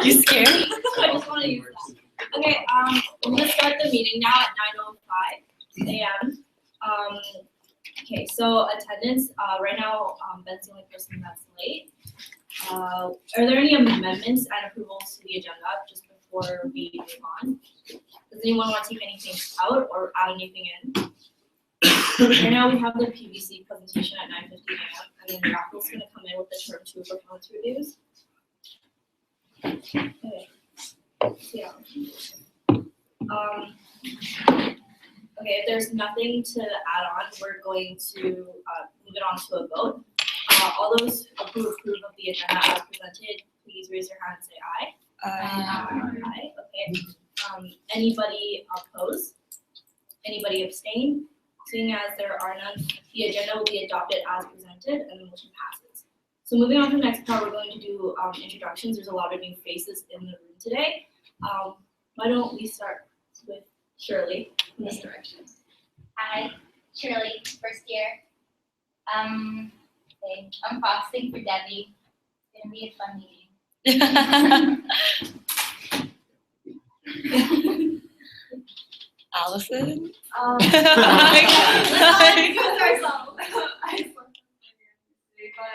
You scared? I just want to use that. Okay, I'm gonna start the meeting now at 9:05 a.m. Okay, so attendance, right now, Ben's the only person that's late. Are there any amendments and approvals to the agenda just before we move on? Does anyone want to take anything out or add anything in? Right now we have the PVC presentation at 9:50 a.m. and then Raffle's gonna come in with the term 2 performance reviews. Okay. Yeah. Okay, if there's nothing to add on, we're going to move it on to a vote. All those who approve of the agenda as presented, please raise your hand and say aye. Aye. Okay. Anybody opposed? Anybody abstain? Seeing as there are none, the agenda will be adopted as presented and the motion passes. So moving on to the next part, we're going to do introductions. There's a lot of new faces in the room today. Why don't we start with Shirley in this direction? Hi, Shirley, first year. Okay, I'm proxying for Debbie. It's gonna be a fun meeting. Allison? Let's introduce ourselves. But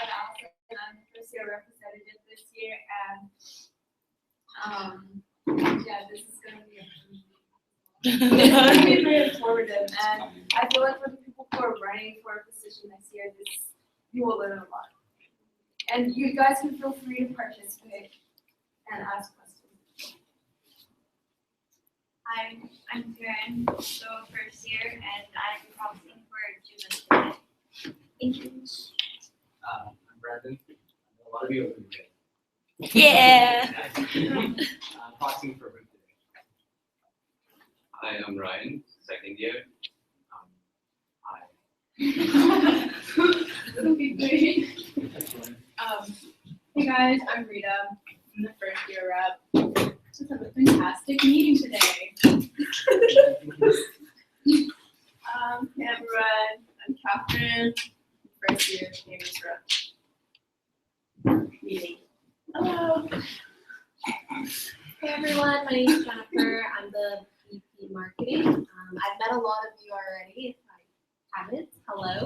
I'm Allison, I'm the first year representative this year, and yeah, this is gonna be very informative, and I feel like for the people who are running for a position next year, you will learn a lot. And you guys can feel free to participate and ask questions. I'm Karen, so first year, and I'm proxying for Juventus. Thank you. I'm Brandon. I know a lot of you have been ready. Yeah. I'm proxying for Ruth today. Hi, I'm Ryan, second year. Hi. Hey guys, I'm Rita. I'm the first year rep. Let's have a fantastic meeting today. Hey everyone, I'm Catherine, first year Canvas rep. Meeting. Hello. Hey everyone, my name is Jennifer. I'm the VP Marketing. I've met a lot of you already. If I haven't, hello.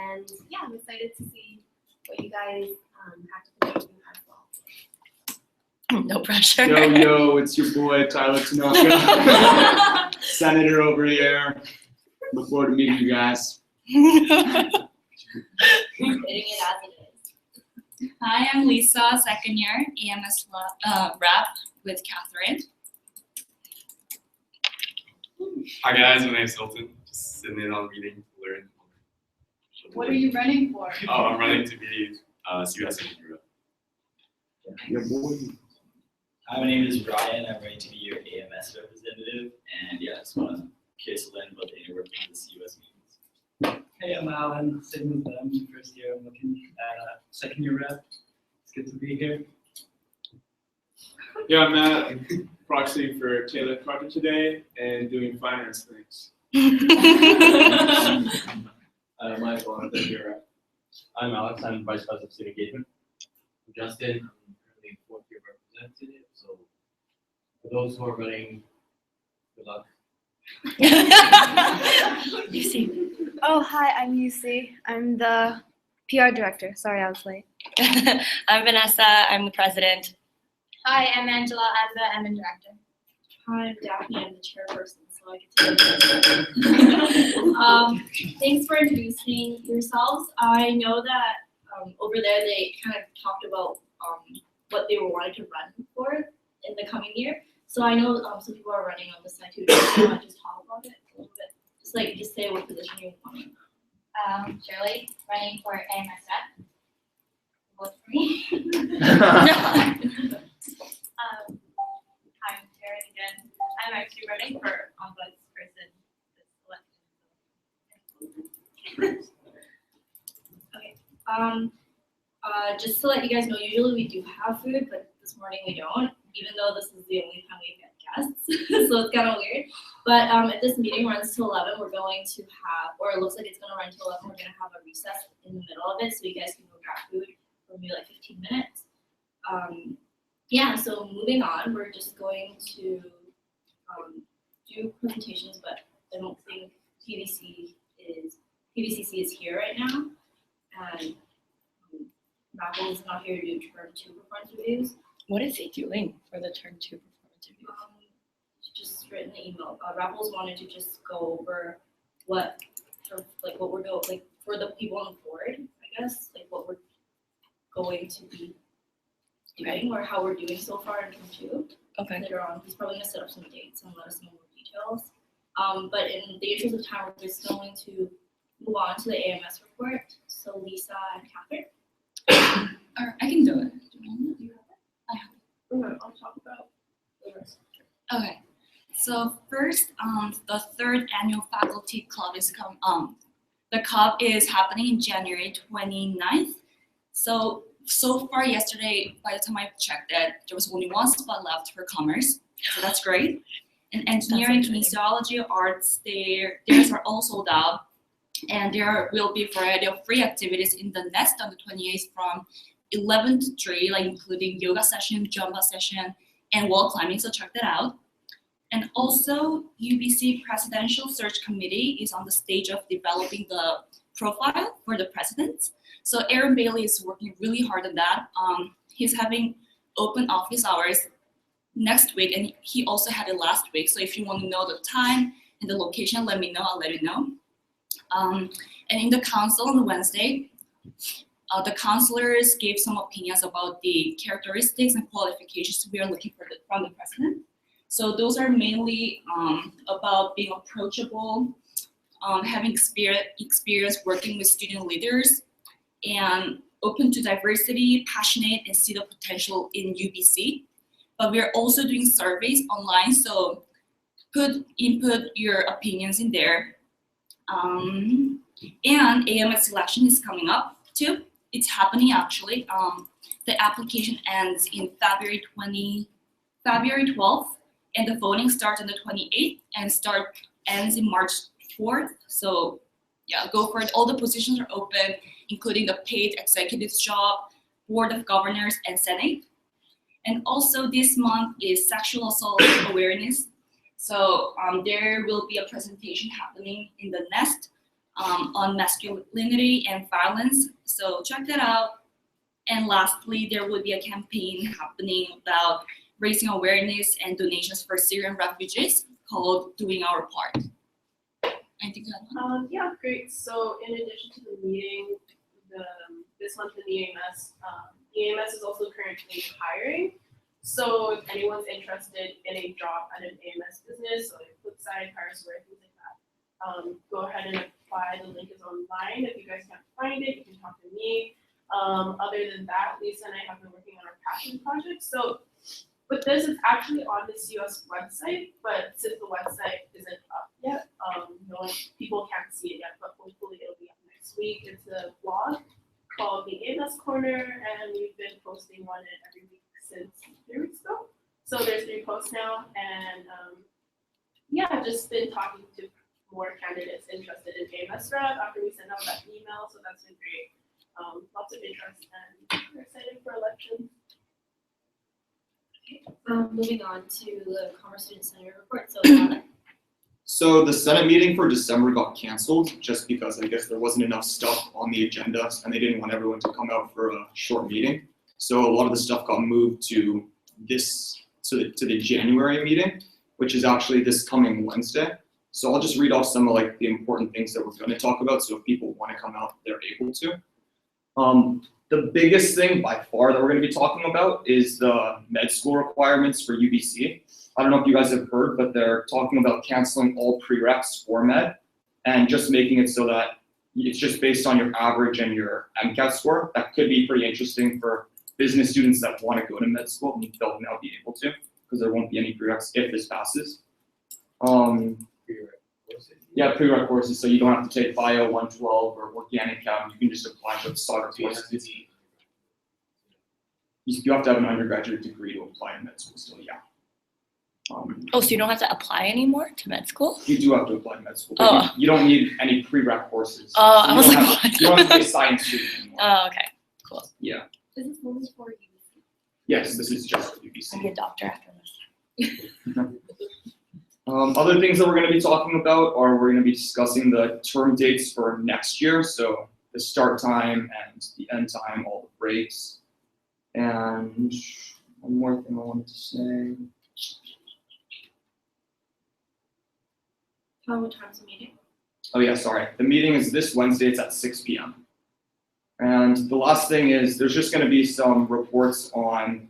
And yeah, I'm excited to see what you guys have to contribute as well. No pressure. Yo, it's your boy Tyler Tanaka, Senator over here. Look forward to meeting you guys. Hitting it as it is. Hi, I'm Lisa, second year EMS rep with Catherine. Hi guys, my name's Hilton. Just sitting in on the meeting to learn. What are you running for? Oh, I'm running to be CUS Board. Your boy. Hi, my name is Ryan. I'm ready to be your AMS representative, and yeah, I just want to curious to learn about the inner workings of the CUS meetings. Hey, I'm Alan, same as them, first year. I'm looking at second year rep. It's good to be here. Yeah, I'm Matt, proxying for Taylor Carter today and doing finance things. Michael, I'm third year rep. I'm Alex, I'm Vice President of Student Engagement. I'm Justin, I'm currently fourth year representative, so for those who are running, good luck. You see. Oh, hi, I'm UC. I'm the PR director. Sorry, I was late. I'm Vanessa. I'm the president. Hi, I'm Angela. I'm the admin director. Hi, I'm Daphne. I'm the chairperson, so I get to thanks for introducing yourselves. I know that over there they kind of talked about what they were wanting to run for in the coming year. So I know some people are running on this side too. Do you want to just talk about it a little bit? Just say what position you want. Shirley, running for AMS rep. Vote for me. I'm Karen again. I'm actually running for ombudsperson this election. Okay. Just to let you guys know, usually we do have food, but this morning we don't, even though this is the only time we get guests. So it's kind of weird. But if this meeting runs to 11, we're going to have, or it looks like it's going to run to 11, we're going to have a recess in the middle of it, so you guys can go grab food for maybe like 15 minutes. Yeah, so moving on, we're just going to do presentations, but I don't think PVCC is here right now. And Raffle is not here to do term 2 performance reviews. What is he doing for the turn 2 performance review? Just written an email. Raffles wanted to just go over what we're doing, like for the people on the board, I guess, like what we're going to be doing or how we're doing so far in term 2. Okay. Later on, he's probably gonna set up some dates and let us know more details. But in the interest of time, we're just going to move on to the AMS report. So Lisa and Catherine. Or I can do it. I have it. Okay, I'll talk about the rest. Okay. So first, the 3rd annual faculty club is the club is happening in January 29th. So far yesterday, by the time I checked that, there was only 1 spot left for commerce, so that's great. And engineering, kinesiology, arts, theirs are all sold out. And there will be a variety of free activities in the nest on the 28th from 11 to 3, like including yoga session, Zumba session, and wall climbing, so check that out. And also, UBC Presidential Search Committee is on the stage of developing the profile for the presidents. So Aaron Bailey is working really hard on that. He's having open office hours next week, and he also had it last week. So if you want to know the time and the location, let me know, I'll let you know. And in the council on Wednesday, the counselors gave some opinions about the characteristics and qualifications we are looking for from the president. So those are mainly about being approachable, having experience working with student leaders, and open to diversity, passionate, and see the potential in UBC. But we're also doing surveys online, so input your opinions in there. And AMS selection is coming up too. It's happening actually. The application ends in February 12th, and the voting starts on the 28th and ends in March 4th. So yeah, go for it. All the positions are open, including the paid executives job, Board of Governors, and Senate. And also this month is Sexual Assault Awareness. So there will be a presentation happening in the nest on masculinity and violence. So check that out. And lastly, there will be a campaign happening about raising awareness and donations for Syrian refugees called Doing Our Part. I think that one. Yeah, great. So in addition to the meeting, this month in the EMS is also currently hiring. So if anyone's interested in a job at an AMS business, so like Flipside, Parisware, things like that, go ahead and apply. The link is online. If you guys can't find it, you can talk to me. Other than that, Lisa and I have been working on our passion project. So with this, it's actually on the CUS website, but since the website isn't up yet, people can't see it yet, but hopefully it'll be up next week. It's a blog called the AMS Corner, and we've been posting on it every week since 3 weeks ago. So there's 3 posts now, and yeah, I've just been talking to more candidates interested in AMS rep after we sent out that email, so that's been great. Lots of interest, and we're excited for elections. Moving on to the Commerce Student Center report. So the Senate meeting for December got canceled just because I guess there wasn't enough stuff on the agenda and they didn't want everyone to come out for a short meeting. So a lot of the stuff got moved to the January meeting, which is actually this coming Wednesday. So I'll just read off some of like the important things that we're going to talk about. So if people want to come out, they're able to. The biggest thing by far that we're going to be talking about is the med school requirements for UBC. I don't know if you guys have heard, but they're talking about canceling all prereqs for med and just making it so that it's just based on your average and your MCAT score. That could be pretty interesting for business students that want to go to med school. They'll now be able to because there won't be any prereqs if this passes. Yeah, prereq courses, so you don't have to take Bio 112 or Organic Chem. You can just apply for the starter courses. You have to have an undergraduate degree to apply to med school still, yeah. Oh, so you don't have to apply anymore to med school? You do have to apply to med school, but you don't need any prereq courses. Oh, so I was like, what? You don't have to be a science student anymore. Oh, okay, cool. Yeah. This is only for UBC. Yes, this is just I'll be UBC. a doctor after this. Other things that we're gonna be talking about are we're gonna be discussing the term dates for next year, so the start time and the end time, all the breaks. And one more thing I wanted to say. What time's the meeting? Oh yeah, sorry. The meeting is this Wednesday, it's at 6 p.m. And the last thing is there's just gonna be some reports on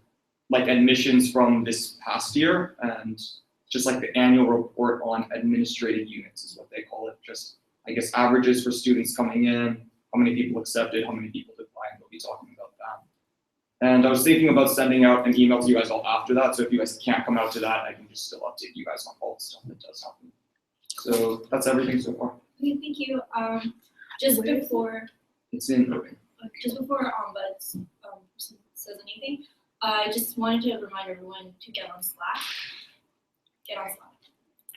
like admissions from this past year and just like the annual report on administrative units is what they call it. Just, I guess, averages for students coming in, how many people accepted, how many people declined, we'll be talking about that. And I was thinking about sending out an email to you guys all after that, so if you guys can't come out to that, I can just still update you guys on all the stuff that does happen. So that's everything so far. Okay, thank you. Just before, It's in Irving. Ombuds says anything, I just wanted to remind everyone to get on Slack. Get on Slack.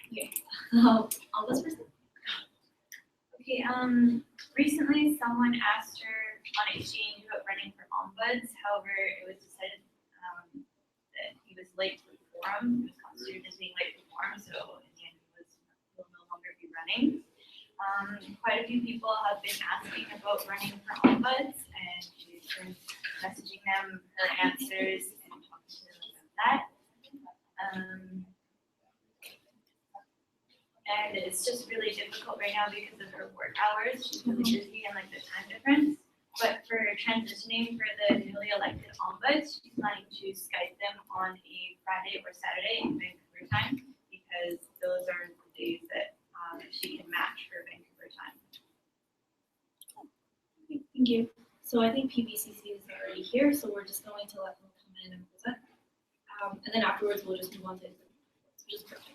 Okay. Ombudsperson? Okay, recently someone asked her on exchange about running for ombuds, however, it was decided, that he was late for the forum, he was considered as being late for the forum, so in the end, he will no longer be running. Quite a few people have been asking about running for ombuds, and she's been messaging them her answers and talking to them about that. And it's just really difficult right now because of her work hours. She's really busy and like the time difference. But for transitioning for the newly elected ombuds, she's planning to Skype them on a Friday or Saturday in Vancouver time because those are the days that she can match for Vancouver time. Okay, thank you. So I think PBCC is already here, so we're just going to let them come in and present. And then afterwards, we'll just move on to just perfect.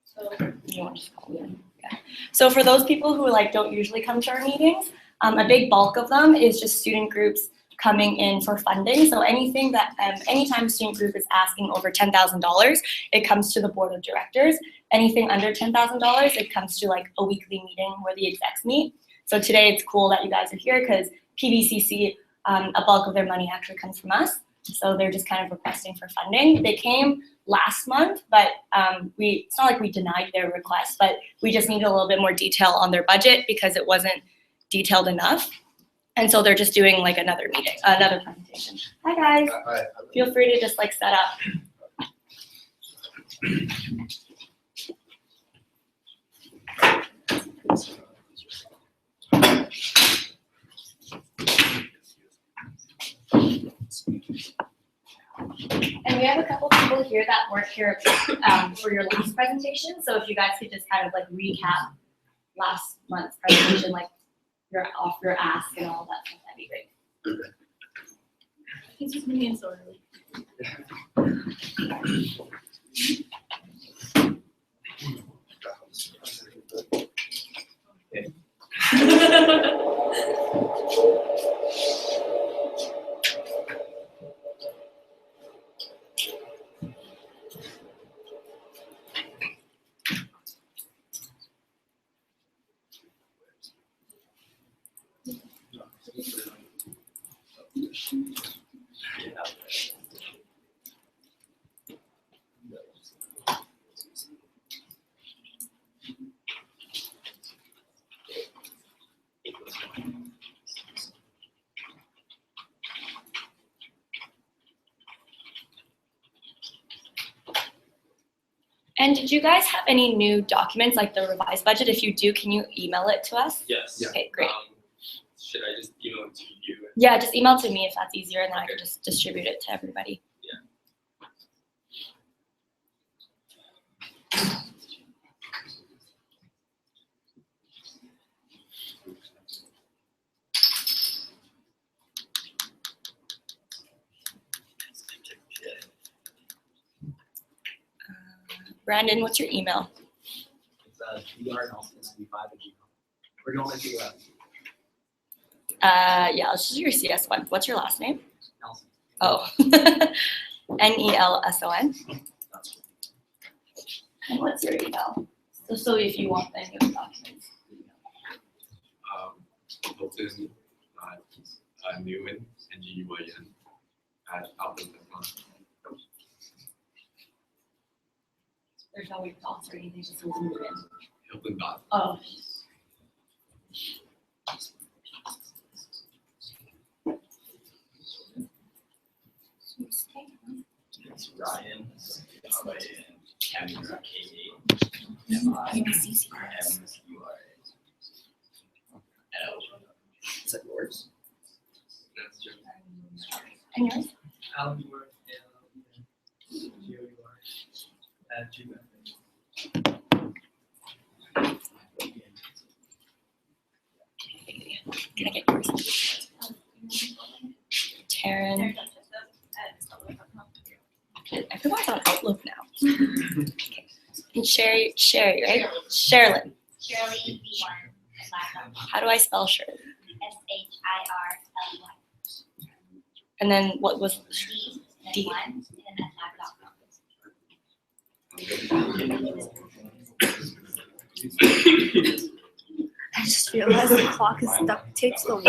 So You want to just call them? Yeah. So for those people who like don't usually come to our meetings, a big bulk of them is just student groups coming in for funding. So anything that, anytime a student group is asking over $10,000, it comes to the board of directors. Anything under $10,000, it comes to like a weekly meeting where the execs meet. So today it's cool that you guys are here because PBCC, a bulk of their money actually comes from us. So they're just kind of requesting for funding. They came last month, but it's not like we denied their request, but we just needed a little bit more detail on their budget because it wasn't detailed enough. And so they're just doing like another meeting, another presentation. Hi guys. Hi. Feel free to just like set up. And we have a couple people here that weren't here for your last presentation. So if you guys could just kind of like recap last month's presentation, like your ask and all that stuff, that'd be great. Thanks for coming in so early. And did you guys have any new documents like the revised budget? If you do, can you email it to us? Yes. Okay, great. Should I just email it to you? Yeah, just email it to me if that's easier, and then I can just distribute it to everybody. Brandon, what's your email? It's dr.nelson95@gmail. Or do you want me to Yeah, let's just do your CS one. What's your last name? Nelson? Oh, Nelson. And what's your email? So if you want any of the documents. Hilton Newman, NGUYN, at outlook.com. There's no weird thoughts or anything, just something moving. Hilton dot. Oh. It's Ryan, R-Y-N, Camera, K-A-M-I-R-M-U-R-A. Is that yours? That's true. And yours? Alan Ward, G-O-U-R, @gmail. Can I get yours? Taryn. Everyone's on Outlook now. Okay. And Sherry, right? Sherilyn. Shirley V1 at live.com. How do I spell Shirley? SHIRLY. And then what was D, and D? 1, and then at live.com. I just realized the clock is stuck, takes so long.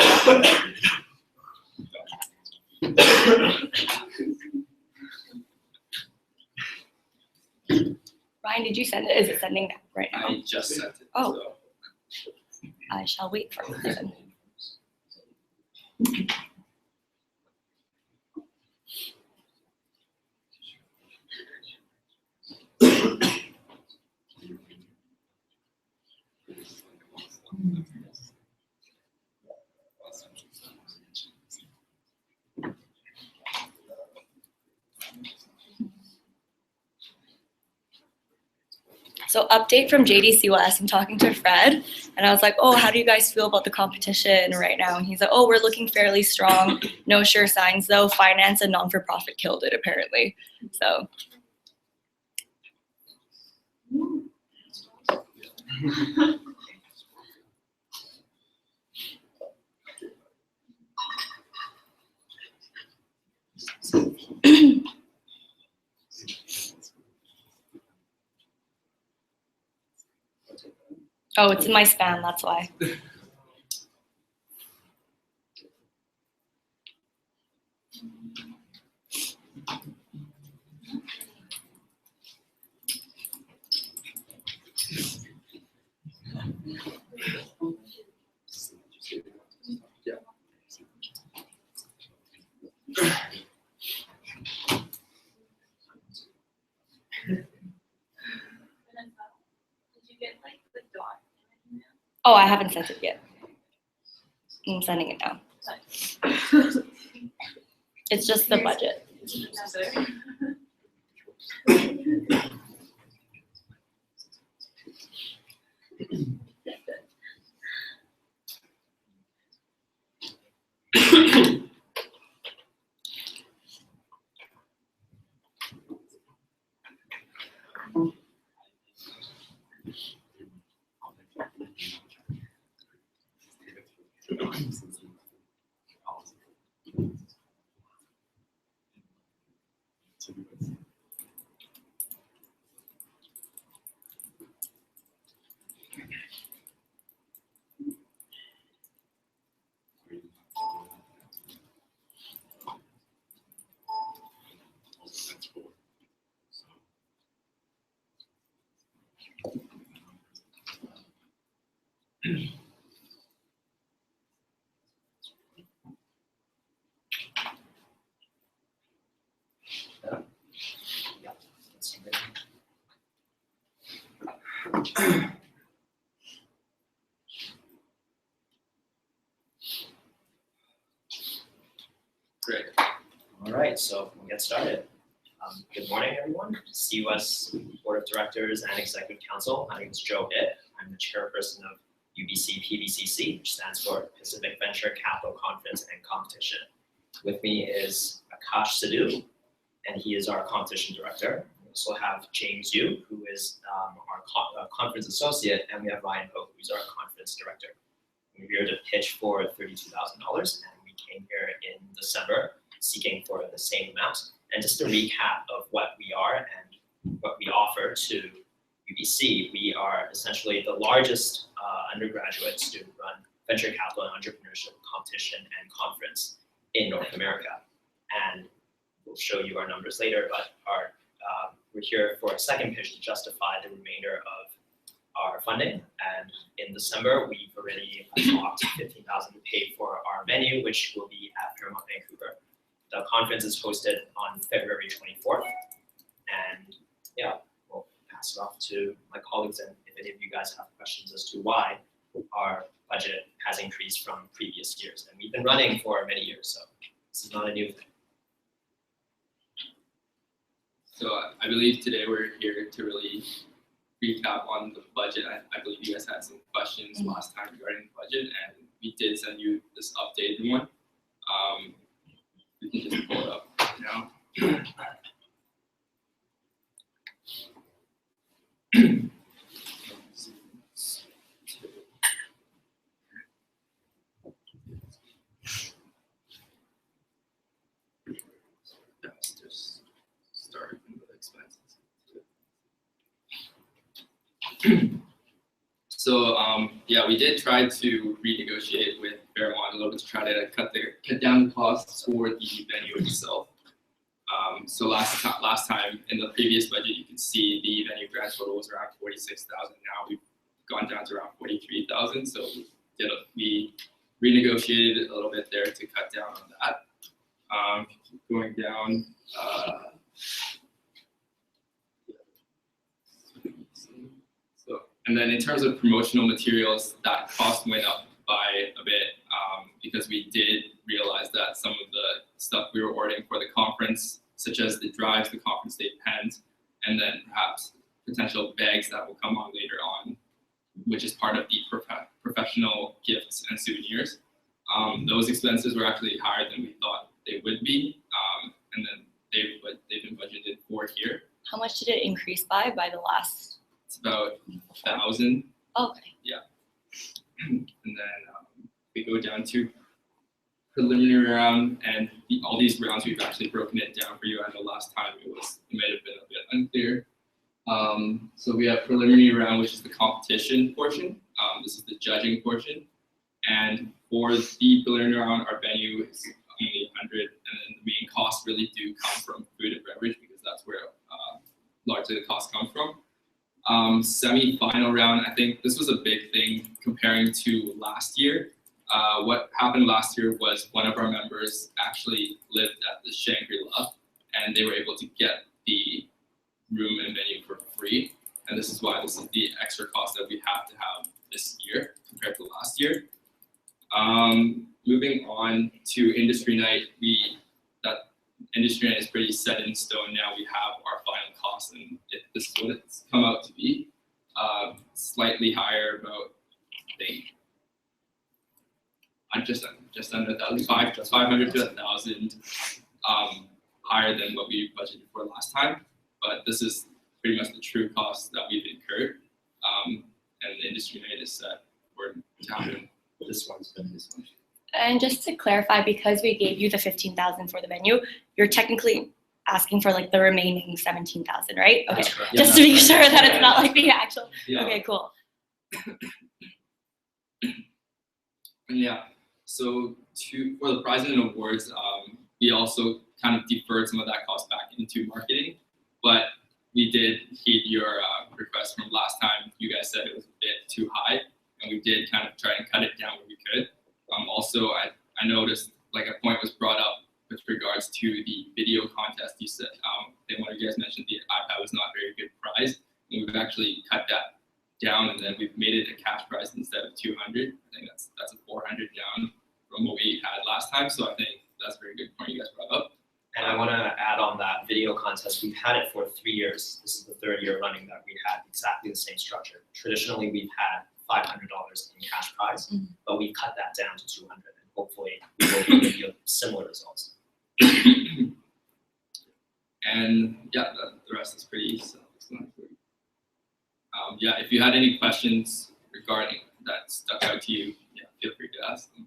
Ryan, did you send it? Is it sending right now? I just sent it. Oh. So. I shall wait for it then. So update from JDCUS, I'm talking to Fred, and I was like, oh, how do you guys feel about the competition right now? And he's like, oh, we're looking fairly strong. No sure signs though. Finance and non-for-profit killed it apparently. So. Oh, it's in my spam, that's why. Oh, I haven't sent it yet. I'm sending it now. It's just the budget. Great. All right, so we'll get started. Good morning, everyone. CUS Board of Directors and Executive Council. My name is Joe Hitt. I'm the chairperson of UBC PVCC, which stands for Pacific Venture Capital Conference and Competition. With me is Akash Sidhu, and he is our competition director. We also have James Yu, who is our conference associate, and we have Ryan Ho, who's our conference director. We're here to pitch for $32,000, and we came here in December seeking for the same amount. And just a recap of what we are and what we offer to UBC, we are essentially the largest undergraduate student-run venture capital and entrepreneurship competition and conference in North America. And we'll show you our numbers later, but we're here for a second pitch to justify the remainder of our funding. And in December, we've already locked $15,000 to pay for our venue, which will be at Paramount Vancouver. The conference is hosted on February 24th. And yeah, we'll pass it off to my colleagues, and if any of you guys have questions as to why our budget has increased from previous years. And we've been running for many years, so this is not a new thing. So I believe today we're here to really recap on the budget. I believe you guys had some questions last time regarding the budget, and we did send you this updated one. We can just pull it up now. Let's just start with expenses. So yeah, we did try to renegotiate with Fairmont a little bit to try to cut down the costs for the venue itself. So last time in the previous budget, you can see the venue grant total was around 46,000. Now we've gone down to around 43,000. So we renegotiated a little bit there to cut down on that. Keep going down. And then in terms of promotional materials, that cost went up by a bit because we did realize that some of the stuff we were ordering for the conference, such as the drives, the conference day pens, and then perhaps potential bags that will come on later on, which is part of the professional gifts and souvenirs. Those expenses were actually higher than we thought they would be, and then they've been budgeted for here. How much did it increase by the last? It's about 1,000. Okay. Yeah. And then we go down to preliminary round, and all these rounds we've actually broken it down for you. I know last time it may have been a bit unclear. So we have preliminary round, which is the competition portion. This is the judging portion, and for the preliminary round, our venue is only 100, and then the main costs really do come from food and beverage because that's where largely the costs come from. Semi-final round, I think this was a big thing comparing to last year. What happened last year was one of our members actually lived at the Shangri-La, and they were able to get the room and venue for free. And this is why this is the extra cost that we have to have this year compared to last year. Moving on to industry night, that industry night is pretty set in stone now. We have our final costs, and this is what it's come out to be. Slightly higher, about I think just under 1,000, 500 to 1,000 higher than what we budgeted for last time. But this is pretty much the true cost that we've incurred, and the industry night is set for to happen. This one's been this one. And just to clarify, because we gave you the 15,000 for the venue, you're technically asking for like the remaining 17,000, right? Okay, just to be sure that it's not like the actual. Yeah. Okay, cool. Yeah. So for the prizes and awards, we also kind of deferred some of that cost back into marketing, but we did heed your request from last time. You guys said it was a bit too high, and we did kind of try and cut it down where we could. Also, I noticed like a point was brought up with regards to the video contest. You said, I think one of you guys mentioned the iPad was not a very good prize, and we've actually cut that down, and then we've made it a cash prize instead of 200. I think that's a 400 down from what we had last time. So I think that's a very good point you guys brought up. And I want to add on that video contest. We've had it for 3 years. This is the 3rd year running that we had exactly the same structure. Traditionally, we've had $500 in cash prize, but we cut that down to 200, and hopefully we will give you similar results. And yeah, the rest is pretty self-explanatory. Yeah, if you had any questions regarding that stuck out to you, yeah, feel free to ask them.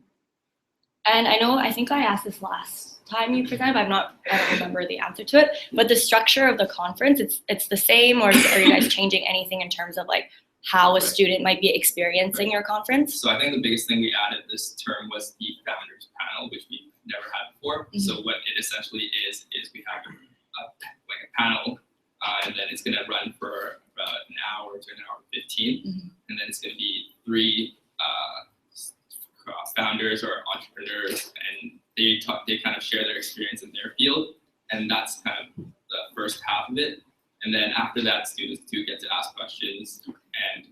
And I think I asked this last time you presented, but I don't remember the answer to it. But the structure of the conference, it's the same, or are you guys changing anything in terms of like how a student might be experiencing your conference? So I think the biggest thing we added this term was the founders panel, which we've never had before. So what it essentially is we have a panel, and then it's going to run for about an hour to an hour 15, and then it's going to be 3 founders or entrepreneurs, and they kind of share their experience in their field, and that's kind of the first half of it. And then after that, students do get to ask questions and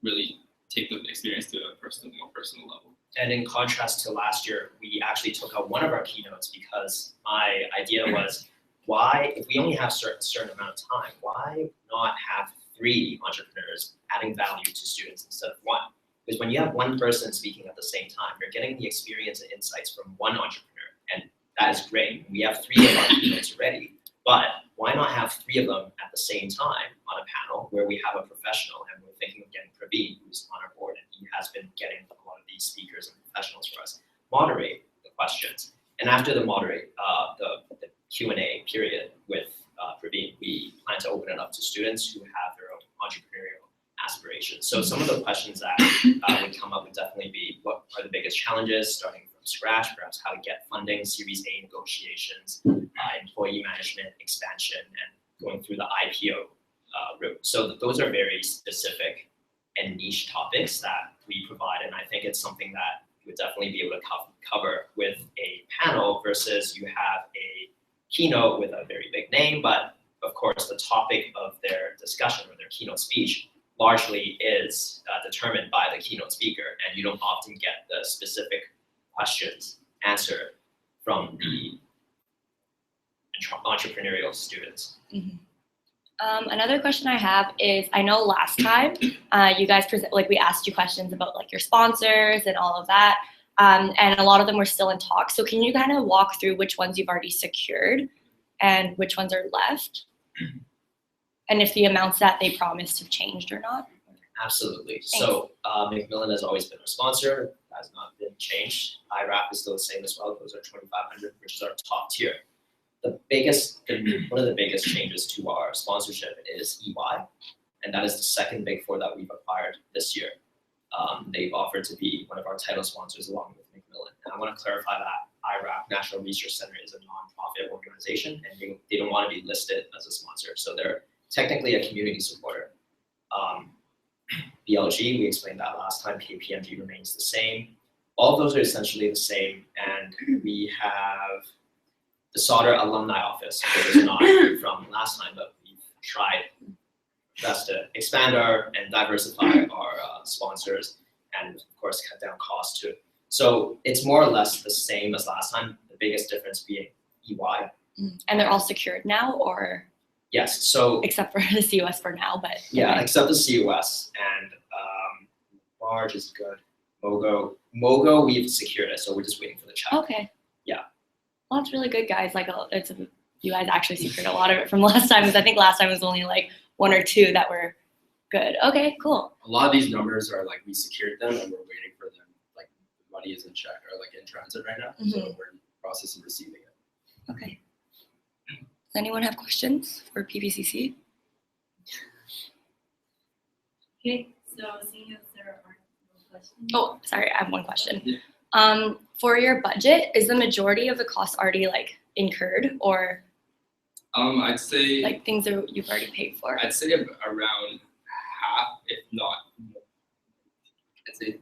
really take the experience to a more personal level. And in contrast to last year, we actually took out one of our keynotes because my idea was, why, if we only have a certain amount of time, why not have 3 entrepreneurs adding value to students instead of 1? Because when you have 1 person speaking at the same time, you're getting the experience and insights from 1 entrepreneur, and that is great. We have 3 of our keynotes already, but why not have 3 of them at the same time on a panel where we have a professional, and we're thinking of getting Praveen, who's on our board, and he has been getting a lot of these speakers and professionals for us, moderate the questions. And after the the Q&A period with Praveen, we plan to open it up to students who have their own entrepreneurial aspirations. So some of the questions that would come up would definitely be, what are the biggest challenges starting from scratch, perhaps how to get funding, Series A negotiations, employee management, expansion, and going through the IPO route. So those are very specific and niche topics that we provide, and I think it's something that you would definitely be able to cover with a panel versus you have a keynote with a very big name, but of course the topic of their discussion or their keynote speech largely is determined by the keynote speaker, and you don't often get the specific questions answered from the entrepreneurial students. Another question I have is, I know last time you guys we asked you questions about like your sponsors and all of that, and a lot of them were still in talk. So can you kind of walk through which ones you've already secured and which ones are left? And if the amounts that they promised have changed or not? Absolutely. So Macmillan has always been our sponsor. That has not been changed. IRAP is still the same as well. Those are 2,500, which is our top tier. One of the biggest changes to our sponsorship is EY, and that is the second Big Four that we've acquired this year. They've offered to be one of our title sponsors along with Macmillan. And I want to clarify that IRAP, National Research Center, is a nonprofit organization, and they don't want to be listed as a sponsor. So they're technically a community supporter. BLG, we explained that last time. KPMG remains the same. All of those are essentially the same, and we have the Sauder Alumni Office, which is not from last time, but we've tried best to expand and diversify our sponsors, and of course cut down costs too. So it's more or less the same as last time, the biggest difference being EY. And they're all secured now, or? Yes, so. Except for the CUS for now, but. Yeah, except the CUS, and Barge is good. Mogo, we've secured it, so we're just waiting for the check. Okay. Yeah. Well, that's really good, guys. Like, you guys actually secured a lot of it from last time, because I think last time was only like 1 or 2 that were good. Okay, cool. A lot of these numbers are like, we secured them and we're waiting for them, like the money is in check or like in transit right now. So we're in the process of receiving it. Okay. Does anyone have questions for PPCC? Okay, so seeing as there are no questions. Oh, sorry, I have one question. Yeah. For your budget, is the majority of the costs already like incurred, or I'd say like things that you've already paid for? I'd say around half, if not more. I'd say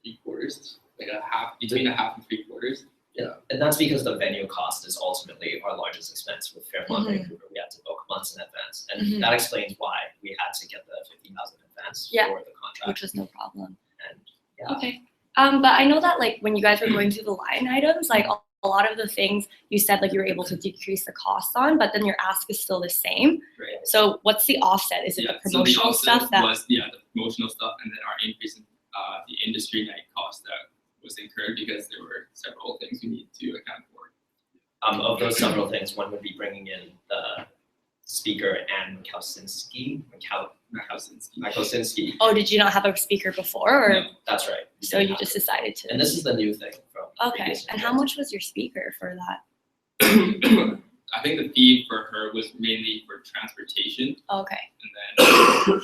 3/4, like a half, between a half and 3/4. Yeah, and that's because the venue cost is ultimately our largest expense. With Fairmont Vancouver, we had to book months in advance, and that explains why we had to get the 50,000 in advance for the contract. Which was no problem. And yeah. Okay. But I know that like when you guys were going through the line items, like a lot of the things you said like you were able to decrease the cost on, but then your ask is still the same. Right. So what's the offset? Is it the promotional stuff that was the promotional stuff, and then our increase in the industry night cost that was incurred because there were several things we need to account for. Of those several things, one would be bringing in the speaker and Michalsinski. Oh, did you not have a speaker before? Or? No, that's right. So you just decided to. And this is the new thing from. Okay, and how much was your speaker for that? I think the fee for her was mainly for transportation. Okay. And then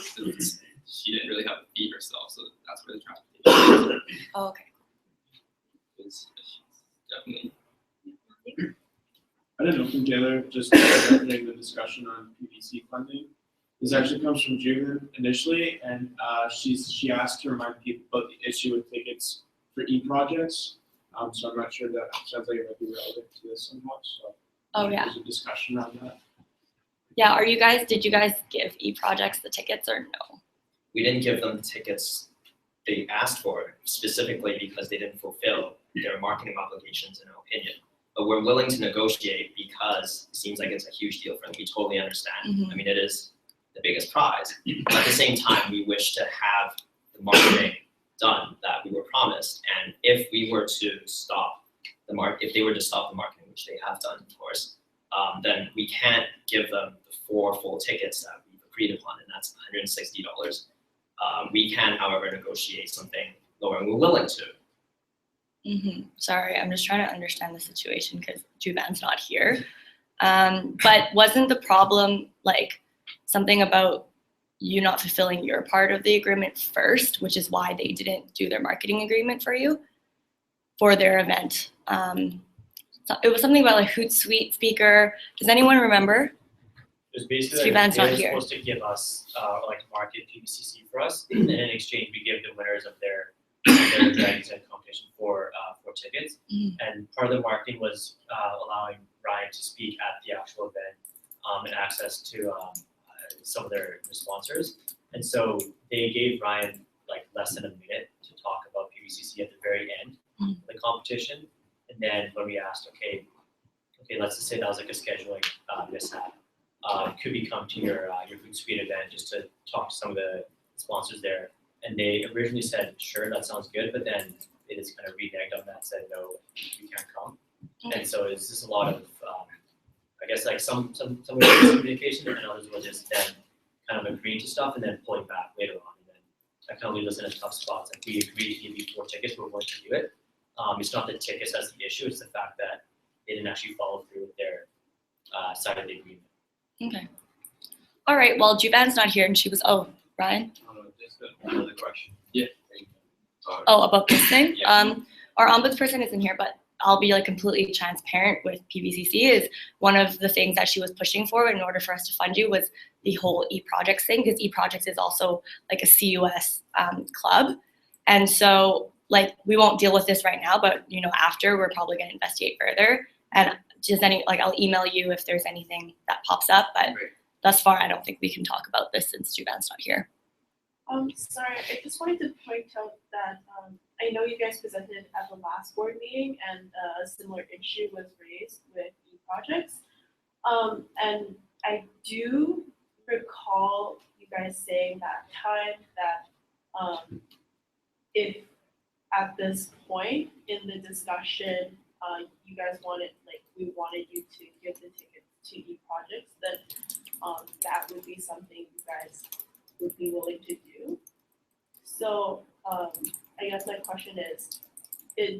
she didn't really have a fee herself, so that's where the transportation. Okay. It's definitely I don't know, from Taylor, just opening the discussion on PVC funding. This actually comes from June initially, and she asked to remind people about the issue with tickets for e-projects. So I'm not sure that sounds like it might be relevant to this somewhat, so. Oh, yeah. There's a discussion around that. Yeah, did you guys give e-projects the tickets or no? We didn't give them the tickets they asked for specifically because they didn't fulfill their marketing obligations, in our opinion. But we're willing to negotiate because it seems like it's a huge deal for them. We totally understand. I mean, it is the biggest prize. But at the same time, we wish to have the marketing done that we were promised. And if we were to stop if they were to stop the marketing, which they have done, of course, then we can't give them the 4 full tickets that we've agreed upon, and that's $160. We can, however, negotiate something lower, and we're willing to. Sorry, I'm just trying to understand the situation because Juvan's not here. But wasn't the problem like something about you not fulfilling your part of the agreement first, which is why they didn't do their marketing agreement for you for their event? So it was something about like Hootsuite speaker. Does anyone remember? It was basically Juvan's they not were here. supposed to give us like market PVCC for us, and in exchange we give the winners of their Dragons Head competition for tickets. And part of the marketing was allowing Ryan to speak at the actual event and access to some of their sponsors. And so they gave Ryan like less than a minute to talk about PVCC at the very end of the competition. And then when we asked, okay, let's just say that was like a scheduling mishap. Could we come to your Hootsuite event just to talk to some of the sponsors there? And they originally said, sure, that sounds good, but then they just kind of reneged on that and said, no, you can't come. And so it's just a lot of, I guess like some communication, and others will just then kind of agreeing to stuff and then pulling back later on. And then that kind of leaves us in a tough spot. Like we agreed to give you 4 tickets, we're willing to do it. It's not the tickets that's the issue, it's the fact that they didn't actually follow through with their side of the agreement. Okay. All right, well, Juvan's not here and she was, Ryan? Just another question. Yeah. Oh, about this thing? Yeah. Our ombudsperson isn't here, but I'll be like completely transparent with PVCC is one of the things that she was pushing for in order for us to fund you was the whole e-projects thing, because e-projects is also like a CUS club. And so like, we won't deal with this right now, but you know, after we're probably gonna investigate further. And just I'll email you if there's anything that pops up, but thus far, I don't think we can talk about this since Juvan's not here. Sorry, I just wanted to point out that I know you guys presented at the last board meeting and a similar issue was raised with e-projects. And I do recall you guys saying that time that if at this point in the discussion, you guys we wanted you to give the tickets to e-projects, then that would be something you guys would be willing to do. So I guess my question is,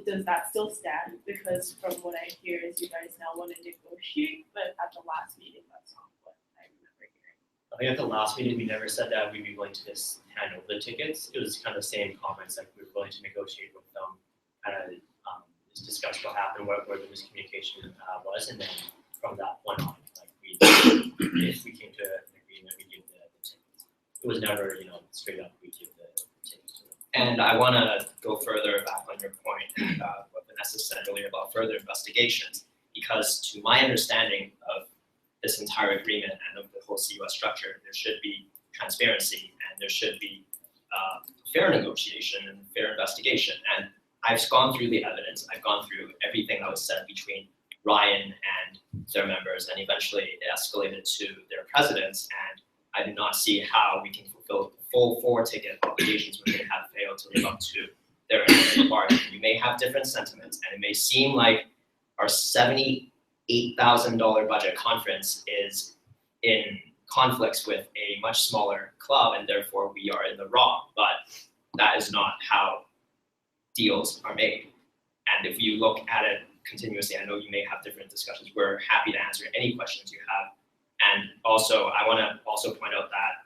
does that still stand? Because from what I hear is you guys now want to negotiate, but at the last meeting, that's not what I remember hearing. I think at the last meeting, we never said that we'd be willing to just hand over the tickets. It was kind of the same comments, like we were willing to negotiate with them, kind of just discuss what happened, where the miscommunication was, and then from that point on, like if we came to an agreement, we give the tickets. It was never, straight up we give the tickets to them. And I want to go further back on your point, what Vanessa said earlier about further investigations, because to my understanding of this entire agreement and of the whole CUS structure, there should be transparency and there should be fair negotiation and fair investigation. And I've gone through the evidence, I've gone through everything that was said between Ryan and their members, and eventually it escalated to their presidents, and I do not see how we can fulfill the full 4 ticket obligations when they have failed to live up to their end of the bargain. We may have different sentiments, and it may seem like our $78,000 budget conference is in conflicts with a much smaller club, and therefore we are in the wrong, but that is not how deals are made. And if you look at it continuously, I know you may have different discussions. We're happy to answer any questions you have. And also, I want to also point out that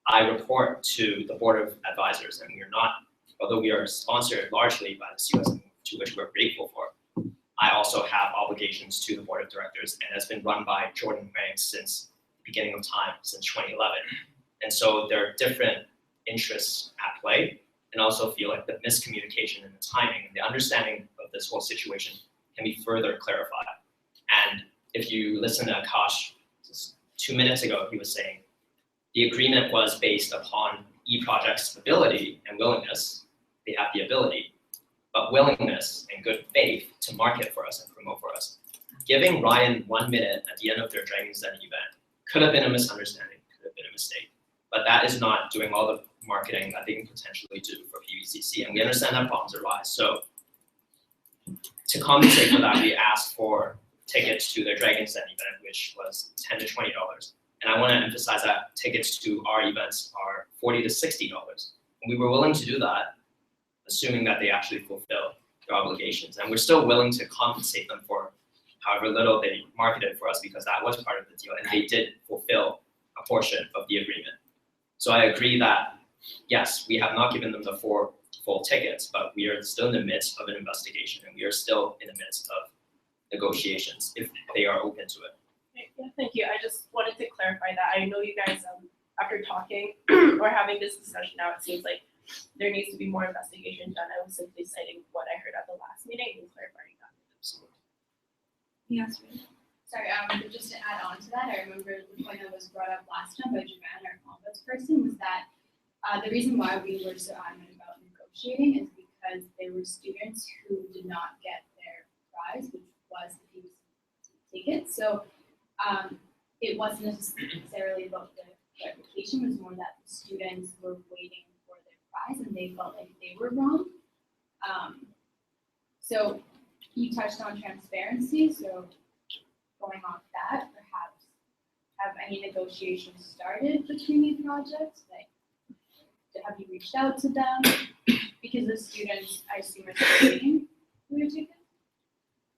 I report to the Board of Advisors, and we are not, although we are sponsored largely by the CUS, to which we're grateful for, I also have obligations to the board of directors, and it's been run by Jordan Huang since the beginning of time, since 2011. And so there are different interests at play, and also feel like the miscommunication and the timing and the understanding of this whole situation can be further clarified. And if you listen to Akash just 2 minutes ago, he was saying the agreement was based upon eProject's ability and willingness. They have the ability, but willingness and good faith to market for us and promote for us. Giving Ryan 1 minute at the end of their Dragon's Den event could have been a misunderstanding, could have been a mistake. But that is not doing all the marketing that they can potentially do for PVCC, and we understand that problems arise. So to compensate for that, we asked for tickets to their Dragon's Den event, which was $10 to $20. And I want to emphasize that tickets to our events are $40 to $60. And we were willing to do that, assuming that they actually fulfill their obligations. And we're still willing to compensate them for however little they marketed for us, because that was part of the deal, and they did fulfill a portion of the agreement. So I agree that, yes, we have not given them the 4 full tickets, but we are still in the midst of an investigation, and we are still in the midst of negotiations if they are open to it. Yeah, thank you. I just wanted to clarify that. I know you guys, after talking or having this discussion now, it seems like there needs to be more investigation done. I was simply citing what I heard at the last meeting and clarifying that. Yes. Sorry, just to add on to that, I remember the point that was brought up last time by Javan, our ombudsperson, was that the reason why we were so adamant about negotiating is because there were students who did not get their prize, which was the PVC ticket. So it wasn't necessarily about the clarification, it was more that the students were waiting for their prize and they felt like they were wrong. So you touched on transparency, so going off that, perhaps have any negotiations started between these projects? Like, have you reached out to them? Because the students, I assume, are still waiting for your ticket?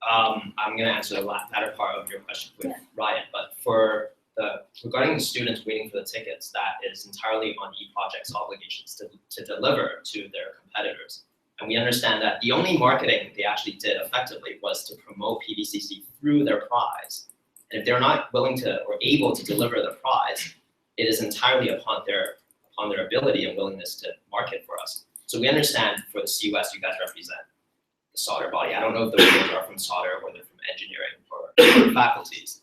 I'm going to answer the latter part of your question with Ryan, but for regarding the students waiting for the tickets, that is entirely on eProject's obligations to deliver to their competitors. And we understand that the only marketing they actually did effectively was to promote PVCC through their prize. And if they're not willing to or able to deliver the prize, it is entirely upon their ability and willingness to market for us. So we understand for the CUS, you guys represent the solder body. I don't know if the winners are from solder or they're from engineering or faculties,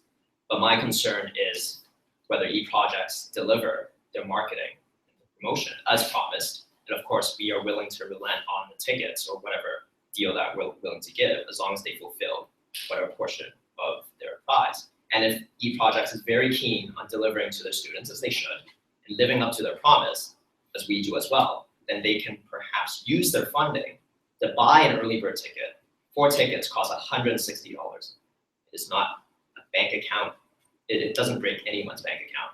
but my concern is whether eProjects deliver their marketing and promotion as promised. And of course, we are willing to relent on the tickets or whatever deal that we're willing to give, as long as they fulfill whatever portion of their prize. And if eProjects is very keen on delivering to their students, as they should, and living up to their promise, as we do as well, then they can perhaps use their funding to buy an early bird ticket. 4 tickets cost $160. It is not a bank account. It doesn't break anyone's bank account,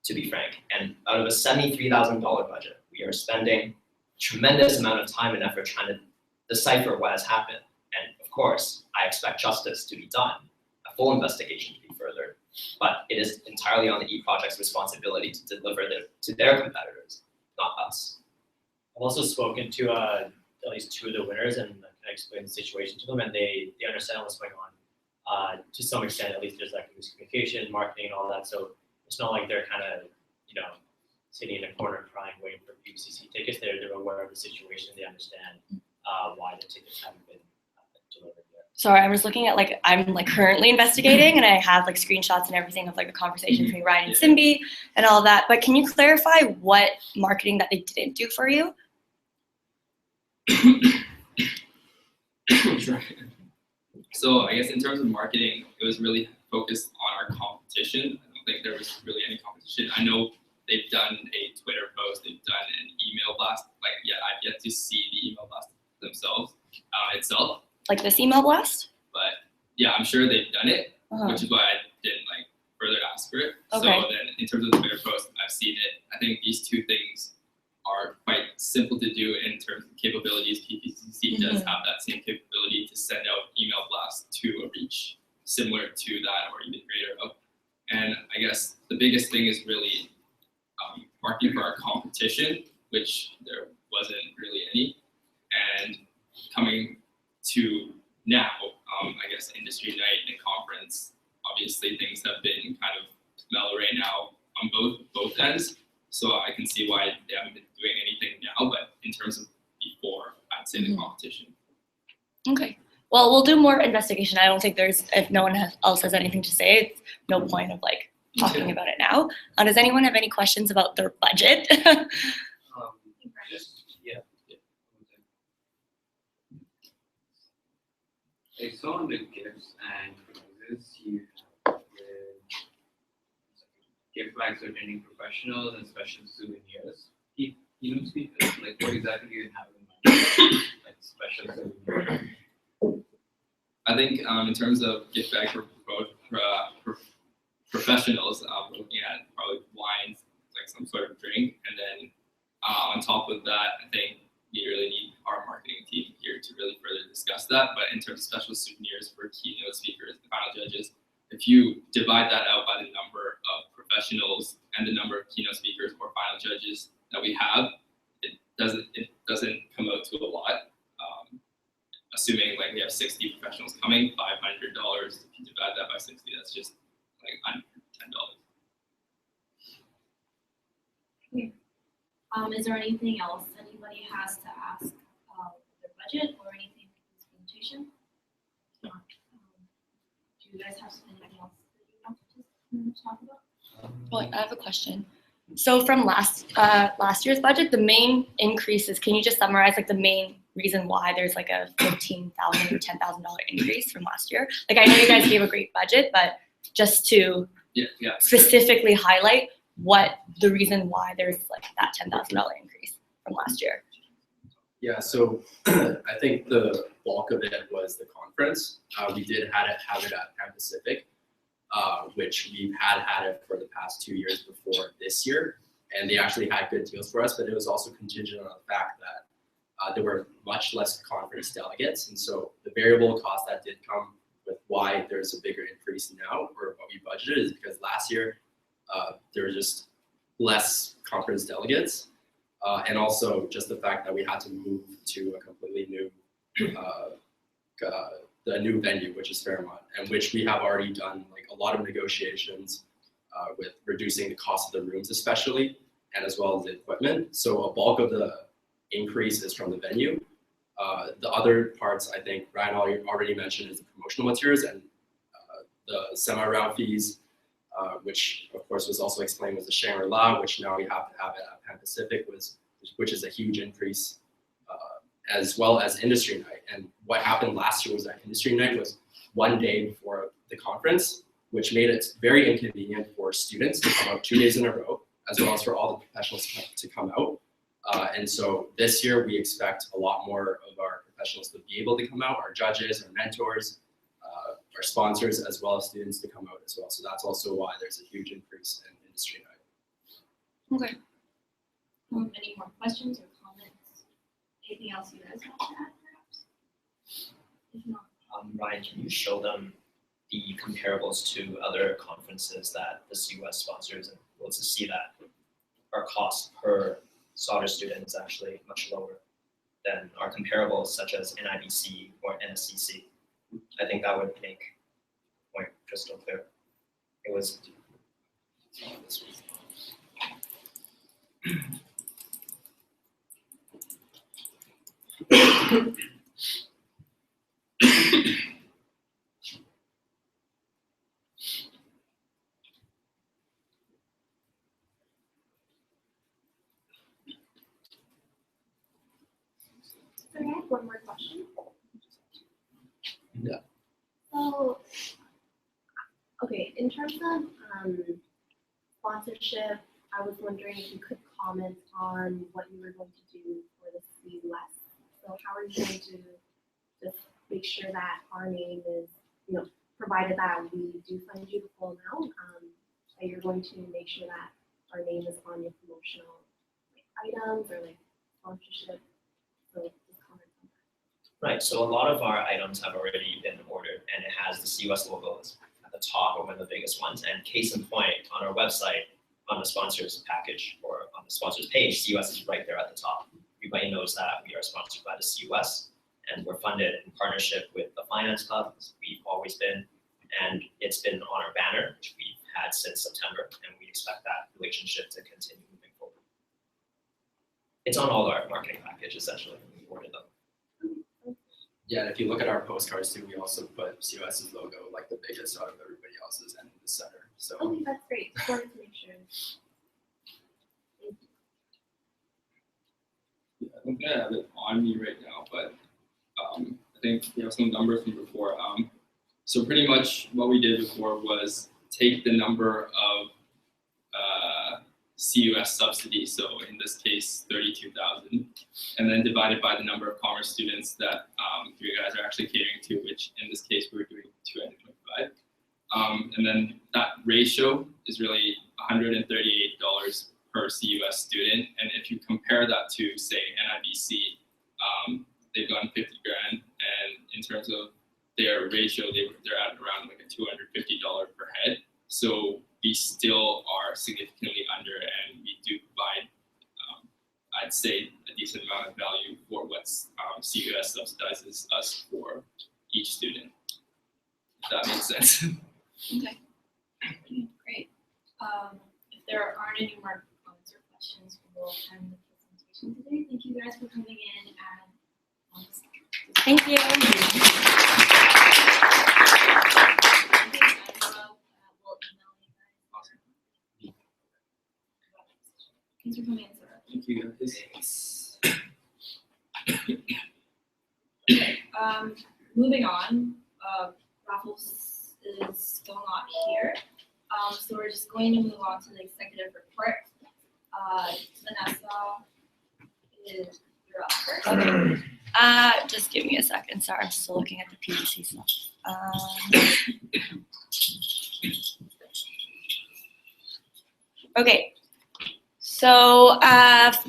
to be frank. And out of a $73,000 budget, we are spending a tremendous amount of time and effort trying to decipher what has happened. And of course, I expect justice to be done, a full investigation to be furthered, but it is entirely on the eProject's responsibility to deliver to their competitors, not us. I've also spoken to at least 2 of the winners and kind of explained the situation to them, and they understand what's going on. To some extent, at least there's like miscommunication, marketing, and all that. So it's not like they're kind of, sitting in a corner crying, waiting for PVCC tickets. They're aware of the situation. They understand why the tickets haven't been delivered yet. Sorry, I'm just looking at I'm currently investigating, and I have screenshots and everything of the conversation between Ryan and Simbi and all that. But can you clarify what marketing that they didn't do for you? Sure. So I guess in terms of marketing, it was really focused on our competition. I don't think there was really any competition. I know they've done a Twitter post, they've done an email blast. I've yet to see the email blast themselves itself. Like this email blast? But yeah, I'm sure they've done it, Uh-huh. which is why I didn't further ask for it. Okay. So then in terms of the Twitter post, I've seen it. I think these 2 things are quite simple to do in terms of capabilities. PVCC does have that same capability to send out email blasts to a reach similar to that or even greater of. And I guess the biggest thing is really marketing for our competition, which there wasn't really any. And coming to now, I guess industry night and conference, obviously things have been kind of mellow right now on both ends. So I can see why they haven't been doing anything now, but in terms of before, I'd say the competition. Okay. Well, we'll do more investigation. I don't think if no one else has anything to say, it's no point of like talking about it now. Does anyone have any questions about their budget? I saw on the gifts and prizes you have gift bags for attending professionals and special souvenirs. Speakers, like what exactly do you have in mind? Like special souvenirs? I think in terms of gift bag for professionals, we're looking at probably wines, like some sort of drink, and then on top of that, I think we really need our marketing team here to really further discuss that. But in terms of special souvenirs for keynote speakers and final judges, if you divide that out by the number of professionals and the number of keynote speakers or final judges that we have, it doesn't come out to a lot. Assuming like we have 60 professionals coming, $500. If you divide that by 60, that's just like under $10. Is there anything else anybody has to ask about their budget or anything in this presentation? Do you guys have anything else that you want to talk about? Well, I have a question. So from last year's budget, the main increases, can you just summarize like the main reason why there's like a $15,000 or $10,000 increase from last year? Like I know you guys gave a great budget, but just to specifically highlight what the reason why there's like that $10,000 increase from last year. Yeah, so I think the bulk of it was the conference. We did have it at Pan Pacific, which we've had it for the past 2 years before this year, and they actually had good deals for us, but it was also contingent on the fact that there were much less conference delegates, and so the variable cost that did come with why there's a bigger increase now, or what we budgeted, is because last year there were just less conference delegates, and also just the fact that we had to move to a completely new the new venue, which is Fairmont, and which we have already done like a lot of negotiations with reducing the cost of the rooms especially, and as well as the equipment. So a bulk of the increase is from the venue. The other parts, I think Ryan already mentioned, is the promotional materials and the semi-round fees, which of course was also explained was the Shangri-La, which now we have to have it at Pan Pacific, which is a huge increase, as well as industry night. And what happened last year was that industry night was one day before the conference, which made it very inconvenient for students to come out 2 days in a row, as well as for all the professionals to come out. And so this year we expect a lot more of our professionals to be able to come out, our judges, our mentors, our sponsors, as well as students to come out as well. So that's also why there's a huge increase in industry night. Okay. Any more questions or comments? Anything else you guys want to add, perhaps? If not, Ryan, can you show them the comparables to other conferences that the CUS sponsors, and we'll just see that our cost per solder student is actually much lower than our comparables such as NIBC or NSCC. I think that would make the point crystal clear. It was Okay, I have one more question. Yeah. So, okay, in terms of sponsorship, I was wondering if you could comment on what you were going to do for the CUS. So how are you going to just make sure that our name is, provided that we do fund you the full amount, that you're going to make sure that our name is on your promotional items or sponsorship. So just comment on that. right. So a lot of our items have already been ordered, and it has the CUS logo at the top or one of the biggest ones. And case in point, on our website, on the sponsors package or on the sponsors page, CUS is right there at the top. Everybody knows that we are sponsored by the CUS, and we're funded in partnership with the Finance Club, as we've always been, and it's been on our banner, which we've had since September, and we expect that relationship to continue moving forward. It's on all our marketing package, essentially, we ordered them. Yeah, and if you look at our postcards too, we also put CUS's logo like the biggest out of everybody else's and in the center. So Okay, that's great. Just wanted to make sure. Yeah, I don't think I have it on me right now, but I think we have some numbers from before. So pretty much what we did before was take the number of CUS subsidies, so in this case 32,000, and then divided by the number of commerce students that you guys are actually catering to, which in this case we're doing 225. And then that ratio is really $138 per CUS student, and if you compare that to say NIBC, they've gotten 50 grand, and in terms of their ratio, they're at around like a $250 per head. So we still are significantly under, and we do provide, I'd say, a decent amount of value for what CUS subsidizes us for each student. If that makes sense. Okay. Great. If there aren't any more comments or questions, we will end the presentation today. Thank you guys for coming in and Thank you. Thanks for coming in, Sarah. Thank you guys. Okay, moving on, raffles is going on here. So we're just going to move on to the executive report. Vanessa, you're up first. Just give me a second. Sorry, I'm still looking at the PVC stuff. Okay. So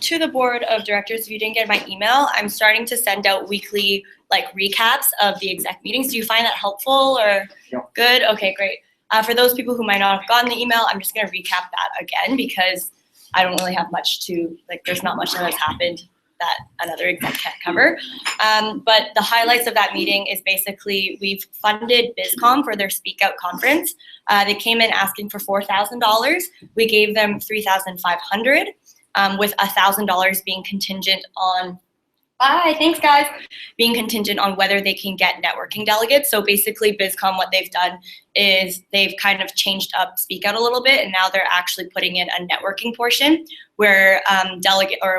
to the board of directors, if you didn't get my email, I'm starting to send out weekly recaps of the exec meetings. Do you find that helpful or good? Okay, great. For those people who might not have gotten the email, I'm just going to recap that again because I don't really have much to, there's not much that has happened that another exec can't cover. But the highlights of that meeting is basically we've funded BizCom for their Speak Out conference. They came in asking for $4,000. We gave them $3,500 with $1,000 being contingent on, thanks guys, being contingent on whether they can get networking delegates. So basically BizCom, what they've done is they've kind of changed up Speak Out a little bit, and now they're actually putting in a networking portion where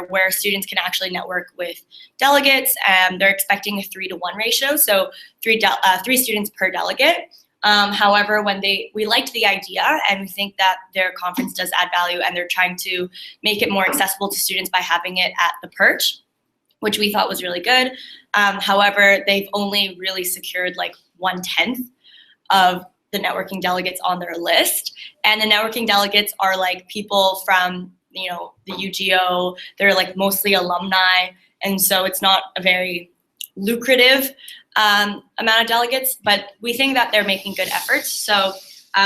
where students can actually network with delegates. They're expecting a 3-to-1 ratio, so three students per delegate. However, we liked the idea, and we think that their conference does add value, and they're trying to make it more accessible to students by having it at the Perch, which we thought was really good. However, they've only really secured 1/10 of the networking delegates on their list. And the networking delegates are people from, the UGO, they're mostly alumni. And so it's not a very lucrative amount of delegates, but we think that they're making good efforts. So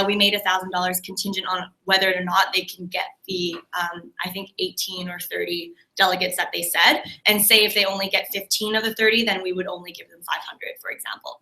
we made $1,000 contingent on whether or not they can get the, I think 18 or 30 delegates that they said. And say if they only get 15 of the 30, then we would only give them 500, for example.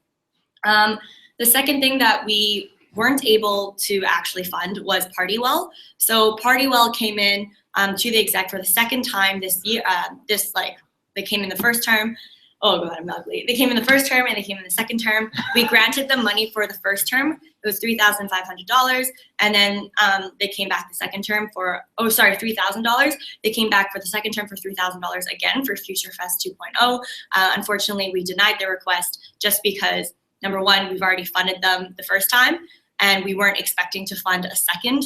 The second thing that we weren't able to actually fund was Partywell. So Partywell came in to the exec for the second time this year. They came in the first term. Oh God, I'm ugly. They came in the first term and they came in the second term. We granted them money for the first term. It was $3,500. And then they came back the second term for, $3,000. They came back for the second term for $3,000 again for Future Fest 2.0. Unfortunately, we denied their request just because, number one, we've already funded them the first time, and we weren't expecting to fund a second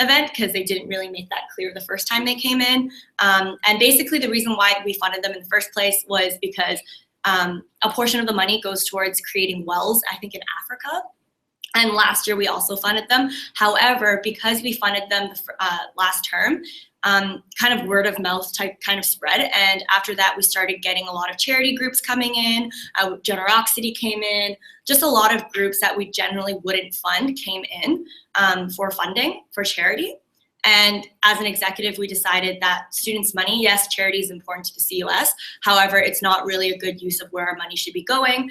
event because they didn't really make that clear the first time they came in. And basically the reason why we funded them in the first place was because a portion of the money goes towards creating wells, I think in Africa. And last year we also funded them. However, because we funded them last term, kind of word of mouth type kind of spread. And after that, we started getting a lot of charity groups coming in. Generosity came in. Just a lot of groups that we generally wouldn't fund came in for funding for charity. And as an executive, we decided that students' money, yes, charity is important to the CUS. However, it's not really a good use of where our money should be going.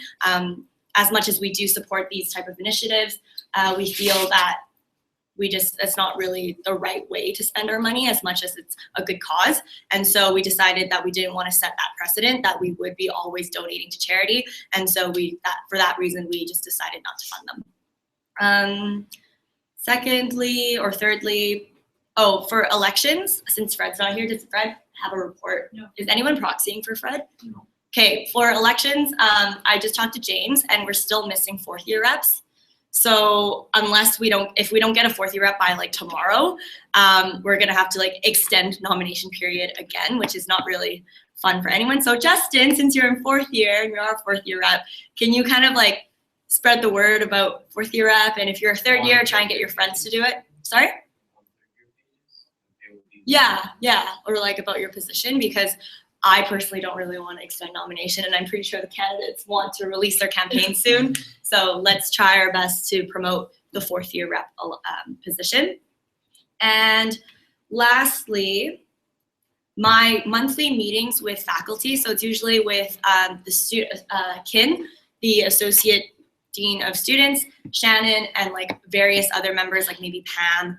as much as we do support these type of initiatives, we feel that it's not really the right way to spend our money as much as it's a good cause. And so we decided that we didn't want to set that precedent, that we would be always donating to charity. And so for that reason, we just decided not to fund them. Secondly, or thirdly, for elections, since Fred's not here, does Fred have a report? No. Is anyone proxying for Fred? No. Okay, for elections, I just talked to James and we're still missing fourth year reps. So if we don't get a fourth year rep by like tomorrow, we're gonna have to like extend nomination period again, which is not really fun for anyone. So Justin, since you're in fourth year and you're our fourth year rep, can you kind of like spread the word about fourth year rep? And if you're a third year, try and get your friends to do it. Sorry? Yeah, or like about your position, because I personally don't really want to extend nomination, and I'm pretty sure the candidates want to release their campaign soon. So let's try our best to promote the fourth year rep position. And lastly, my monthly meetings with faculty. So it's usually with Kin, the Associate Dean of Students, Shannon, and like various other members, like maybe Pam.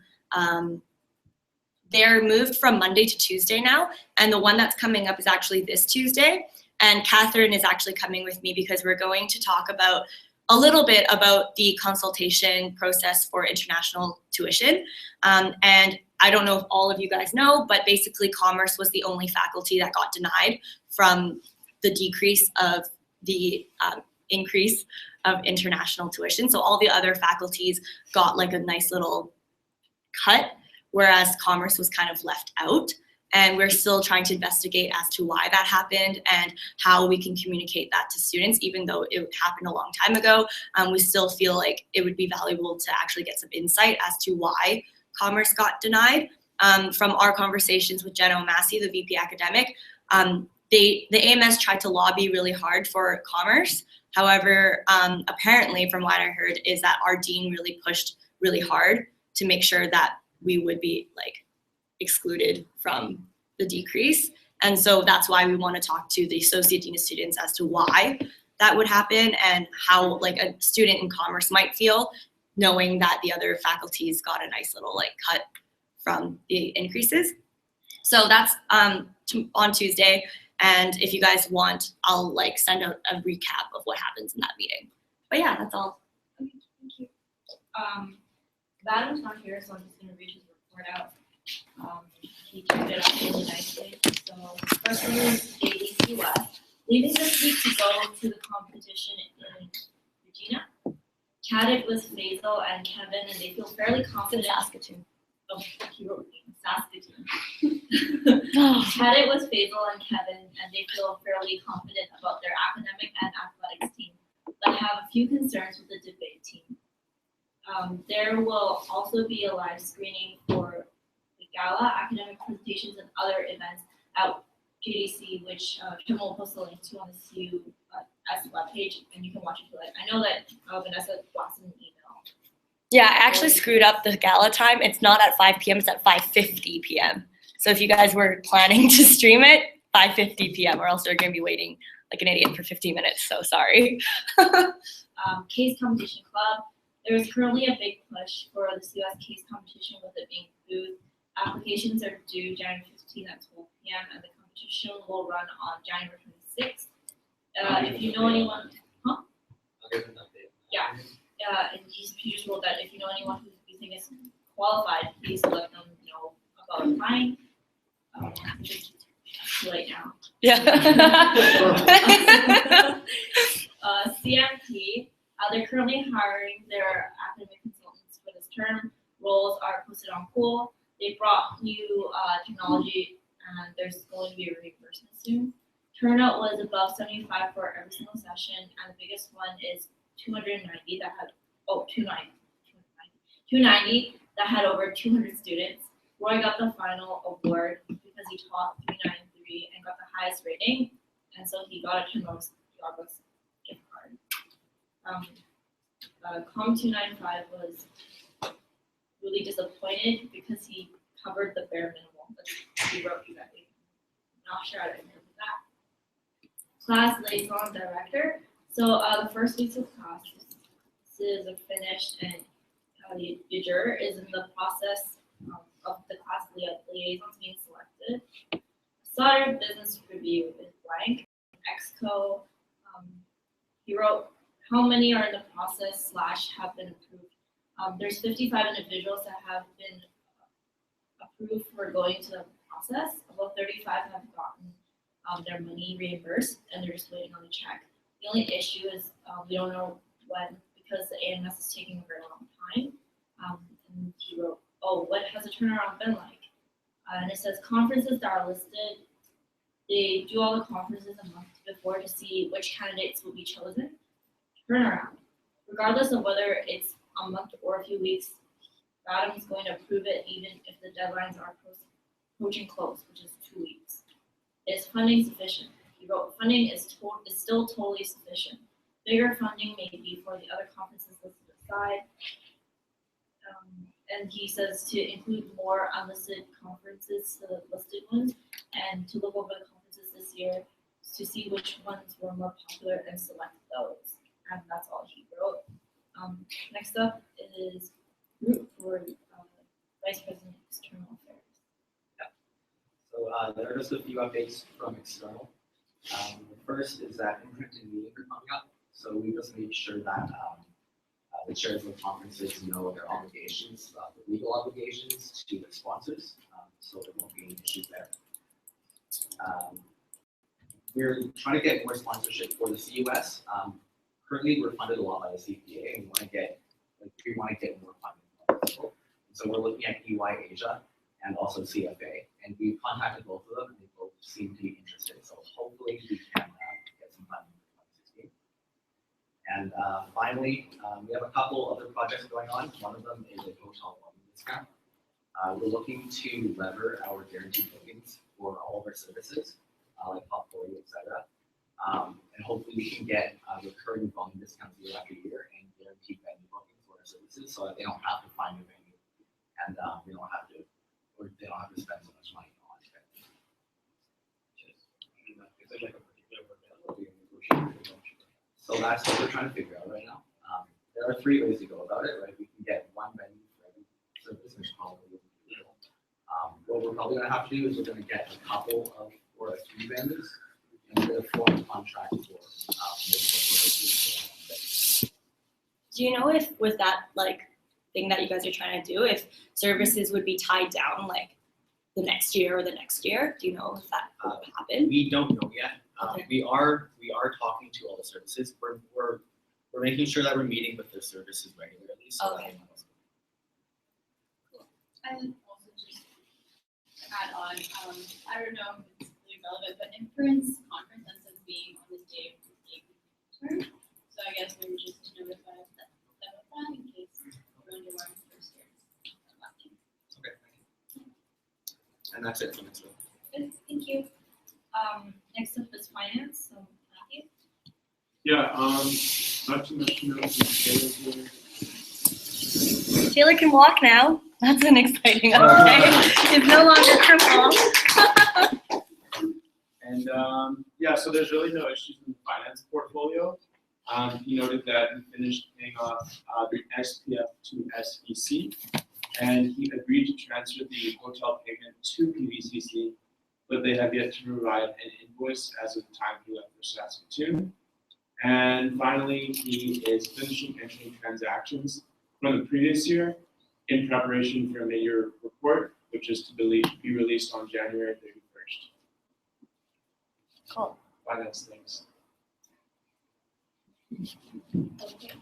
They're moved from Monday to Tuesday now, and the one that's coming up is actually this Tuesday. And Catherine is actually coming with me because we're going to talk about a little bit about the consultation process for international tuition. And I don't know if all of you guys know, but basically Commerce was the only faculty that got denied from the decrease of the increase of international tuition. So all the other faculties got like a nice little cut, whereas Commerce was kind of left out. And we're still trying to investigate as to why that happened and how we can communicate that to students. Even though it happened a long time ago, we still feel like it would be valuable to actually get some insight as to why Commerce got denied. From our conversations with Jenna O'Massey, the VP Academic, the AMS tried to lobby really hard for Commerce. However, apparently from what I heard is that our dean really pushed really hard to make sure that we would be like excluded from the decrease. And so that's why we want to talk to the Associate Dean of Students as to why that would happen and how like a student in Commerce might feel knowing that the other faculties got a nice little like cut from the increases. So that's on Tuesday. And if you guys want, I'll like send out a recap of what happens in that meeting. But yeah, that's all. Okay, thank you. Adam's not here, so I'm just gonna read his report out. He tweeted it out really nicely. So first one is AECUS. Leaving this week to go to the competition in Regina. Caddick was Faisal and Kevin, and they feel fairly confident. Saskatoon. Oh, he wrote Saskatoon. Caddick was Faisal and Kevin, and they feel fairly confident about their academic and athletics team, but have a few concerns with the debate team. There will also be a live screening for the gala, academic presentations, and other events at GDC, which Kim will post the link to on the CUS webpage, and you can watch it. I know that Vanessa blasted an email. Yeah, I actually screwed up the gala time. It's not at 5 p.m., it's at 5:50 p.m. So if you guys were planning to stream it, 5:50 p.m., or else you're going to be waiting like an idiot for 15 minutes, so sorry. Case Competition Club. There is currently a big push for the CUS case competition with it being booth. Applications are due January 15 at 12 p.m. and the competition will run on January 26th. If you know anyone, and he just wrote that if you know anyone who you think is qualified, please let them know about applying. Just too late now. Yeah. CMP. They're currently hiring their academic consultants for this term. Roles are posted on Pool. They brought new technology, and there's going to be a reimbursement soon. Turnout was above 75 for every single session, and the biggest one is 290 that had 290 that had over 200 students. Roy got the final award because he taught 393 and got the highest rating, and so he got a $10 Starbucks gift card. Com 295 was really disappointed because he covered the bare minimum, but he wrote exactly. Not sure how to interpret that. Class liaison director. So the first weeks of classes are finished, and the juror is in the process of the class liaisons being selected. Starter business review is blank. Exco, he wrote how many are in the process / have been approved. There's 55 individuals that have been approved for going to the process. About 35 have gotten their money reimbursed, and they're just waiting on the check. The only issue is we don't know when, because the AMS is taking a very long time. And he wrote, oh, what has the turnaround been like? And it says conferences that are listed, they do all the conferences a month before to see which candidates will be chosen. Turnaround, regardless of whether it's a month or a few weeks, Madam is going to approve it even if the deadlines are approaching close, which is 2 weeks. Is funding sufficient? He wrote, funding is still totally sufficient. Bigger funding may be for the other conferences listed aside. And he says to include more unlisted conferences to the listed ones, and to look over the conferences this year to see which ones were more popular and select those. And that's all he wrote. Next up is group for Vice President External Affairs. So there are just a few updates from external. The first is that imprinted meetings are coming up. So we just made sure that the chairs of conferences know their obligations, the legal obligations to their sponsors, so there won't be any issues there. We're trying to get more sponsorship for the CUS. Currently, we're funded a lot by the CPA, and we want to get more funding. So we're looking at EY Asia and also CFA, and we've contacted both of them, and they both seem to be interested. So hopefully, we can get some funding for 2016. And finally, we have a couple other projects going on. One of them is a hotel volume discount. We're looking to lever our guaranteed bookings for all of our services, like portfolio, et cetera. And hopefully we can get recurring volume discounts year after year and guaranteed venue bookings for our services so that they don't have to find a venue and they don't have to spend so much money on it. Is there like a particular hotel we negotiate? So that's what we're trying to figure out right now. There are 3 ways to go about it, right? We can get one venue for every service, which probably would be doable. What we're probably gonna have to do is we're gonna get a couple of or a few venues and we're gonna form a contract for Do you know if with that like thing that you guys are trying to do, if services would be tied down like the next year or the next year? Do you know if that would happen? We don't know yet. Okay. We are talking to all the services. We're making sure that we're meeting with the services regularly. So Okay. And also just add on, I don't know if it's really relevant, but inference conference ends up being on the day of the state term. So I guess we were just to notify them of that in case we're under one first year. Okay. And that's it for next week. Good, thank you. Next up is finance, so Matthew. Yeah, not too much to know. Taylor can walk now. That's an exciting update. He's no longer crippled. And yeah, so there's really no issues in the finance portfolio. He noted that he finished paying off the SPF to SEC, and he agreed to transfer the hotel payment to PVCC, but they have yet to provide an invoice as of the time he left for Saskatoon. And finally, he is finishing entering transactions from the previous year in preparation for a mid-year report, which is to be released on January 31st. Cool. Finance things. Okay.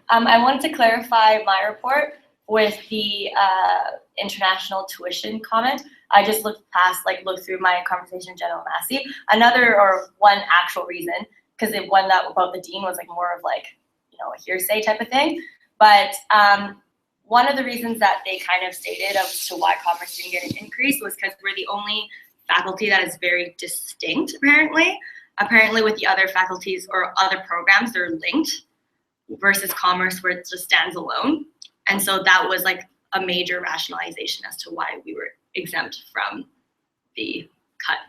I wanted to clarify my report with the international tuition comment. I just looked through my conversation with General Massey. One actual reason, because one that about the dean was like more of like, a hearsay type of thing. But one of the reasons that they kind of stated as to why commerce didn't get an increase was because we're the only faculty that is very distinct, apparently. Apparently with the other faculties or other programs, they're linked versus commerce where it just stands alone. And so that was like a major rationalization as to why we were exempt from the cut.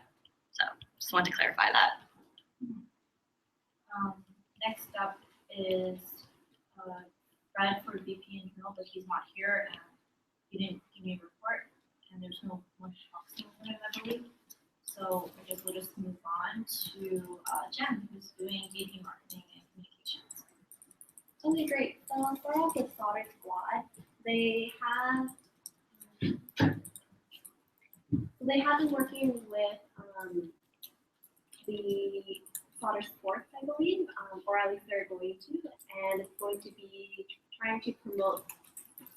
So just wanted to clarify that. Next up is Brad for VP Internal, but he's not here and he didn't give me a report and there's no much talks for him, I believe. So I guess we'll just move on to Jen, who's doing VP Marketing and Communications. Okay, great. So I'll start off with Solder Squad. They have been working with the Solder Sports, I believe, or at least they're going to, and it's going to be trying to promote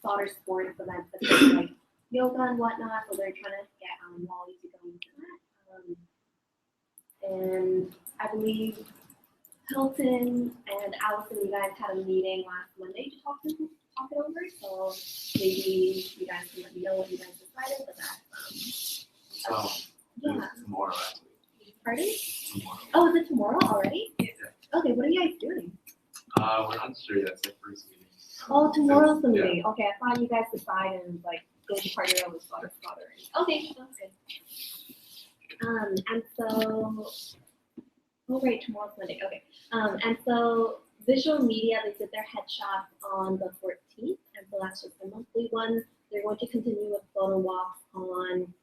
Solder Sports events such as like yoga and whatnot. So they're trying to get Wally to go into that. And I believe Hilton and Allison, you guys had a meeting last Monday to talk it over. So maybe you guys can let me know what you guys decided. But that's yeah. Tomorrow, actually. Pardon? Tomorrow. Oh, is it tomorrow already? Yeah. Okay, what are you guys doing? We're not sure yet. It's the first meeting. Oh, tomorrow's the Yeah. meeting. Okay, I thought you guys decided and like go to partner up with Solder Squad. Okay, that's good. And so, oh right, tomorrow's Monday. Okay. And so visual media, they did their headshots on the 14th, and so that's just a monthly one. They're going to continue with photo walks on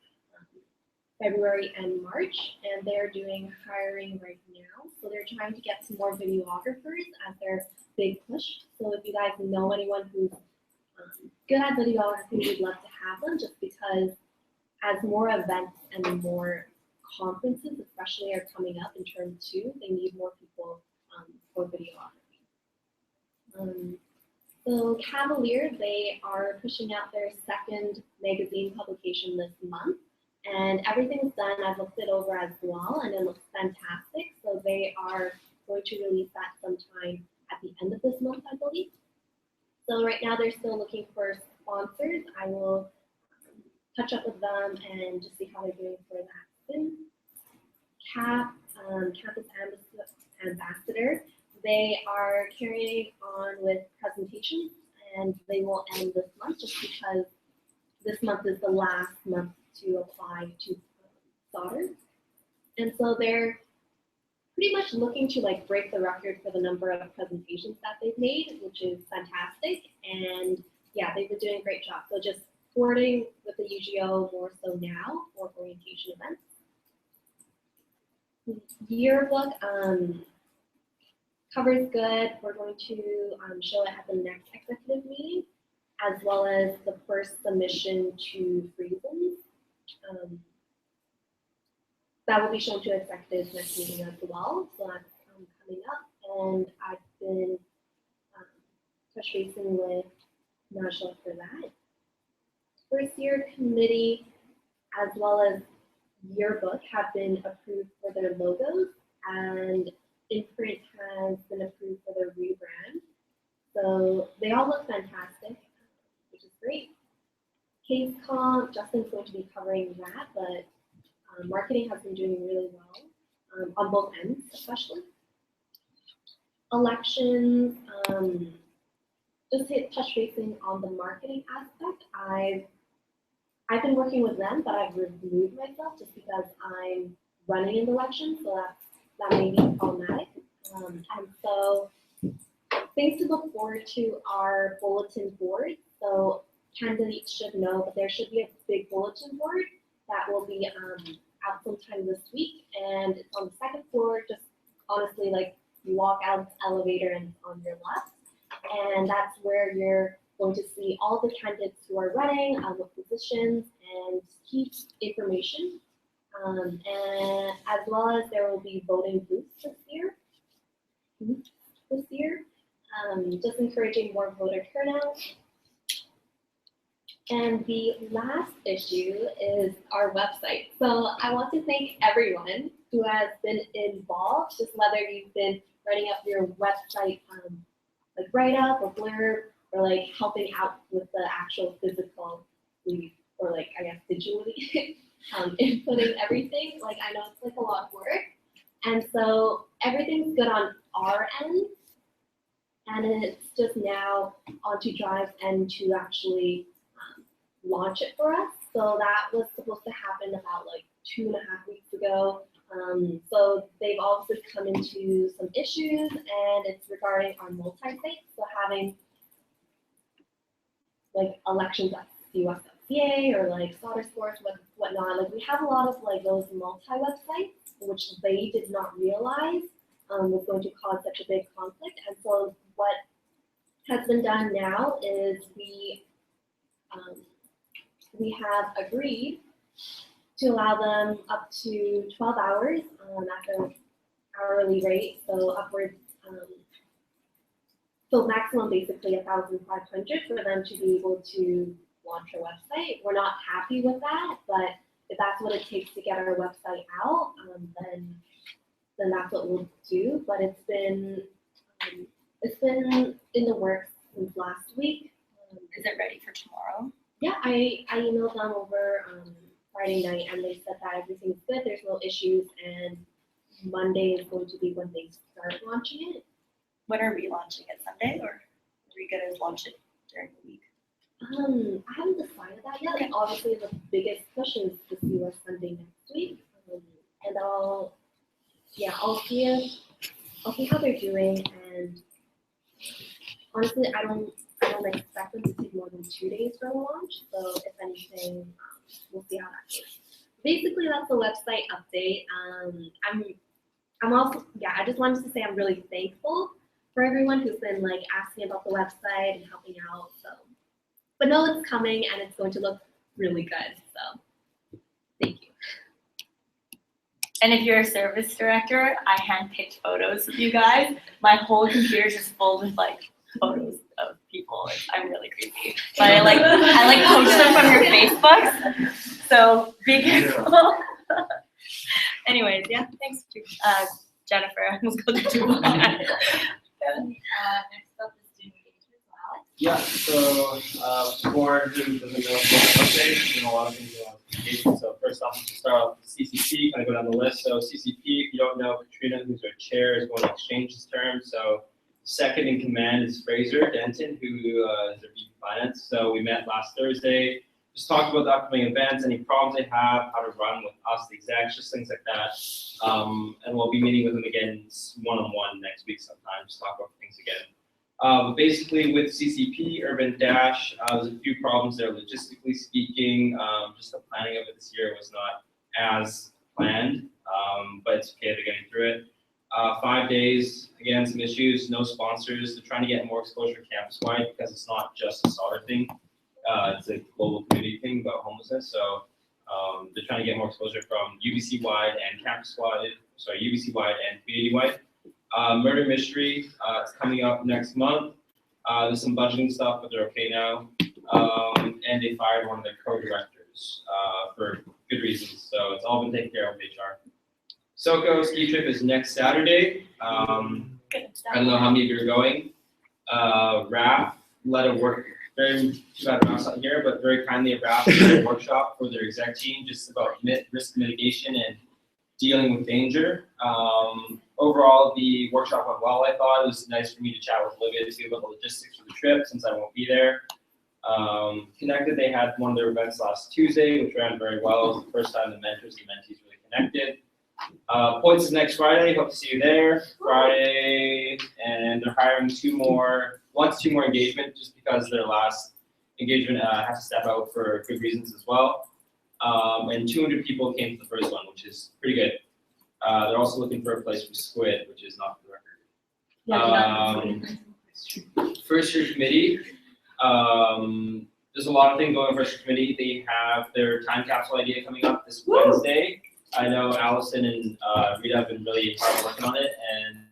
February and March, and they're doing hiring right now. So they're trying to get some more videographers as their big push. So if you guys know anyone who's good at videography, we'd love to have them, just because as more events and more conferences especially are coming up in term 2, they need more people for videography. So Cavalier, they are pushing out their 2nd magazine publication this month, and everything's done. I've looked it over as well, and it looks fantastic. So they are going to release that sometime at the end of this month, I believe. So right now they're still looking for sponsors. I will touch up with them and just see how they're doing for that soon. Campus Ambassador, they are carrying on with presentations, and they will end this month just because this month is the last month to apply to solder. And so they're pretty much looking to like break the record for the number of presentations that they've made, which is fantastic. And yeah, they've been doing a great job. So just supporting with the UGO more so now for orientation events. Yearbook cover's good. We're going to show it at the next executive meeting, as well as the first submission to Friesens. That will be shown to executives next meeting as well. So that's coming up, and I've been touch basing with National for that. First year committee, as well as yearbook, have been approved for their logos, and Imprint has been approved for their rebrand. So they all look fantastic, which is great. Case comp, Justin's going to be covering that, but marketing has been doing really well on both ends, especially. Elections, just touch basing on the marketing aspect. I've been working with them, but I've removed myself just because I'm running in the election, so that may be problematic. And so things to look forward to are bulletin boards. So candidates should know, but there should be a big bulletin board that will be out sometime this week, and it's on the 2nd floor. Just honestly, like you walk out of the elevator and it's on your left, and that's where you're going to see all the candidates who are running, the positions, and key information. And as well as there will be voting booths this year. Just encouraging more voter turnout. And the last issue is our website. So I want to thank everyone who has been involved, just whether you've been writing up your website like write-up or blurb, or like helping out with the actual physical lead, or like I guess digitally inputting everything. Like I know it's like a lot of work, and so everything's good on our end, and it's just now onto Drive's end to actually launch it for us. So that was supposed to happen about like 2.5 weeks ago. So they've also come into some issues, and it's regarding our multi-site, so having like elections at CUS.ca or like Solder Sports, whatnot. Like we have a lot of like those multi-websites, which they did not realize was going to cause such a big conflict. And so what has been done now is we have agreed to allow them up to 12 hours at the hourly rate, so upwards, so maximum basically 1,500 for them to be able to launch a website. We're not happy with that, but if that's what it takes to get our website out, then that's what we'll do. But it's been in the works since last week. Is it ready for tomorrow? Yeah, I emailed them over Friday night, and they said that everything's good, there's no issues, and Monday is going to be when they start launching it. When are we launching it? Sunday, or are we gonna launch it during the week? I haven't decided that yet. Okay. Obviously, the biggest push is the CUS Sunday next week, and I'll see how they're doing, and honestly, I don't expect them to take more than 2 days for the launch. So if anything, we'll see how that goes. Basically, that's the website update. I'm also, I just wanted to say I'm really thankful for everyone who's been like asking about the website and helping out. So, but no, it's coming and it's going to look really good. So, thank you. And if you're a service director, I handpicked photos of you guys. My whole computer is just full with like photos of people. I'm really creepy. But I like post them from your Facebooks. So be careful. Anyways, yeah, thanks Jennifer. I almost got to do that. Next up is student engagement, so Alex. Yeah, so board who doesn't know about updates, you know, a lot of things about engagement. So first off, we'll start off with CCP, kind of go down the list. So CCP, if you don't know, Katrina, who's our chair, is going to exchange this term. So second in command is Fraser Denton, who is our VP Finance. So we met last Thursday, just talked about the upcoming events, any problems they have, how to run with us, the execs, just things like that. And we'll be meeting with them again one-on-one next week sometime, just talk about things again. Basically with CCP, Urban Dash, there's a few problems there logistically speaking. Just the planning of it this year was not as planned, but it's okay, they're getting through it. 5 days, again, some issues, no sponsors. They're trying to get more exposure campus-wide because it's not just a Solder thing. It's a global community thing about homelessness. So they're trying to get more exposure from UBC-wide and campus-wide, UBC-wide and community-wide. Murder Mystery, it's coming up next month. There's some budgeting stuff, but they're okay now. And they fired one of their co-directors for good reasons. So it's all been taken care of with HR. SoCo ski trip is next Saturday. I don't know how many of you are going. RAF led a work, very too bad Raf's not here, but very kindly RAF led a workshop for their exec team just about risk mitigation and dealing with danger. Overall, the workshop went well, I thought. It was nice for me to chat with Olivia too about the logistics of the trip since I won't be there. Connected, they had one of their events last Tuesday, which ran very well. It was the first time the mentors and mentees really connected. Points is next Friday, hope to see you there. Friday, and they're hiring two more engagement just because their last engagement has to step out for good reasons as well. And 200 people came to the first one, which is pretty good. They're also looking for a place for Squid, which is not for the record. First year committee, there's a lot of things going on first year committee. They have their time capsule idea coming up this Wednesday. I know Allison and Rita have been really hard working on it, and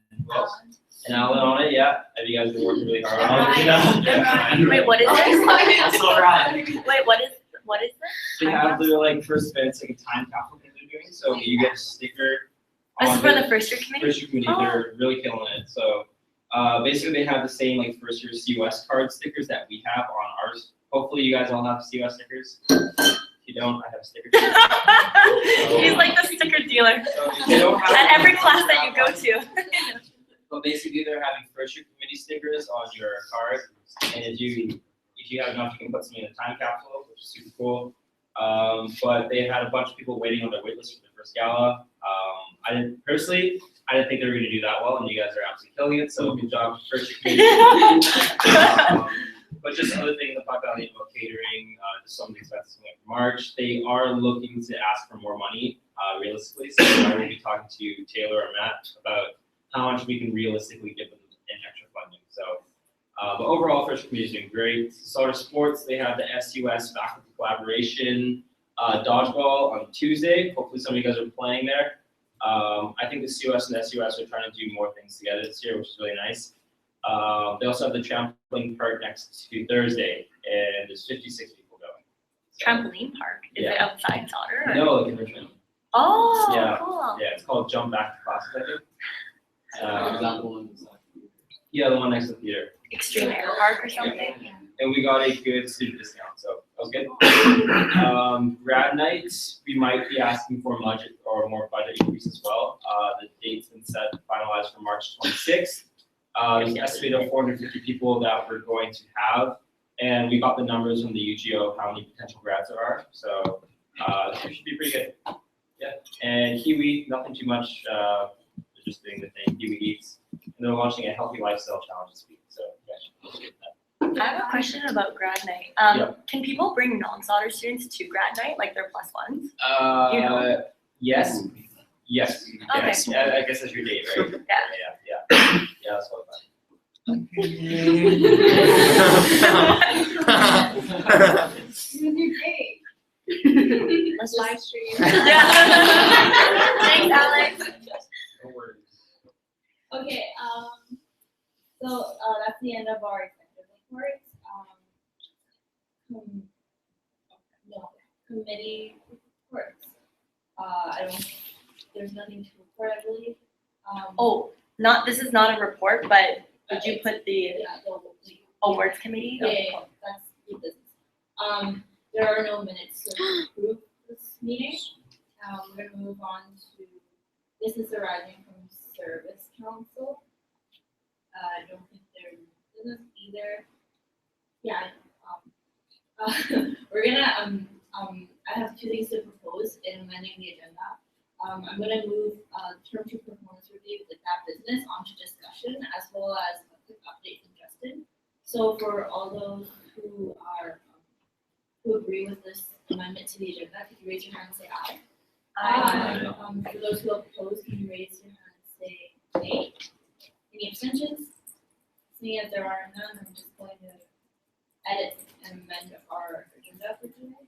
Alan on it, yeah. Have you guys been working really hard on it? Yeah. Wait, what is this? That's all right. Wait, what is this? They have their like first events, like a time capsule thing they're doing, so you get a sticker. This is for the first year committee? First year committee, they're really killing it. So basically they have the same like first year CUS card stickers that we have on ours. Hopefully you guys all have CUS stickers. If you don't, I have a sticker. He's like the sticker dealer So at every class that you go to. But basically they're having first year committee stickers on your card, and if you have enough, you can put some in a time capsule, which is super cool. But they had a bunch of people waiting on their wait list for the first gala. I didn't think they were gonna do that well, and you guys are absolutely killing it, so good job first but just other things about value about catering, just some of the expenses coming up in March. They are looking to ask for more money, realistically, so I will be talking to Taylor or Matt about how much we can realistically give them in extra funding. So, but overall, First Committee is doing great. Sort of sports, they have the SUS faculty collaboration dodgeball on Tuesday. Hopefully some of you guys are playing there. I think the CUS and the SUS are trying to do more things together this year, which is really nice. They also have the trampoline park next to Thursday, and there's 56 people going. Trampoline park? Is it outside Sauder? Or? No, like in Richmond. Oh, Yeah. cool. Yeah, it's called Jump Back to Classes, I think. Is that the one? Yeah, the one next to the theater. Extreme Air Park or something? Yeah. And we got a good student discount, so that was good. Grad night, we might be asking for budget or more budget increase as well. The date's been set, finalized for March 26th. There's an estimated 450 people that we're going to have, and we got the numbers from the UGO of how many potential grads there are, so it should be pretty good. Yeah, and Kiwi, nothing too much, they're just doing the thing, Kiwi Eats, and they're launching a healthy lifestyle challenge this week, so yeah, should get that. I have a question about grad night. Can people bring non-Sauder students to grad night, like their +1s? You know? Yes. Yes. Okay. Yes. Yeah, I guess that's your date, right? Yeah. Yeah, that's what fun. New date. Let's live stream. Thanks, Alex. No worries. Okay, so that's the end of our executive reports. Committee reports. There's nothing to report, I believe. This is not a report, but did you put the awards committee? Yeah, that's the business. There are no minutes to approve this meeting. We're gonna move on to, this is arising from Service Council. I don't think there's business either. Yeah, we're gonna, I have two things to propose in amending the agenda. I'm gonna move term 2 performance review with that business onto discussion, as well as a quick update from Justin. So for all those who are who agree with this amendment to the agenda, could you raise your hand and say aye? Aye. For those who oppose, can you raise your hand and say nay? Any abstentions? Seeing as there are none, I'm just going to edit and amend our agenda for today.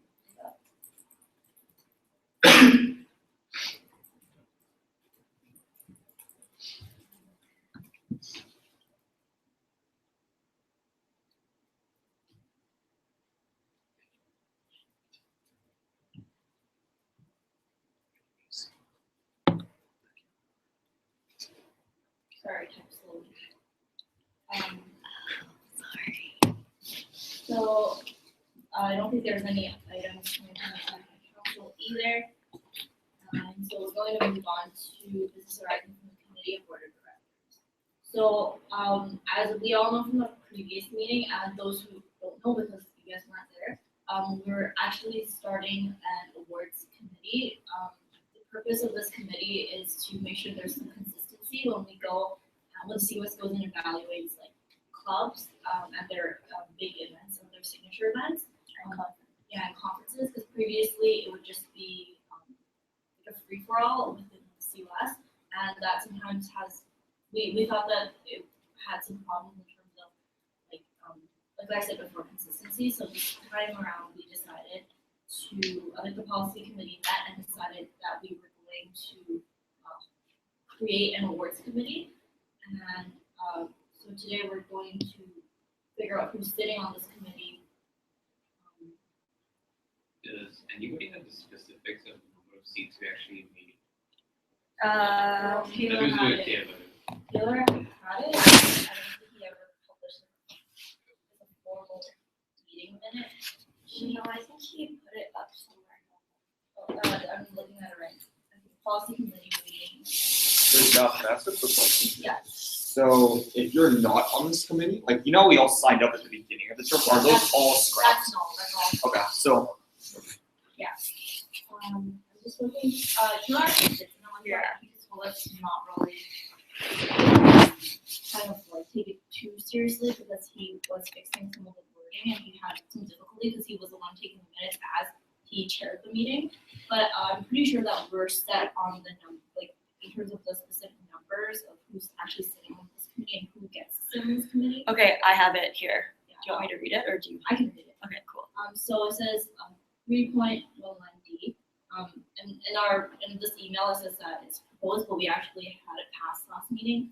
Sorry, type slowly. Sorry. So I don't think there's any items from the council either. So we're going to move on to business arising from the Committee of Board of Directors. So as we all know from the previous meeting, and those who don't know because you guys weren't there, we're actually starting an awards committee. The purpose of this committee is to make sure there's some consistency when we go, when CUS goes and evaluates like clubs and their big events and their signature events. And conferences, because previously it would just be like a free-for-all within the CUS, and that sometimes has, we thought that it had some problems in terms of like I said before, consistency. So this time around we decided to, the policy committee met and decided that we were going to create an awards committee. And so today we're going to figure out who's sitting on this committee. Does anybody have the specifics of the number of seats we actually need? Taylor had it. Taylor had it. I don't think he ever published a formal meeting minute. I think he put it up somewhere. I'm looking at it right. I think policy committee meeting. Can I ask a quick question? Yes. So if you're not on this committee, like, you know, we all signed up at the beginning of the term, are those all scrapped? That's all. Okay, so. Yeah. I'm just looking, July sits in the one here, he just told us to not really kind of like take it too seriously because he was fixing some of the wording and he had some difficulty because he was the one taking the minutes as he chaired the meeting. But I'm pretty sure that we're set on the like in terms of the specific numbers of who's actually sitting on this committee and who gets to sit on this committee. Okay, I have it here. Do you want me to read it or do you? I can read it. Okay, cool. So it says 3.19D. In this email it says that it's proposed, but we actually had it passed last meeting.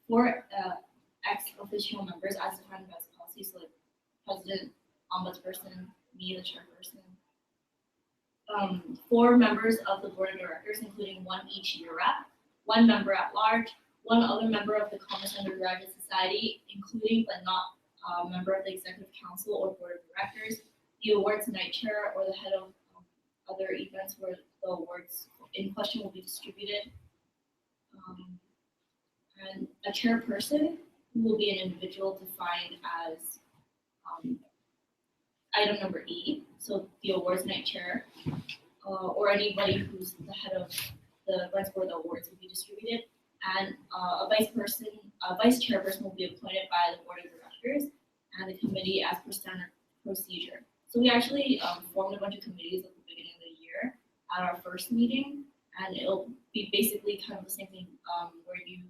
For ex officio members as defined by policy, so like president, ombudsperson, me, the chairperson. 4 members of the board of directors, including 1 each year rep, 1 member at large, 1 other member of the Commerce Undergraduate Society, including but not a member of the executive council or board of directors, the awards night chair or the head of other events where the awards in question will be distributed, and a chairperson who will be an individual defined as item number E, so the awards night chair, or anybody who's the head of the events where the awards will be distributed, and a vice chairperson will be appointed by the board of directors and the committee as per standard procedure. So we actually formed a bunch of committees at the beginning of the year at our first meeting, and it'll be basically kind of the same thing where you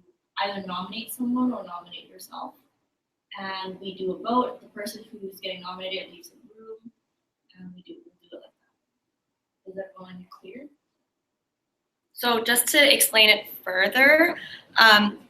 either nominate someone or nominate yourself. And we do a vote. The person who's getting nominated leaves the room, and we'll do it like that. Is everyone clear? So just to explain it further,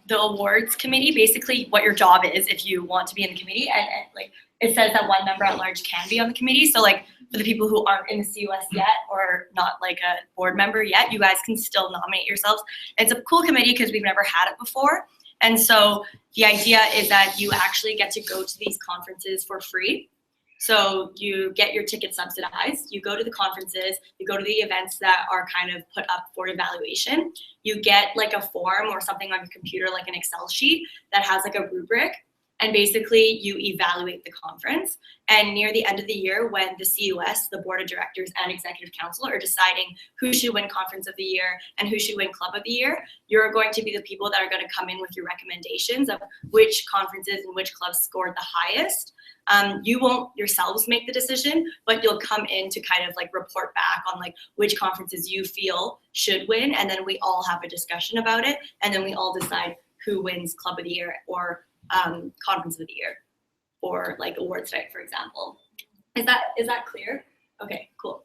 the awards committee, basically what your job is if you want to be in the committee, and like it says that 1 member at large can be on the committee. So like for the people who aren't in the CUS yet or not like a board member yet, you guys can still nominate yourselves. It's a cool committee because we've never had it before. And so the idea is that you actually get to go to these conferences for free. So you get your ticket subsidized, you go to the conferences, you go to the events that are kind of put up for evaluation. You get like a form or something on your computer, like an Excel sheet that has like a rubric, and basically you evaluate the conference. And near the end of the year, when the CUS, the board of directors and executive council are deciding who should win conference of the year and who should win club of the year, you're going to be the people that are going to come in with your recommendations of which conferences and which clubs scored the highest. You won't yourselves make the decision, but you'll come in to kind of like report back on like which conferences you feel should win, and then we all have a discussion about it, and then we all decide who wins club of the year or conference of the year, or like awards night, for example. Is that clear? Okay, cool.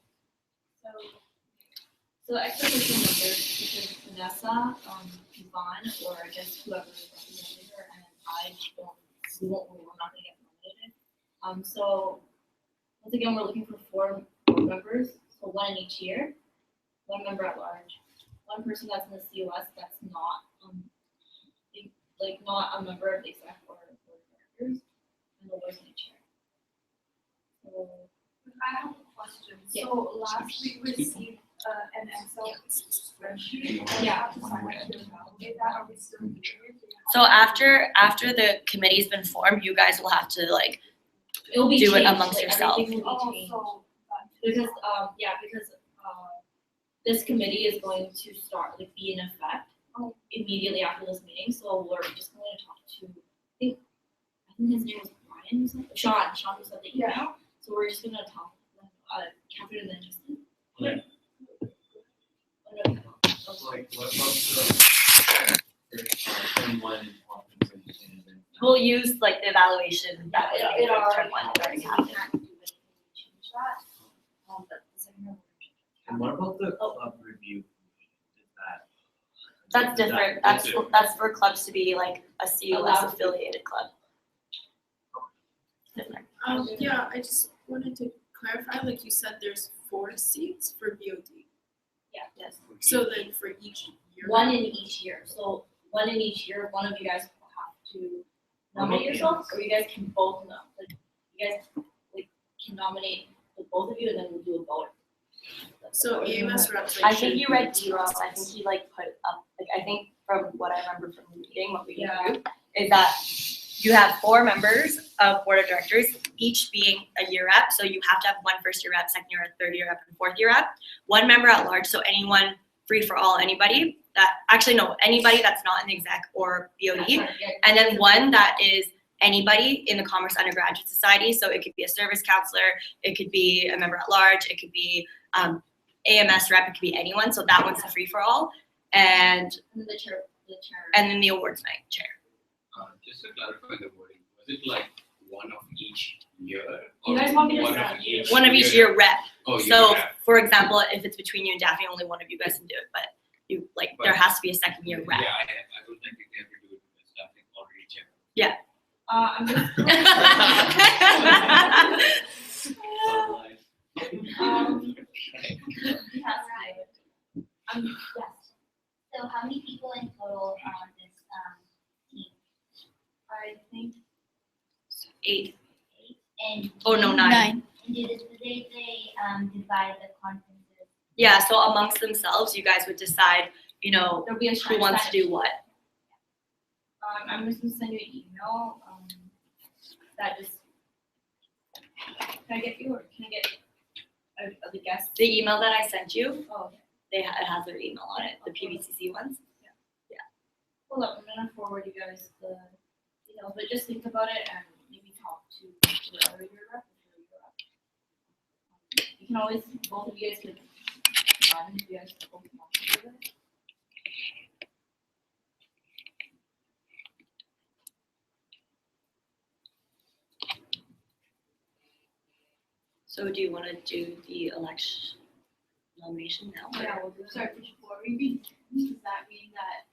So ex-officio members, because Vanessa, Yvonne, or I guess whoever represented her, and I we're not gonna get nominated. So once again, we're looking for 4 board members, so 1 in each year, 1 member at large, 1 person that's in the CUS that's not not a member of the exec or board of directors, and the awards night chair. So I have a question. Yeah. So last week we received an Excel spreadsheet. And Yeah. we have to sign up to evaluate that. Are we still doing it? So after the committee's been formed, you guys will have to like it'll be do it changed, amongst like, yourself. everything will be changed. Because this committee is going to start be in effect immediately after this meeting. So we're just going to talk to I think his name was Brian or something. Sean who said the email. Yeah. So we're just gonna talk Catherine and then Justin. Okay. Like what We'll use like the evaluation that It already term one that already happened. Change that. But the second one. And what about the club review? That's different. That's for clubs to be like a CUS affiliated club. Different. Yeah, I just wanted to clarify, like you said, there's 4 seats for BOD. Yeah, yes. So then for each year? 1 in each year. So 1 in each year, one of you guys will have to nominate yourself, or you guys can both you guys can nominate the both of you, and then we'll do a vote. So EMS reps. I think you read D-Ross. I think he like put up I think from what I remember from the meeting, what we do is that you have 4 members of board of directors, each being a year rep. So you have to have 1 first-year rep, second-year rep, third-year rep, and fourth-year rep. 1 member at large, so anyone, free for all, anybody that, actually no, anybody that's not in the exec or BOD. And then 1 that is anybody in the Commerce Undergraduate Society. So it could be a service counselor, it could be a member at large, it could be AMS rep, it could be anyone. So that one's a free for all. And the chair. And then the awards night chair. Just to clarify the wording, was it like 1 of each year? You guys want me to one say of each One of each year rep. Oh, So, year rep. for example, if it's between you and Daphne, only one of you guys can do it. But you there has to be a second year rep. Yeah, I don't think you can do it because Daphne already chair. Yeah. I'm just. Yes. So how many people in total on this team? I think 8. And Oh no, 9. And did they divide the conferences? Yeah. So amongst themselves, you guys would decide, you know, There'll be a who wants to do what. I'm just gonna send you an email. That just. Can I get you or can I get the guests? The email that I sent you, Oh, okay. it has their email on it. The PVCC ones. Hold up, I'm gonna forward you guys the details, but just think about it and maybe talk to the other year rep. You can always, both of you guys could run if you guys both want to do it. So do you want to do the election nomination now? Yeah, we'll do it. Sorry, before we begin, does that mean that,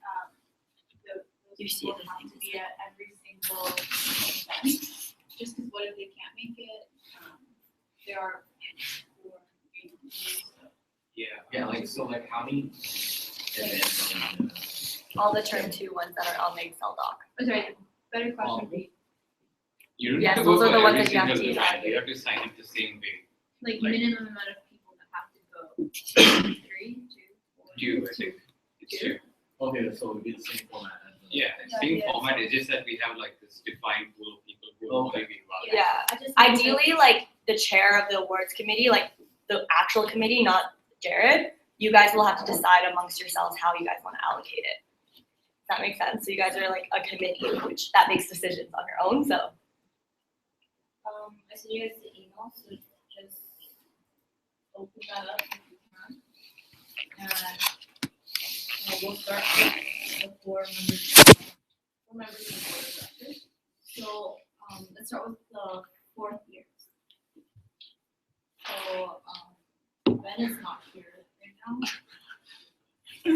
You those see people the have to be at every single event? Just because what if they can't make it? There are for agencies, so. Yeah, like, so like how many events on All the term 2 ones that are on the Excel doc. Oh, sorry, better question would be, You don't Yes, have to go those are for the ones every that you have to single use. event, you have to sign it the same way. like Like- minimum amount of people that have to go. 3, 2, 4. I think it's true. Okay, so it'll be the same format as the. Yeah, same format, it's just that we have like this defined pool of people who will Okay. be involved. Yeah. Ideally, like the chair of the awards committee, like the actual committee, not Jared, you guys will have to decide amongst yourselves how you guys want to allocate it. Does that make sense? So you guys are like a committee, which that makes decisions on your own, so. I sent you guys the email, so just open that up if you can. And we'll start with the 4 members of the board of directors. So, let's start with the 4th years. So, Ben is not here right now.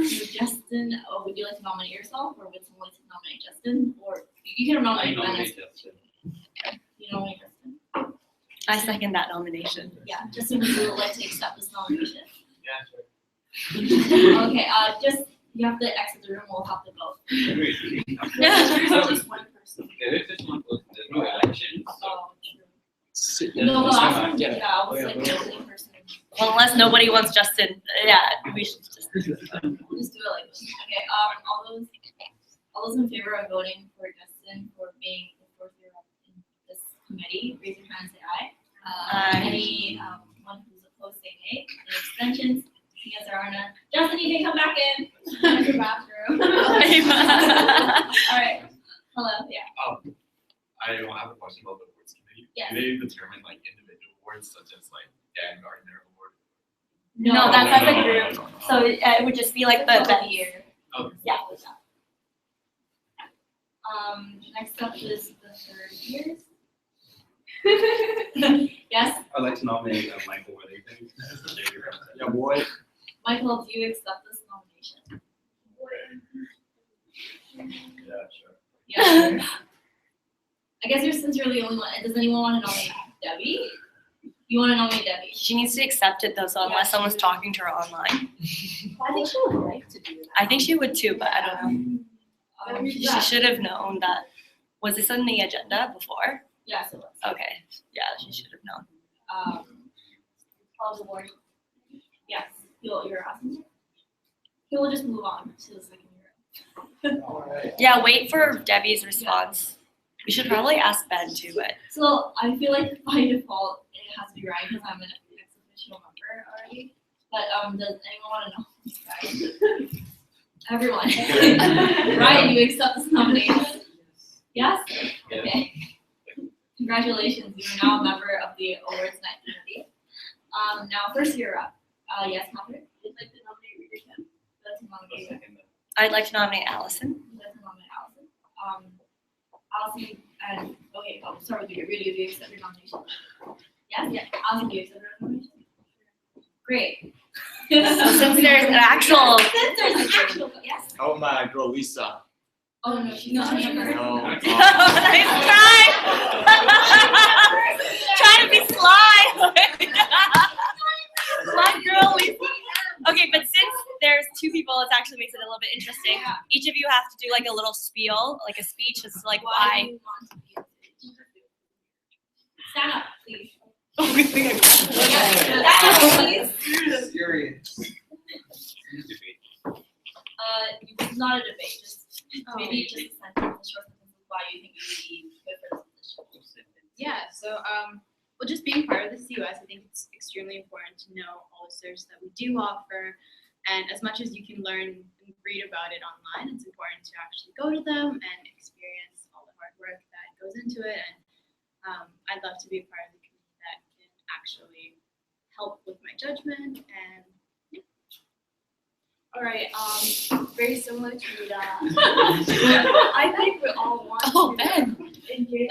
So Justin, would you like to nominate yourself, or would someone like to nominate Justin? Or you can nominate Ben as Justin. you nominate Justin. I second that nomination. Yeah, Justin, would you like to accept this nomination? Yeah, sure. Okay, just, you have to exit the room, we'll have to vote. Wait, There's just one person. there is just one person, there's no election, so. Oh, true. No, the last one, yeah, I was like the only person. Well, unless nobody wants Justin, yeah, we should just. We'll just do it like this. Okay, all those in favor of voting for Justin for being the 4th year rep in this committee, raise your hand and say aye. Any, one who's opposed, say nay. Any abstentions? Seeing as there are none. Justin, you can come back in. Your bathroom. Alright, hello, yeah. I don't have a question about the awards committee. Yes. Do they determine like individual awards such as like Dan Gardner Award? No, that's as a group, so it would just be like the event. Year. Okay. Yeah. Next up is the 3rd years. Yes, I'd like to nominate Michael Worthington as the JV representative. Yeah, boy. Michael, do you accept this nomination? Yeah, sure. Yeah. I guess since you're the only one, does anyone want to nominate Debbie? You want to nominate Debbie? She needs to accept it though, so unless someone's talking to her online. I think she would like to do that. I think she would too, but I don't know. She should have known that. Was this on the agenda before? Yes, it was. Okay, yeah, she should have known. Call the board. Yes, you're asking. Okay, we'll just move on to the 2nd year. Yeah, wait for Debbie's response. We should probably ask Ben too, but. So I feel like by default, it has to be Ryan because I'm an ex-official member already. But does anyone want to know this guy? Everyone. Ryan, you accept this nomination? Yes? Okay. Congratulations, you are now a member of the awards night committee. Now first year up. Yes, Catherine? Would you like to nominate Rita Kim? That's nominate. I'd like to nominate Allison. That's nominate Allison. Allison and okay, I'll start with you. Rita, do you accept your nomination? Yes? Yeah. Allison, do you accept your nomination? Great. So since there's an actual. Yes. Oh, my girl Lisa. Oh no, she's not a member. No. Nice try. Trying to be sly. My girl Lisa. Okay, but since there's two people, it actually makes it a little bit interesting. Each of you have to do like a little spiel, like a speech, as to like why. Stand up, please. Serious. It's not a debate, just maybe just a sentence, a short sentence of why you think you would be good for this position. Yeah, so well, just being part of the CUS, I think it's extremely important to know all the services that we do offer, and as much as you can learn and read about it online, it's important to actually go to them and experience all the hard work that goes into it. And I'd love to be a part of the community that can actually help with my judgment and. All right, very similar to Rita. I think we all want to engage.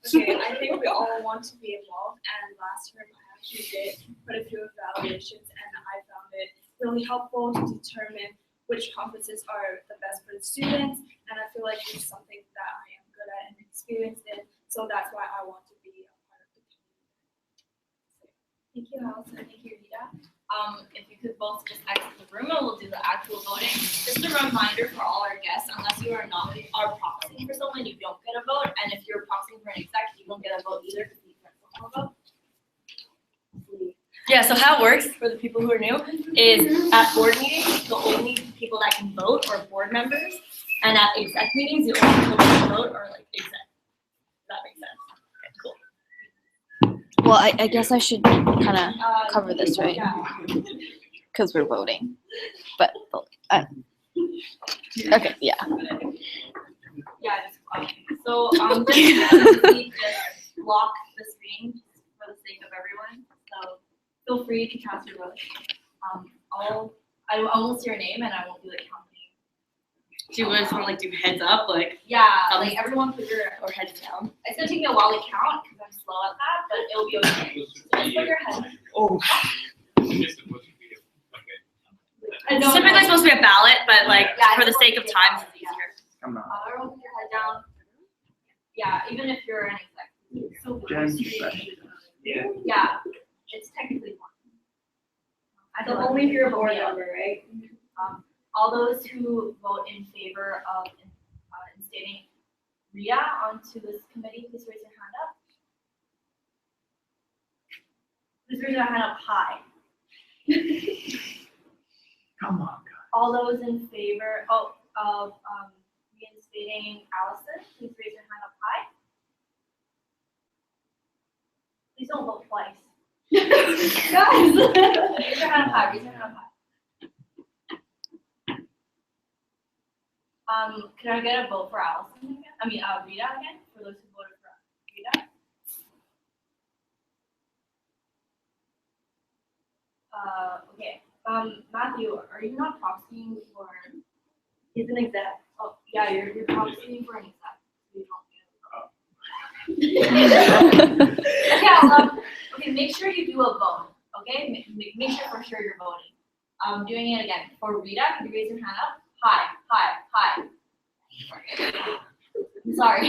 Okay, I think we all want to be involved, and last term I actually did quite a few evaluations, and I found it really helpful to determine which conferences are the best for the students, and I feel like it's something that I am good at and experienced in, so that's why I want to be a part of the community. Thank you, Allison. Thank you, Rita. If you could both just exit the room and we'll do the actual voting. Just a reminder for all our guests, unless you are proxying for someone, you don't get a vote. And if you're proxying for an exec, you don't get a vote either because you can't vote. Yeah, so how it works for the people who are new is at board meetings, the only people that can vote are board members. And at exec meetings, the only people that can vote are like exec. Does that make sense? Okay, cool. Well, I guess I should kind of cover this, right? Because we're voting. But, okay, yeah. Yeah, so just block the screen for the sake of everyone. So feel free to cast your vote. I won't see your name and I won't be like counting. Do you guys want to like do heads up, like? Yeah, like everyone put your or heads down. It's gonna take me a while to count because I'm slow at that, but it'll be okay. So just put your head. Oh. It's typically supposed to be a ballot, but like for the sake of time, it's easier. Come on. Everyone put your head down. Yeah, even if you're an exec. So yeah, it's technically one. So only if you're a board member, right? All those who vote in favor of instating Rhea onto this committee, please raise your hand up. Please raise your hand up high. Come on, All those in favor of reinstating Allison, please raise your hand up high. Please don't vote twice. Guys! Raise your hand up high, raise your hand up high. Can I get a vote for Allison again? I mean, Rita again, for those who voted for Rita? Okay. Matthew, are you not proxying for? He's an exec. Oh, yeah, you're proxying for an exec. You don't get okay, make sure you do a vote. Okay, make sure for sure you're voting. Doing it again. For Rita, can you raise your hand up? Hi. I'm sorry.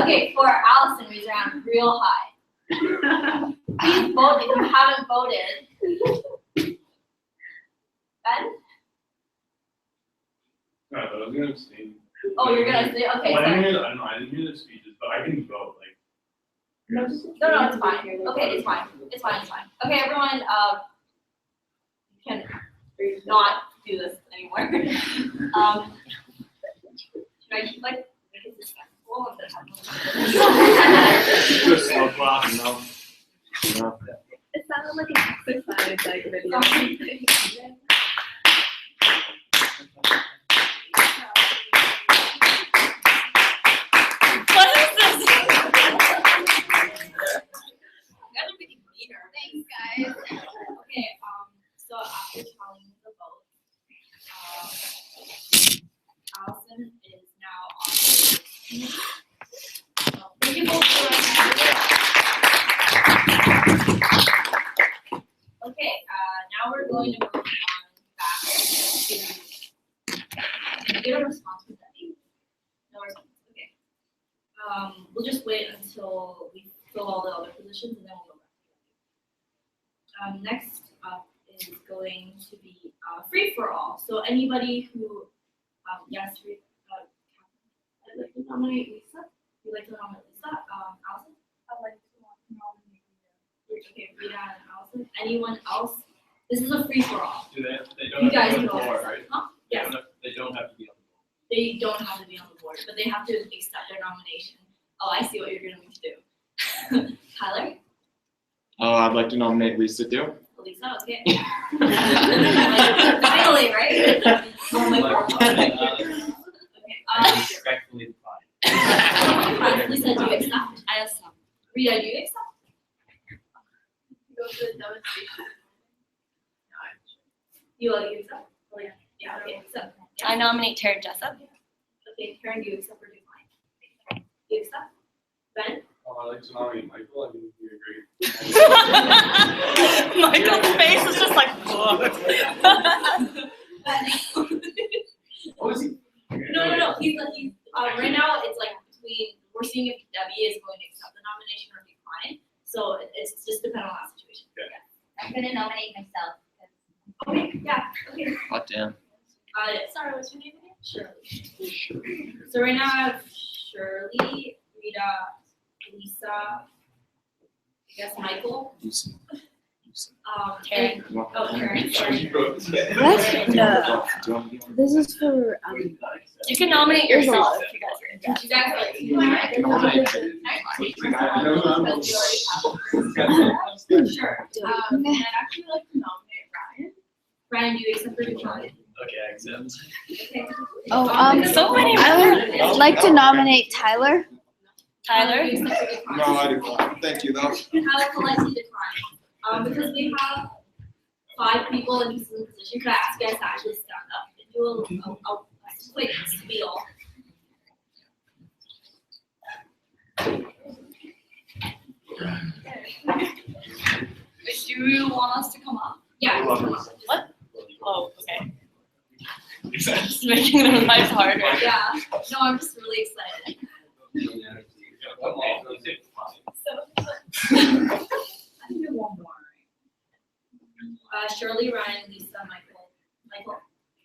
Okay, for Allison, raise your hand real high. Please vote if you haven't voted. Ben? No, I was gonna abstain. Oh, you're gonna say, okay. Well, I So, didn't hear the speeches, but I can vote, like. no, it's fine. Okay, it's fine. Okay, everyone, you can not do this anymore. Should I keep like make it suspenseful? people and then Do a slow clap, no. No. It sounded like an exercise like video. What is this? Thanks, guys. Okay, so after telling the vote, Allison is now on the team. Thank you both for Okay, now we're going to move on back to, did you get a response from Debbie? No response, okay. We'll just wait until we fill all the other positions and then we'll go back. Next up is going to be free for all. So anybody who, yes, I'd like to nominate Lisa. You'd like to nominate Lisa? Allison? I'd like to nominate Rita. Okay, Rita and Allison. Anyone else? This is a free for all. They You don't guys have to be know on the board, that. right? Huh? Yes. They don't have to be on the board. They don't have to be on the board, but they have to accept their nomination. Oh, I see what you're gonna need to do. Tyler? I'd like to nominate Lisa too. Lisa, okay. Finally, right? Oh my God. Okay, Respectfully declined. Lisa, do you accept? I accept. Rita, do you accept? Go to the demonstration. You accept? Oh, yeah. Yeah, okay, accept. I nominate Tara Jessup. Okay, Karen, do you accept or decline? You accept? Ben? I'd like to nominate Michael, I mean, we agree. Michael's face is just like, What was he? No, he's right now it's like between, we're seeing if Debbie is going to accept the nomination or decline. So it's just depending on that situation. Yeah. I'm gonna nominate myself. Okay, yeah, okay. Hot damn. Sorry, what's your name again? Shirley. So right now I have Shirley, Rita, Lisa, I guess Michael. Karen. Karen, sorry. What? No. This is for, You can nominate yourself if you guys are interested. You guys are like, sure. I'd actually like to nominate Ryan. Ryan, do you accept or decline? Okay, I accept. oh, So many. I would like to nominate Tyler. Tyler? Do you accept or decline? No, I decline. Thank you though. Tyler politely declined. Because we have 5 people in this position, could I ask you guys to actually stand up and do a quick spiel? Do you want us to come up? Yeah, come on. What? Oh, okay. Just making their life harder. Yeah, no, I'm just really excited. I can do one more. Shirley, Ryan, Lisa, Michael.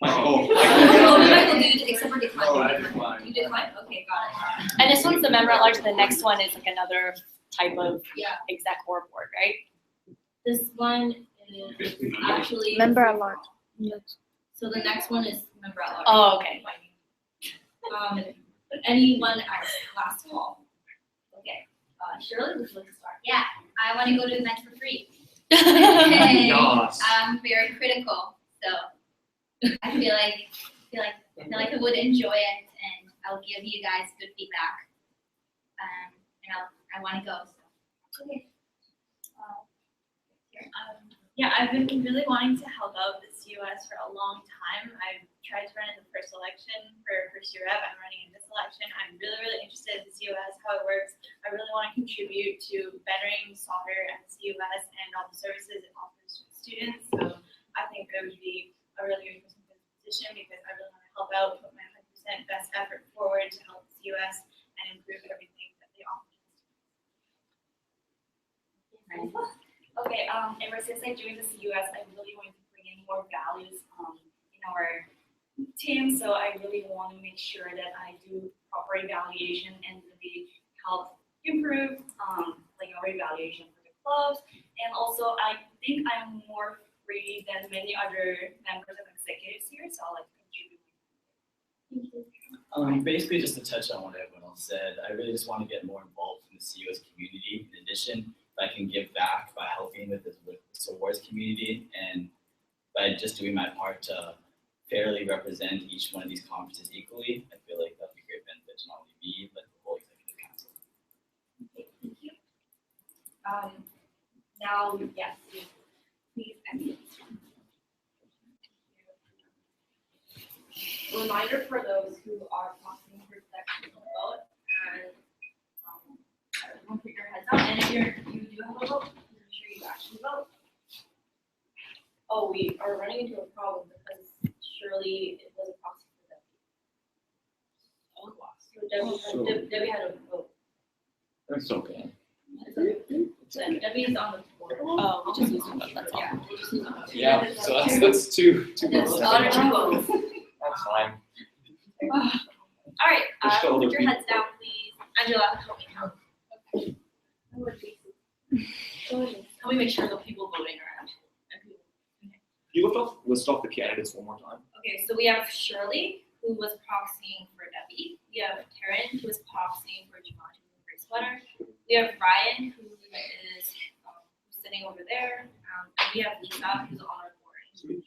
Oh. Michael, do you accept or decline? No, I decline. You decline? Okay, got it. And this one's the member at large, the next one is like another type of Yeah, exec or board, right? this one is actually. Member at large. So the next one is member at large. Oh, okay. Anyone else, last call? Okay, Shirley, would you like to start? Yeah, I wanna go to events for free. Yes. I'm very critical, so I feel like I would enjoy it and I'll give you guys good feedback. And I wanna go, so. Okay. Yeah, I've been really wanting to help out the CUS for a long time. I've tried to run in the first election for first year rep. I'm running in this election. I'm really, really interested in the CUS, how it works. I really want to contribute to bettering solder at the CUS and all the services it offers to students. So I think it would be a really good person for this position because I really want to help out, put my 100% best effort forward to help the CUS and improve everything that they offer. Okay, ever since I joined the CUS, I really wanted to bring in more values in our team. So I really want to make sure that I do proper evaluation and really help improve like our evaluation for the clubs. And also, I think I'm more free than many other members of executives here, so I'll like to contribute. Basically just to touch on what everyone said, I really just want to get more involved in the CUS community. In addition, if I can give back by helping with this awards community and by just doing my part to fairly represent each one of these conferences equally, I feel like that'd be a great benefit to not only me, but the whole executive council. Okay, thank you. Now, yes, please exit. Reminder for those who are proxying for section vote, and everyone put your heads up, and if you do have a vote, make sure you actually vote. Oh, we are running into a problem because surely it was a proxy for Debbie. So Debbie had a vote. That's okay. So Debbie is on the board. Oh, we just lose one vote, that's all. Yeah, we just lose one vote. Yeah, so that's two There's votes. a lot of two votes. That's fine. All right, put your heads down, please. Angela, help me count. Help me make sure the people voting are actually. You list off the candidates one more time. Okay, so we have Shirley, who was proxying for Debbie. We have Taryn, who is proxying for Javon, who's in gray sweater. We have Ryan, who is sitting over there. And we have Lisa, who's on our board.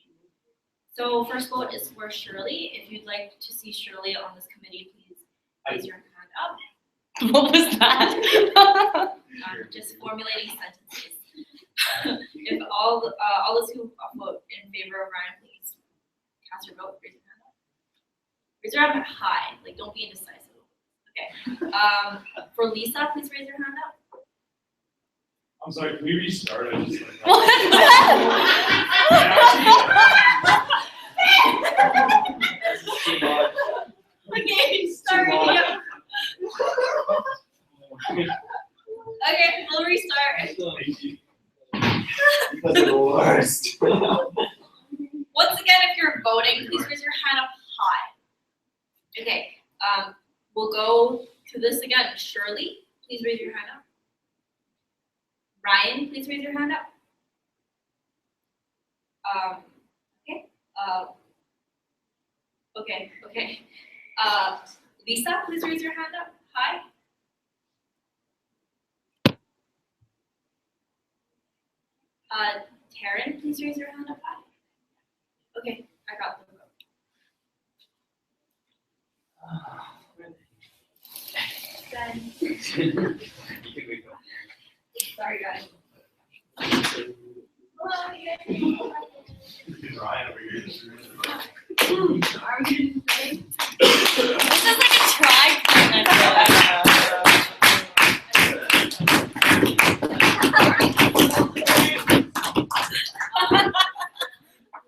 So first vote is for Shirley. If you'd like to see Shirley on this committee, please raise your hand up. What was that? Just formulating sentences. If all those who vote in favor of Ryan, please cast your vote. Raise your hand up. Raise your hand up high. Like, don't be indecisive. Okay. For Lisa, please raise your hand up. I'm sorry, can we restart? I just like. Okay, sorry. Okay, we'll restart. Because they're the worst. Once again, if you're voting, please raise your hand up high. Okay, we'll go to this again. Shirley, please raise your hand up. Ryan, please raise your hand up. Okay. Lisa, please raise your hand up. Hi. Taryn, please raise your hand up high. Okay, I got the vote. Sorry, guys. Ryan over here. Are we doing today? This is like a tribe thing, I feel like.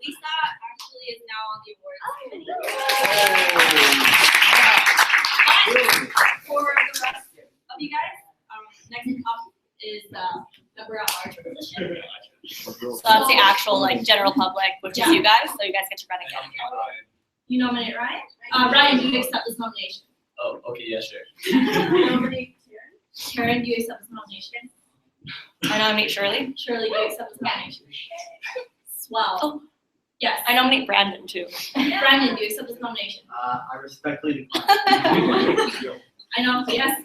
Lisa actually is now on the awards committee. For the rest of you guys, next up is the member at large position. So that's the actual like general public, which is you guys, so you guys get to run again. You nominate Ryan? Ryan, do you accept this nomination? Oh, okay, yeah, sure. Nominate Karen, do you accept this nomination? I nominate Shirley. Shirley, do you accept this nomination? Swell. Oh. Yes. I nominate Brandon too. Brandon, do you accept this nomination? I respectfully decline. I nominate, yes.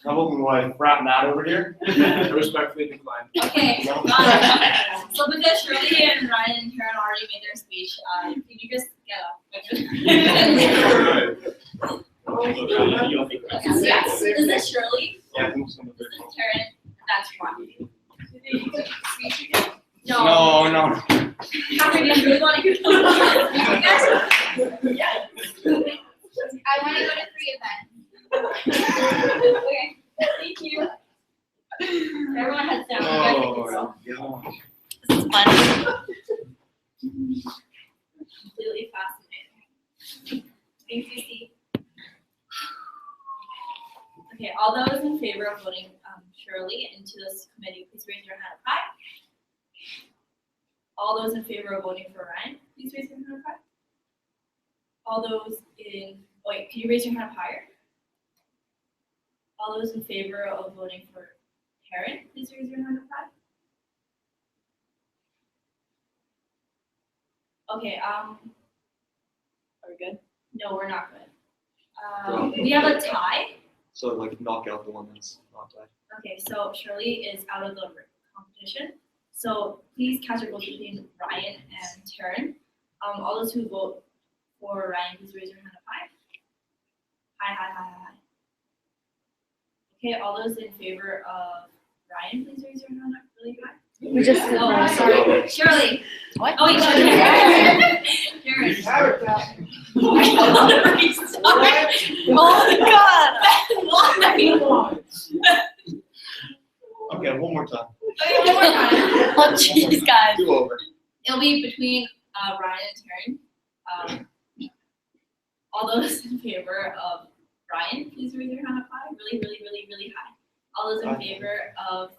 I'm hoping my frat Matt over here. I respectfully decline. Okay. So because Shirley and Ryan and Karen already made their speech, can you just get up? Yes. This is Shirley. Yeah. This is Karen. That's Ryan. No. No. Catherine, you really want to hear something? Yes. I want to go to 3 events. Okay, thank you. Everyone heads down. You guys make it so. This is fun. Completely fascinating. Thanks, UC. Okay, all those in favor of voting Shirley into this committee, please raise your hand up high. All those in favor of voting for Ryan, please raise your hand up high. All those in, wait, can you raise your hand up higher? All those in favor of voting for Karen, please raise your hand up high. Okay, are we good? No, we're not good. We have a tie. So like knock out the one that's not tied. Okay, so Shirley is out of the competition. So please cast your votes between Ryan and Taryn. All those who vote for Ryan, please raise your hand up high. High. Okay, all those in favor of Ryan, please raise your hand up really high. We just did Oh, Ryan. sorry, Shirley. What? Oh, wait, Shirley. Taryn. Oh God. Okay, one more time. Okay, one more time. Oh jeez, guys. Do over. It'll be between Ryan and Taryn. All those in favor of Ryan, please raise your hand up high. Really high. All those in favor of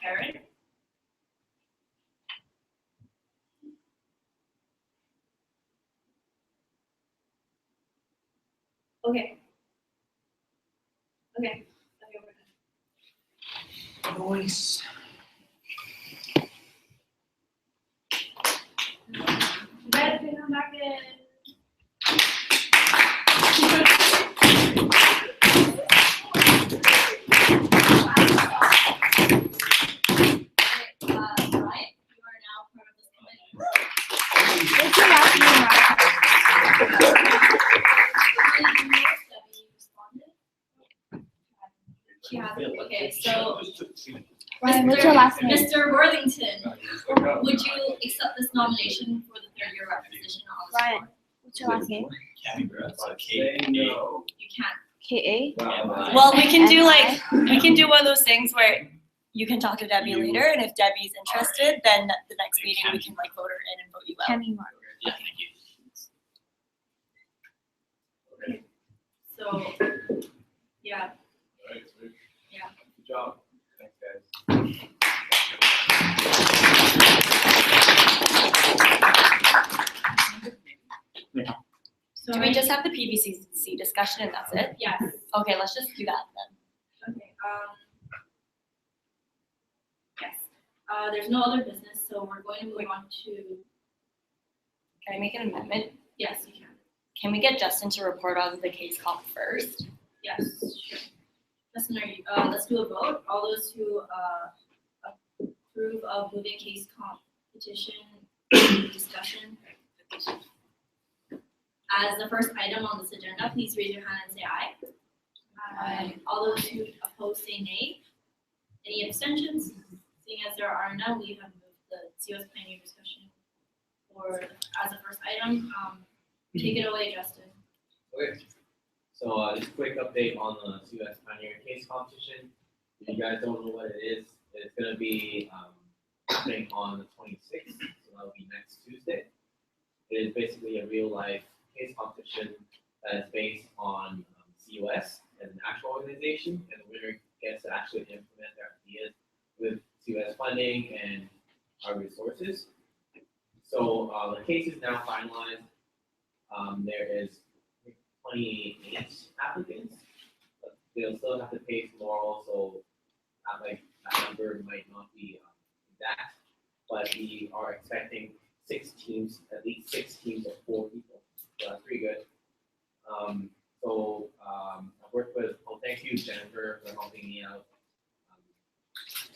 Taryn. Okay. Okay, we're done. Nice. You guys can come back in. Ryan, you are now part of this committee. What's your last name, Ryan? She has it. Okay, so Ryan, what's your last name? Mr. Worthington, would you accept this nomination for the third year rep position on this Ryan, board? what's your last name? You can't. K-A? Well, we can do one of those things where you can talk to Debbie later, and if Debbie's interested, then the next meeting we can like vote her in and vote you out. Kenny Mark. So, yeah. Alright, sweet. Yeah. Good job. Thanks, guys. So Do we just have the PVCC discussion and that's it? Yes. Okay, let's just do that then. Okay, yes. There's no other business, so we're going to move on to, Can I make an amendment? yes, you can. Can we get Justin to report on the case comp first? Yes, sure. Justin, let's do a vote. All those who approve of moving case competition discussion as the first item on this agenda, please raise your hand and say aye. Aye. All those who oppose say nay. Any abstentions? Seeing as there are none, we have moved the CUS planning discussion for as a first item. Take it away, Justin. Okay, so just a quick update on the CUS Pioneer Case Competition. If you guys don't know what it is, it's gonna be happening on the 26th, so that'll be next Tuesday. It is basically a real life case competition that is based on CUS as an actual organization, and the winner gets to actually implement their ideas with CUS funding and our resources. So the case is now finalized. There is 28 applicants, but they'll still have to pay tomorrow, so that number might not be exact, but we are expecting 6 teams, at least 6 teams of 4 people, so that's pretty good. I've worked with, thank you Jennifer for helping me out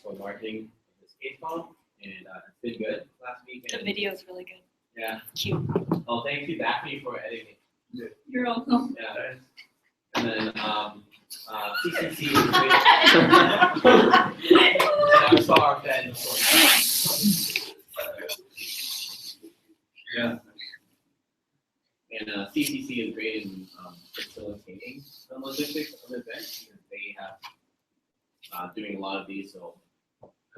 for marketing this case comp, and it's been good last week. The video is really good. Yeah. Cute. Oh, thank you Daphne for editing. You're welcome. Yeah. And then CCC is I saw our fan. Yeah. And CCC is great in facilitating the logistics of the event because they have doing a lot of these, so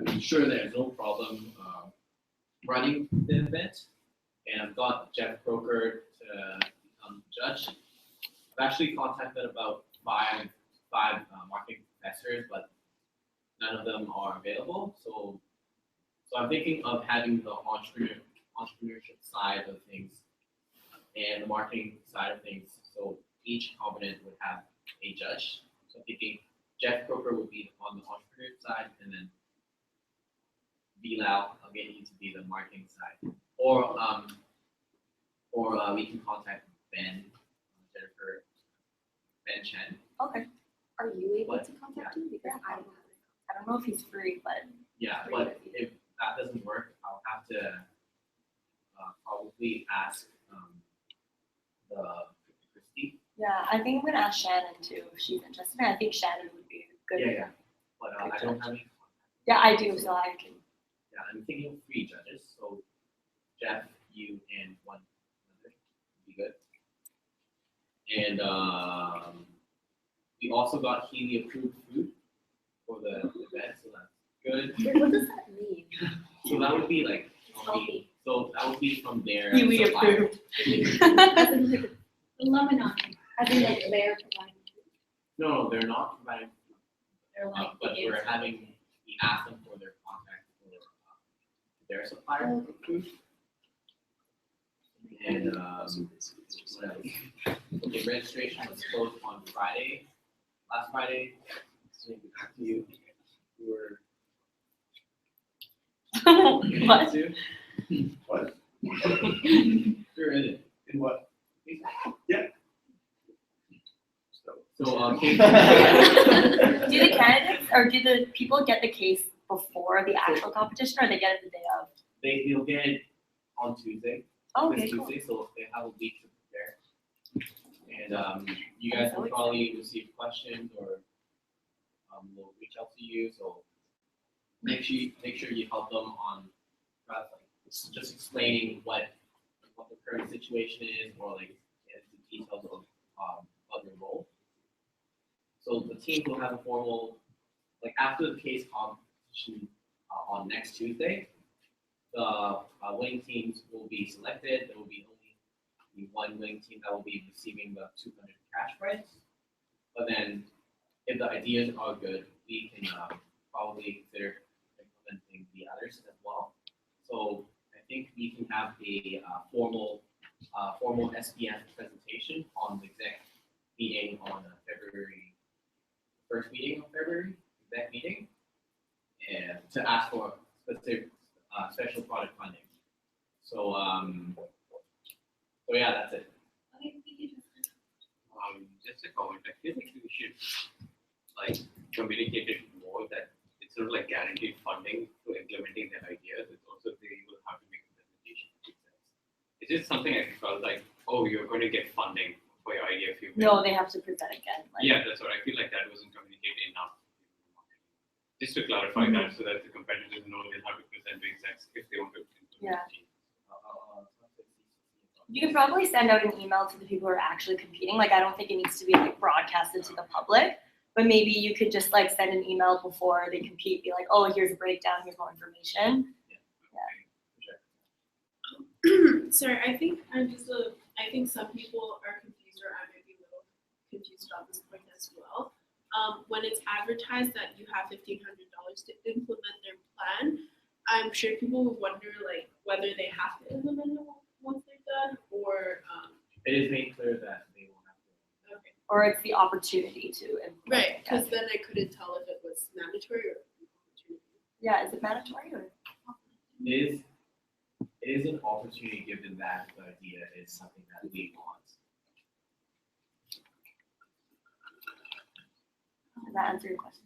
I'm sure there's no problem running the event. And I've got Jeff Croker to become judge. I've actually contacted about five marketing professors, but none of them are available. So I'm thinking of having the entrepreneurship side of things and the marketing side of things. So each component would have a judge. So I'm thinking Jeff Croker would be on the entrepreneur side, and then Bilal, I'll get you to be the marketing side. Or we can contact Ben, Jennifer, Ben Chen. Okay. Are you able But, to contact him? Because I don't have it. I don't know if he's free, but Yeah, but if that doesn't work, I'll have to probably ask the Christie. yeah, I think I'm gonna ask Shannon too if she's interested. I think Shannon would be good. Yeah, yeah. But I don't have any. Yeah, I do, so I can. Yeah, I'm thinking of 3 judges, so Jeff, you, and one other would be good. And we also got Healy approved food for the event, so that's good. Wait, what does that mean? So that would be like, Healthy. so that would be from their Healy supplier. approved. As in like Lebanon. As in like they're providing. No, they're not providing, They're like but we asked them for their contact for their supplier of food. And what else? Okay, registration was closed on Friday, last Friday. So back to you. You were. What? What? You're in it. In what? Yeah. So Do the candidates or do the people get the case before the actual competition, or they get it the day of? they'll get it on Tuesday. Oh, This okay, cool. Tuesday, so they have a week to prepare. And you guys will probably receive questions or we'll reach out to you. So make sure you help them on just explaining what the current situation is, or like the details of your role. So the teams will have a formal, like after the case competition on next Tuesday, the winning teams will be selected. There will be only one winning team that will be receiving the 200 cash prize. But then, if the ideas are good, we can probably consider implementing the others as well. So I think we can have a formal SPF presentation on the exec meeting on February, first meeting of February, exec meeting, and to ask for specific special product funding. So yeah, that's it. Okay, thank you. Just a comment. I feel like we should like communicate it more that it's sort of like guaranteed funding to implementing their ideas. It's also they will have to make a presentation. It's just something I felt like, oh, you're going to get funding for your idea if you. No, they have to present again. Yeah, that's what I feel like. That wasn't communicated enough. Just to clarify that, so that the competitors know they'll have to present the execs if they want to. Yeah. You could probably send out an email to the people who are actually competing. Like, I don't think it needs to be like broadcasted to the public, but maybe you could just like send an email before they compete. Be like, oh, here's a breakdown. Here's more information. Sorry, I think I think some people are confused, or I might be a little confused about this point as well. When it's advertised that you have $1,500 to implement their plan, I'm sure people would wonder like whether they have to implement it once they're done, or It is made clear that they will have to. okay. Or it's the opportunity to implement. Right, because then I couldn't tell if it was mandatory or opportunity. Yeah, is it mandatory or? It is an opportunity given that the idea is something that we want. Does that answer your question?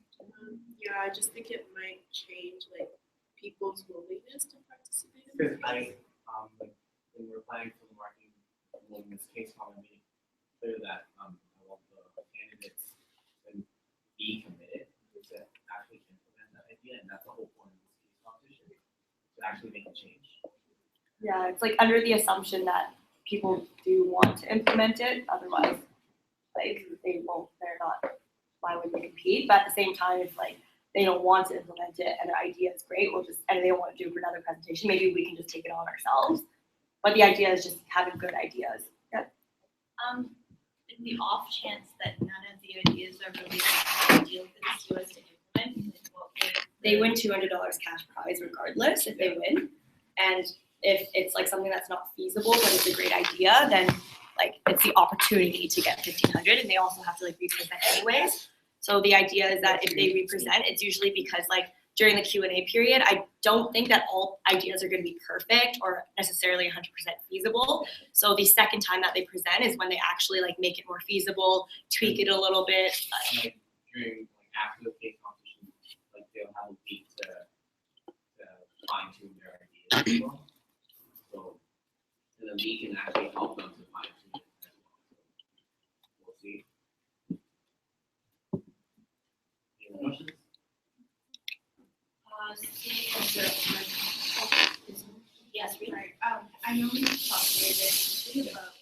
Yeah, I just think it might change like people's willingness to participate. Because like when we're planning for the marketing, in this case, I'm making clear that I want the candidates to be committed to actually implement that idea, and that's the whole point of this case competition, to actually make a change. Yeah, it's like under the assumption that people do want to implement it, otherwise, like they won't. They're not. Why would they compete? But at the same time, if like they don't want to implement it and their idea is great, and they don't want to do it for another presentation, maybe we can just take it on ourselves. But the idea is just having good ideas. Yeah. In the off chance that none of the ideas are really ideal for the CUS to implement, They win $200 cash prize regardless if they win. And if it's like something that's not feasible, but it's a great idea, then like it's the opportunity to get 1,500, and they also have to like represent anyways. So the idea is that if they represent, it's usually because like during the Q&A period. I don't think that all ideas are going to be perfect or necessarily 100% feasible. So the second time that they present is when they actually like make it more feasible, tweak it a little bit. Like during like after the case competition, like they'll have a week to fine tune their ideas as well. So then we can actually help them to fine tune it as well. So we'll see. Any questions? Yes, we are. I know we talked a little bit about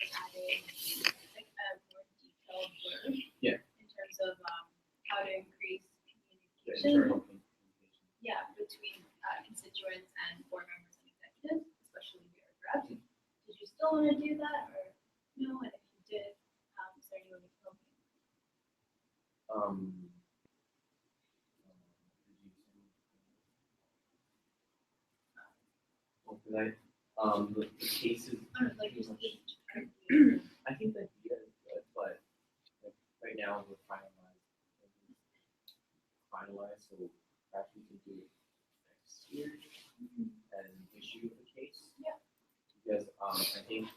potentially adding like a more detailed word. Yeah. In terms of how to increase The communication. internal communication. Yeah, between constituents and board members and executives, especially your reps. Did you still want to do that or no? And if you did, is there any way to help you? The cases. Like just I think the idea is good, but like right now we're finalized, so perhaps we can do it next year and issue the case. Yeah. Because I think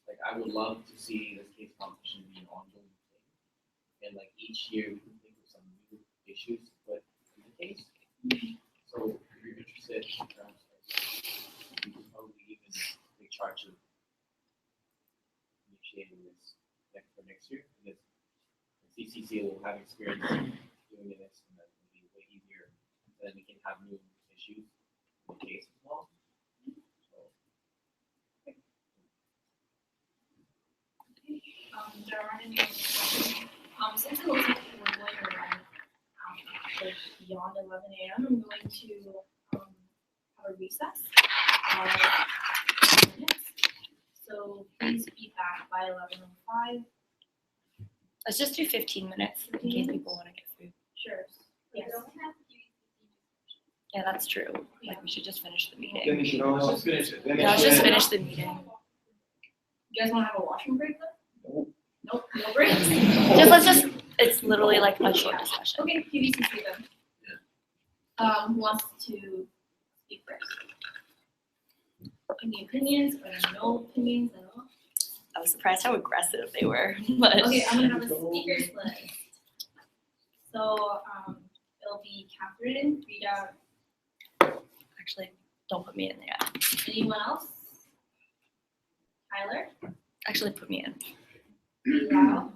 like I would love to see this case competition be an ongoing thing, and like each year we can think of some new issues to put in the case. So if you're interested, perhaps we can probably even take charge of initiating this for next year, because the CCC will have experience doing this, and that will be way easier. Then we can have new issues in the case as well. So, there aren't any other questions. Since it looks like we're going to run like beyond 11 a.m., I'm going to have a recess. So please be back by 11:05. Let's just do 15 minutes in case people want to get food. Sure. Yes. Yeah, that's true. Like we should just finish the meeting. Finish it all. Let's just finish it. Yeah, let's just finish the meeting. You guys want to have a washroom break then? Nope, no breaks. It's literally like a short discussion. Okay, PVCC then. Who wants to speak first? Any opinions or no opinions at all? I was surprised how aggressive they were, but. Okay, I'm gonna have a speakers list. So, it'll be Catherine, Rita. Actually, don't put me in there. Anyone else? Tyler? Actually, put me in. Wow.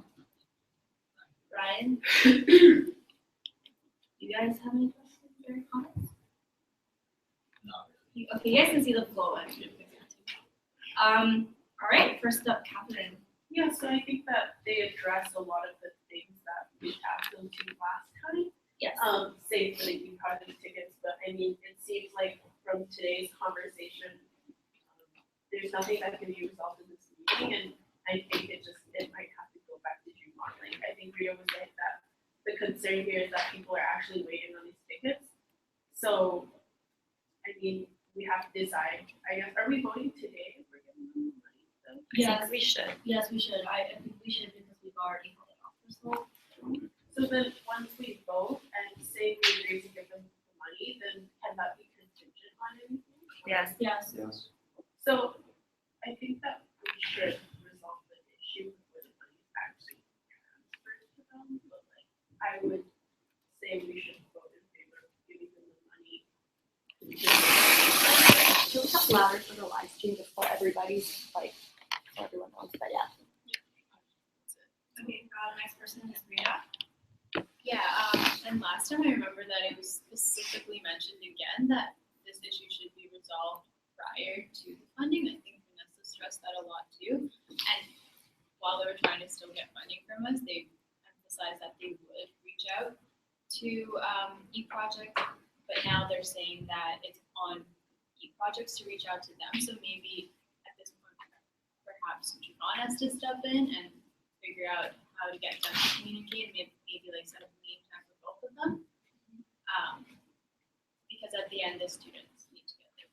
Ryan? You guys have any questions or comments? No. Okay, you guys can see the flow. All right, first up, Catherine. Yeah, so I think that they address a lot of the things that we asked them to last time. Yes. Save for the e-project tickets, but I mean, it seems like from today's conversation, there's nothing that can be resolved in this meeting, and I think it might have to go back to June on. Like, I think Rita was right that the concern here is that people are actually waiting on these tickets. So, I mean, we have to decide, I guess, are we voting today if we're giving them money? So? Yes, we should. Yes, we should. I think we should because we've already held it off for so long. So then, once we vote and say we agree to give them the money, then can that be contingent on anything? Yes. Yes. Yes. So, I think that we should resolve the issue where the money is actually transferred to them, but like, I would say we should vote in favor of giving them the money. You'll talk louder for the live stream just so everybody's like, so everyone knows, but yeah. Okay, next person is Rita. Yeah, and last time I remember that it was specifically mentioned again that this issue should be resolved prior to the funding. I think Vanessa stressed that a lot too. And while they were trying to still get funding from us, they emphasized that they would reach out to e-project, but now they're saying that it's on e-projects to reach out to them. So maybe at this point, perhaps Javon has to step in and figure out how to get them to communicate, maybe like set up a meeting time for both of them. Because at the end, the students need to get their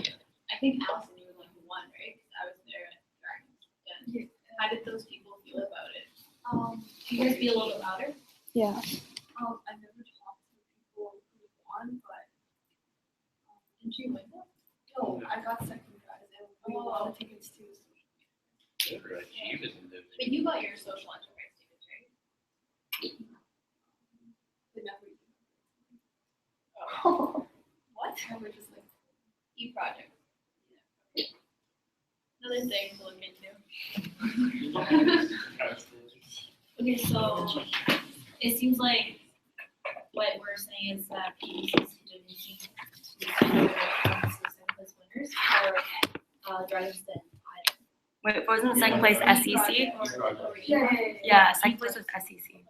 tickets. I think Allison, you were like the one, right? Because I was there at Dragons Den. How did those people feel about it? Can you guys be a little bit louder? Yeah. I've never talked to people who Did you win that? No, I got second prize and we won all the tickets too. But you got your social enterprise tickets, right? They never. Oh. What? And we're just like. E-project. Another thing to look into. Okay, so it seems like what we're saying is that PBCs didn't seem to be second place winners or drivers that Wait, wasn't second place SEC? Yeah, second place was SEC,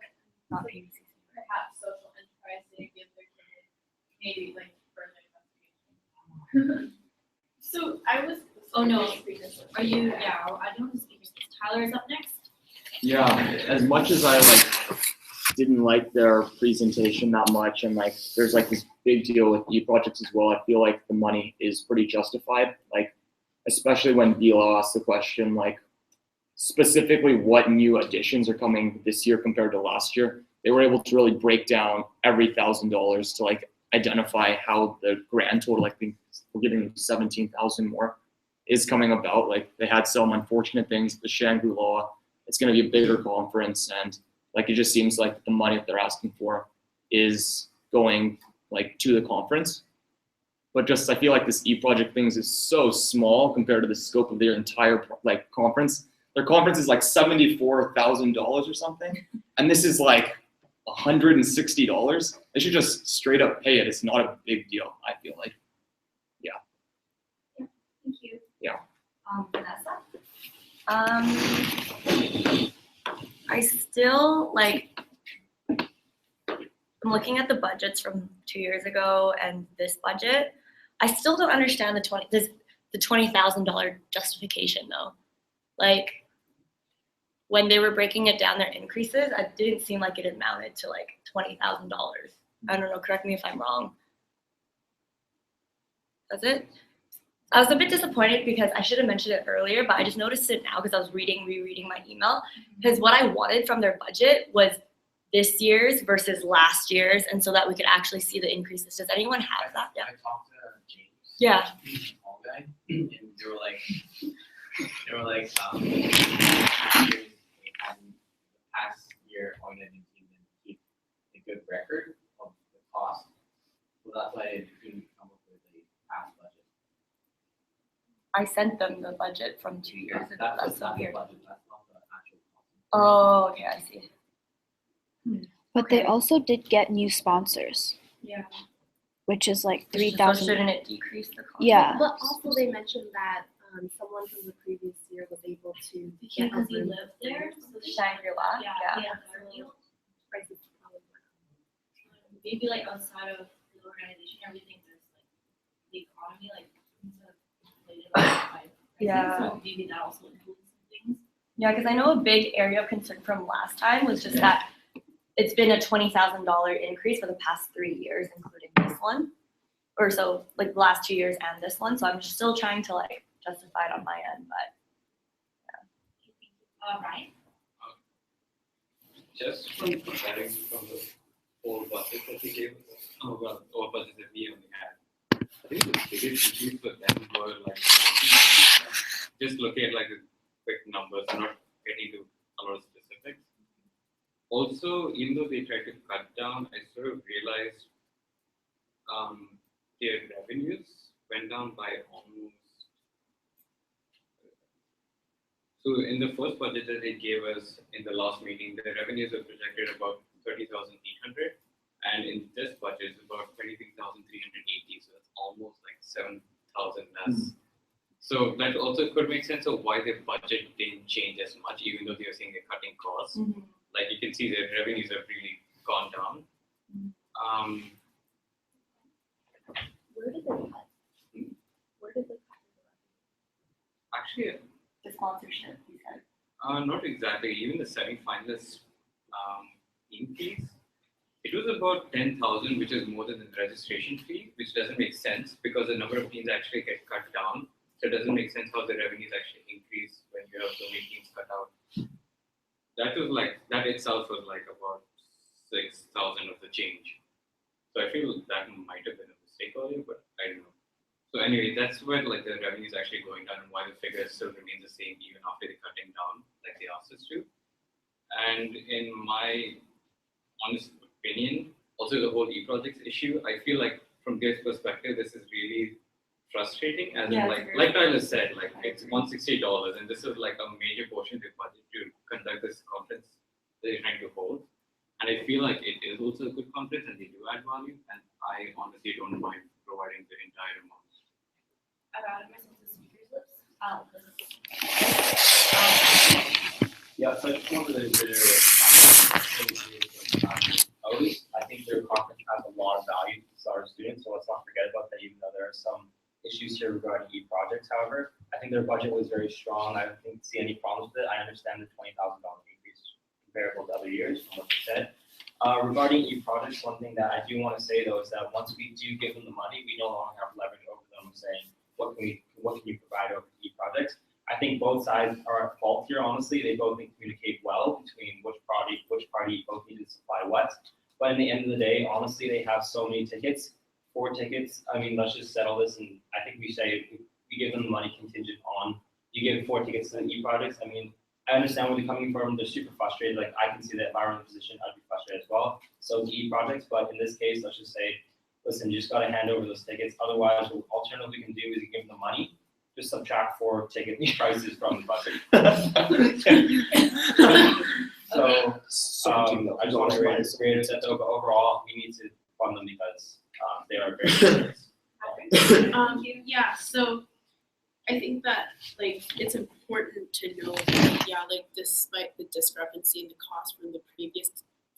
not PBC. Perhaps social enterprise didn't give their ticket, maybe like further investigation. So I was. Oh no. Are you? Yeah, I don't know who speakers. Tyler is up next. Yeah, as much as I didn't like their presentation that much, and there's this big deal with e-projects as well, I feel like the money is pretty justified. Especially when Bilo asked the question, specifically what new additions are coming this year compared to last year. They were able to really break down every $1,000 to identify how the grand total, I think we're giving them 17,000 more, is coming about. They had some unfortunate things, the Shangri-La, it's going to be a bigger conference, and it just seems like the money that they're asking for is going to the conference. But just I feel like this e-project things is so small compared to the scope of their entire conference. Their conference is $74,000 or something, and this is $160. They should just straight up pay it. It's not a big deal, I feel like. Yeah. Thank you. Yeah. Vanessa? I still I'm looking at the budgets from 2 years ago and this budget. I still don't understand the $20,000 justification though. When they were breaking it down, their increases, it didn't seem like it amounted to $20,000. I don't know, correct me if I'm wrong. That's it? I was a bit disappointed because I should have mentioned it earlier, but I just noticed it now because I was rereading my email. Because what I wanted from their budget was this year's versus last year's, and so that we could actually see the increases. Does anyone have that? Yeah. I talked to James. Yeah. Small guy, and they were like, the past year audit and didn't keep a good record of the cost, so that's why they couldn't come up with a past budget. I sent them the budget from 2 years ago. That's so weird. Budget, that's not the actual cost. Oh, okay, I see. But they also did get new sponsors, Yeah. which is like So 3,000. shouldn't it decrease the cost? Yeah. But also they mentioned that someone from the previous year was able to get Because a he room. lived there. So Shangri-La? Yeah. Prices probably went Maybe outside of the organization, everything there's the economy inflated by pricing. Yeah. So maybe that also includes some things. Yeah, because I know a big area of concern from last time was just that it's been a $20,000 increase for the past 3 years, including this one. Or so, the last 2 years and this one. So I'm still trying to justify it on my end, but Ryan? Just from comparing from the whole budget that we gave, our budget that we only had, I think the biggest issue for them were just looking at the quick numbers, not getting to a lot of specifics. Also, even though they tried to cut down, I sort of realized their revenues went down by almost. So in the first budget that they gave us in the last meeting, the revenues were projected about 30,800, and in this budget it's about 23,380. So it's almost 7,000 less. So that also could make sense of why their budget didn't change as much, even though they were saying they're cutting costs. You can see their revenues have really gone down. Where did they cut? Where did they cut? Actually, the sponsorship, you said. Not exactly. Even the semi-finalist increase, it was about 10,000, which is more than the registration fee, which doesn't make sense because the number of teams actually get cut down. So it doesn't make sense how the revenues actually increase when you have so many teams cut out. That was that itself was about 6,000 of the change. So I feel that might have been a mistake earlier, but I don't know. So anyway, that's where like the revenue is actually going down and why the figure still remains the same even after the cutting down like they asked us to. And in my honest opinion, also the whole e-projects issue, I feel like from this perspective, this is really frustrating. As in, like Tyler said, like it's $160, and this is like a major portion of the budget to conduct this conference that you're trying to hold. And I feel like it is also a good conference, and they do add value. And I honestly don't mind providing the entire amount. Yeah, so I just wanted to reiterate, I think their conference has a lot of value to our students, so let's not forget about that, even though there are some issues here regarding e-projects. However, I think their budget was very strong. I don't see any problems with it. I understand the $20,000 increase comparable to other years from what you said. Regarding e-projects, one thing that I do want to say though is that once we do give them the money, we no longer have leverage over them saying, what can you provide over e-projects? I think both sides are at fault here, honestly. They both need to communicate well between which party both need to supply what. But in the end of the day, honestly, they have so many tickets, 4 tickets. I mean, let's just settle this, and I think we say we give them the money contingent on you give 4 tickets to the e-projects. I mean, I understand where they're coming from. They're super frustrated. Like I can see that if I were in a position, I'd be frustrated as well. So the e-projects, but in this case, let's just say, listen, you just got to hand over those tickets. Otherwise, what alternative we can do is give them the money, just subtract 4 ticket prices from the budget. So I just want to reiterate that though, but overall, we need to fund them because they are very serious. Yeah, so I think that like it's important to know like despite the discrepancy in the cost from the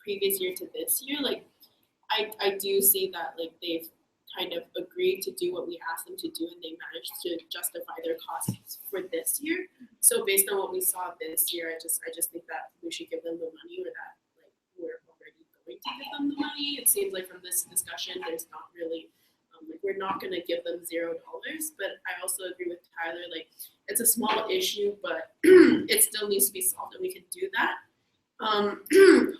previous year to this year, like I do see that like they've kind of agreed to do what we asked them to do, and they managed to justify their costs for this year. So based on what we saw this year, I just think that we should give them the money, or that like we're already going to give them the money. It seems like from this discussion, there's not really like we're not going to give them $0. But I also agree with Tyler, like it's a small issue, but it still needs to be solved, and we can do that.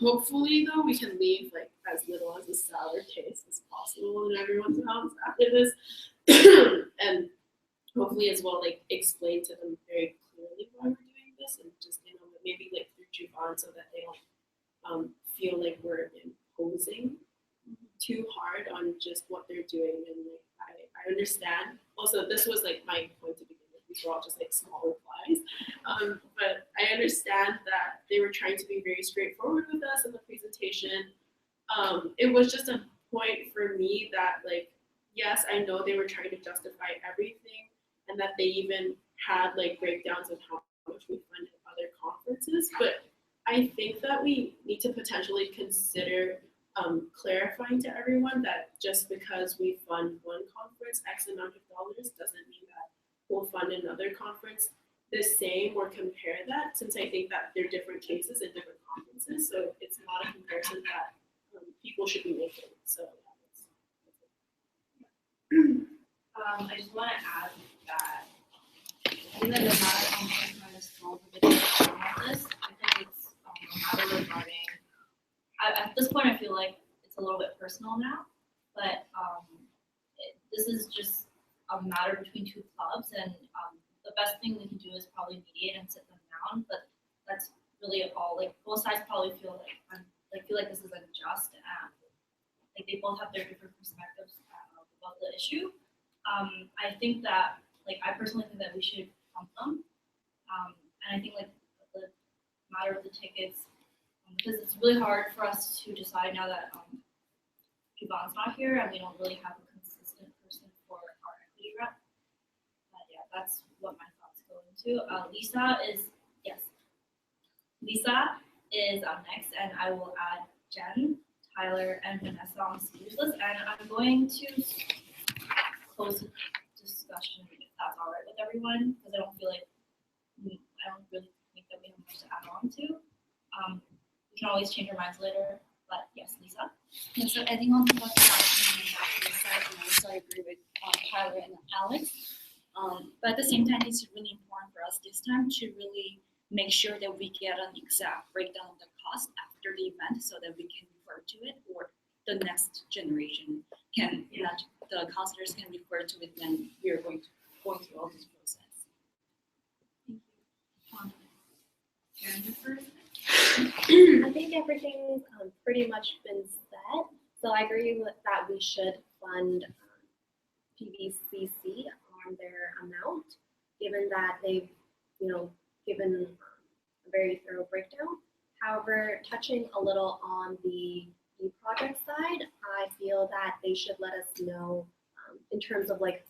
Hopefully though, we can leave like as little as a sour taste as possible in everyone's mouths after this. And hopefully as well, like explain to them very clearly why we're doing this, and just, you know, maybe like through Juvan, so that they don't feel like we're imposing too hard on just what they're doing. And like I understand. Also, this was like my point to begin with. These were all just like small replies. But I understand that they were trying to be very straightforward with us in the presentation. It was just a point for me that like, yes, I know they were trying to justify everything, and that they even had like breakdowns of how much we funded other conferences. But I think that we need to potentially consider clarifying to everyone that just because we fund one conference X amount of dollars doesn't mean that we'll fund another conference the same, or compare that, since I think that they're different cases in different conferences. So it's not a comparison that people should be making. So I just want to add that I think that the matter conference might have small for this. I think it's a matter regarding. At this point, I feel like it's a little bit personal now, but this is just a matter between 2 clubs, and the best thing we can do is probably mediate and sit them down. But that's really all. Like both sides probably feel like this is unjust, and like they both have their different perspectives about the issue. I think that I personally think that we should pump them, and I think the matter of the tickets. Because it's really hard for us to decide now that Juvan's not here, and we don't really have a consistent person for our equity rep. But yeah, that's what my thoughts go into. Lisa is up next, and I will add Jen, Tyler, and Vanessa on the speakers list. And I'm going to close the discussion if that's all right with everyone, because I don't really think that we have much to add on to. We can always change our minds later, but yes, Lisa. Yeah, so adding on to what Daphne said, and also I agree with Tyler and Alex. But at the same time, it's really important for us this time to really make sure that we get an exact breakdown of the cost after the event, so that we can refer to it, or the next generation can not the counselors can refer to it when we are going through all this process. I think everything's pretty much been said. So I agree with that we should fund PVCC on their amount, given that they've, given a very thorough breakdown. However, touching a little on the project side, I feel that they should let us know in terms of like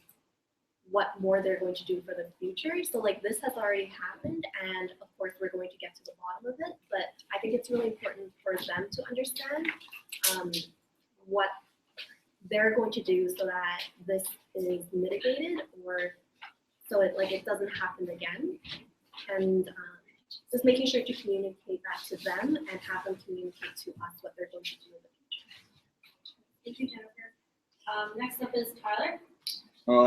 what more they're going to do for the future. So like this has already happened, and of course we're going to get to the bottom of it, but I think it's really important for them to understand what they're going to do so that this is mitigated, or so it doesn't happen again. And just making sure to communicate that to them and have them communicate to us what they're going to do in the future. Thank you, Jennifer. Next up is Tyler.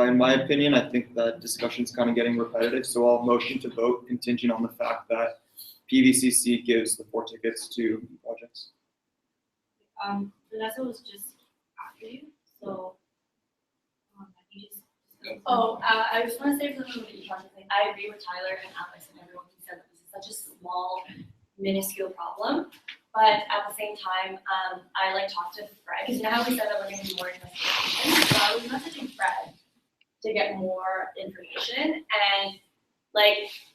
In my opinion, I think that discussion's kind of getting repetitive, so I'll motion to vote contingent on the fact that PVCC gives the 4 tickets to projects. Vanessa was just after you, so you just. I just want to say something with the e-project thing. I agree with Tyler and Alex and everyone who said that this is such a small, minuscule problem. But at the same time, I talked to Fred, because you know how we said that we're going to do more investigation. So I was messaging Fred to get more information. And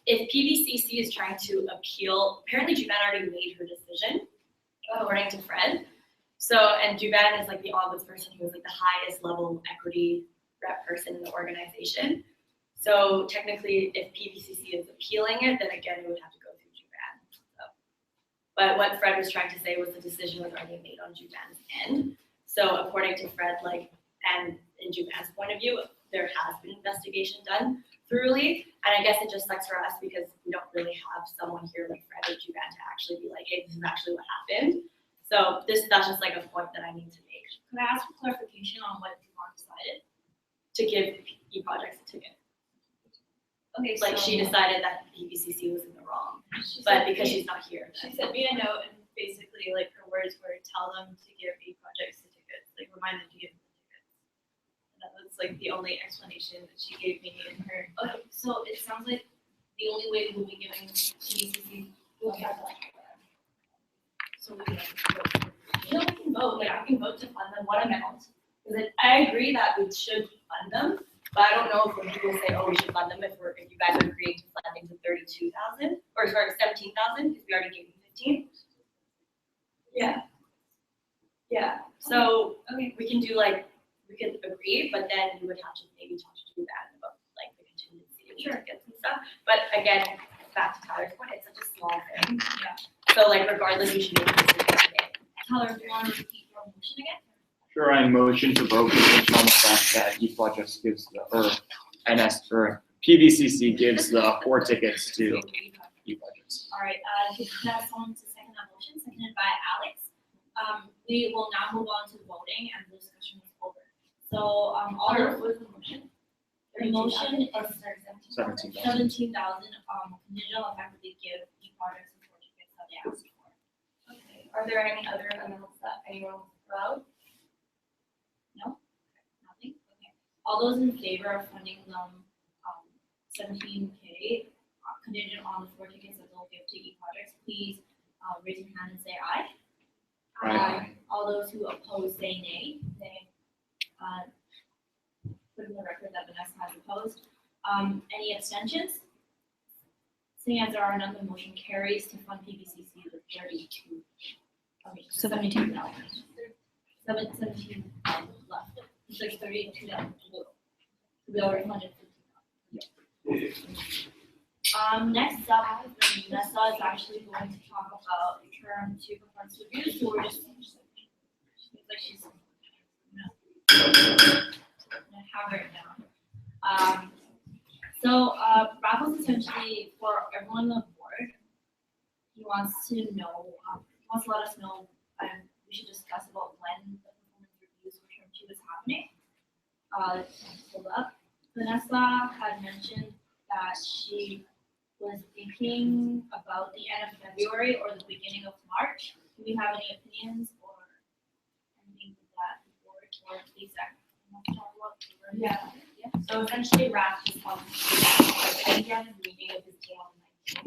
if PVCC is trying to appeal, apparently Juvan already made her decision, according to Fred. So, and Juvan is the ombudsperson who is the highest level equity rep person in the organization. So technically, if PVCC is appealing it, then again, it would have to go through Juvan. So, but what Fred was trying to say was the decision was already made on Juvan's end. So according to Fred, and in Juvan's point of view, there has been investigation done thoroughly. And I guess it just sucks for us because we don't really have someone here like Fred or Juvan to actually be hey, this is actually what happened. So that's just a point that I need to make. Can I ask for clarification on what Juvan decided? To give e-projects a ticket. Okay, she decided that PVCC was in the wrong, but because she's not here. She sent me a note, and basically her words were tell them to give e-projects the tickets, remind them to give them the tickets. And that was the only explanation that she gave me in her. Okay, so it sounds like the only way we will be giving PVCC. So we can vote. I can vote to fund them. What amount? Because I agree that we should fund them, but I don't know if when people say, we should fund them, if you guys are agreeing to funding to 32,000 or sorry, 17,000 because we already gave you 15. Yeah. So we can do we can agree, but then you would have to maybe talk to that about the contingency and tickets and stuff. But again, back to Tyler's point, it's such a small thing. Yeah. So we should make a decision today. Tyler, do you want to repeat your motion again? Sure, I motion to vote contingent on the fact that e-projects gives PVCC gives the 4 tickets to e-projects. All right, can I have someone to second that motion, seconded by Alex? We will now move on to voting, and the discussion is over. So, what was the motion? The motion is 17,000, contingent on the fact that they give e-projects the 4 tickets that they asked for. Okay, are there any other amounts that anyone wants to throw out? No? Nothing? Okay. All those in favor of funding them 17K contingent on the 4 tickets that they'll give to e-projects, please raise your hand and say aye. Aye. All those who oppose say nay. Nay. Put in the record that Vanessa has opposed. Any abstentions? Seeing as there are none, the motion carries to fund PVCC with 17,000. 17 left. It's 32,000 total. We already funded 15,000. Next up, Vanessa is actually going to talk about term 2 performance reviews. So we're just seems like she's gonna have her down. Rafa's essentially for everyone on the board. He wants to know, wants to let us know, and we should discuss about when the performance reviews for term 2 is happening. Hold up. Vanessa had mentioned that she was thinking about the end of February or the beginning of March. Do we have any opinions or anything with that board or the exec Yeah. So essentially, Raph just wants to, he has a meeting with his team on the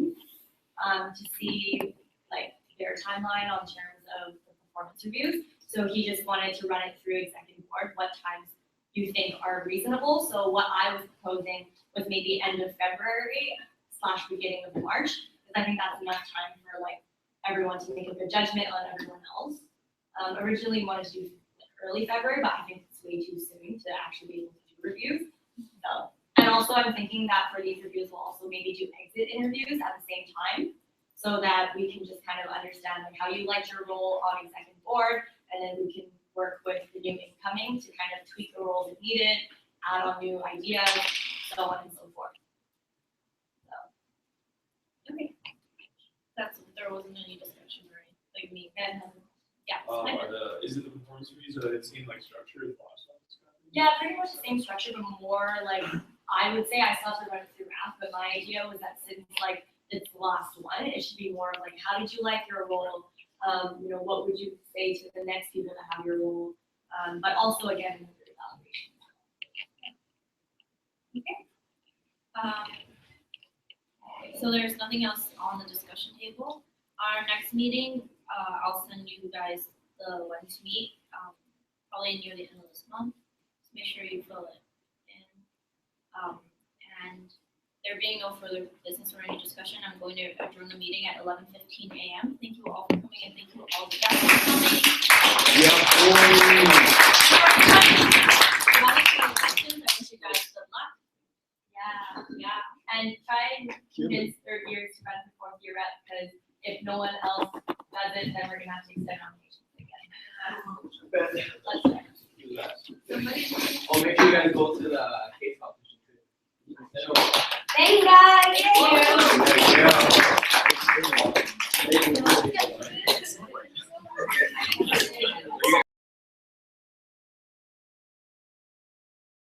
19th, to see like their timeline on terms of the performance reviews. So he just wanted to run it through executive board, what times you think are reasonable. So what I was proposing was maybe end of February / beginning of March, because I think that's enough time for like everyone to make a good judgment on everyone else. Originally wanted to do early February, but I think it's way too soon to actually be able to do reviews. So, and also I'm thinking that for these reviews, we'll also maybe do exit interviews at the same time, so that we can just kind of understand like how you liked your role on executive board, and then we can work with the new incoming to kind of tweak the roles if needed, add on new ideas, so on and so forth. So, okay. There wasn't any discussion, right? Like me. And, yeah. Is it the performance reviews or the same like structure as last one? Yeah, pretty much the same structure, but more like, I would say I still have to run it through math, but my idea was that since like it's the last one, it should be more of like, how did you like your role? What would you say to the next people that have your role? But also again, your evaluation. Okay. So there's nothing else on the discussion table. Our next meeting, I'll send you guys the when to meet, probably near the end of this month. So make sure you fill it in. And there being no further business or any discussion, I'm going to adjourn the meeting at 11:15 a.m. Thank you all for coming, and thank you all the guys for coming. I wish you guys good luck. Yeah. And try and convince third years to run for fourth year rep, because if no one else does it, then we're gonna have to extend nominations again. Let's try. I'll make sure you guys go to the case competition too. Thanks, guys.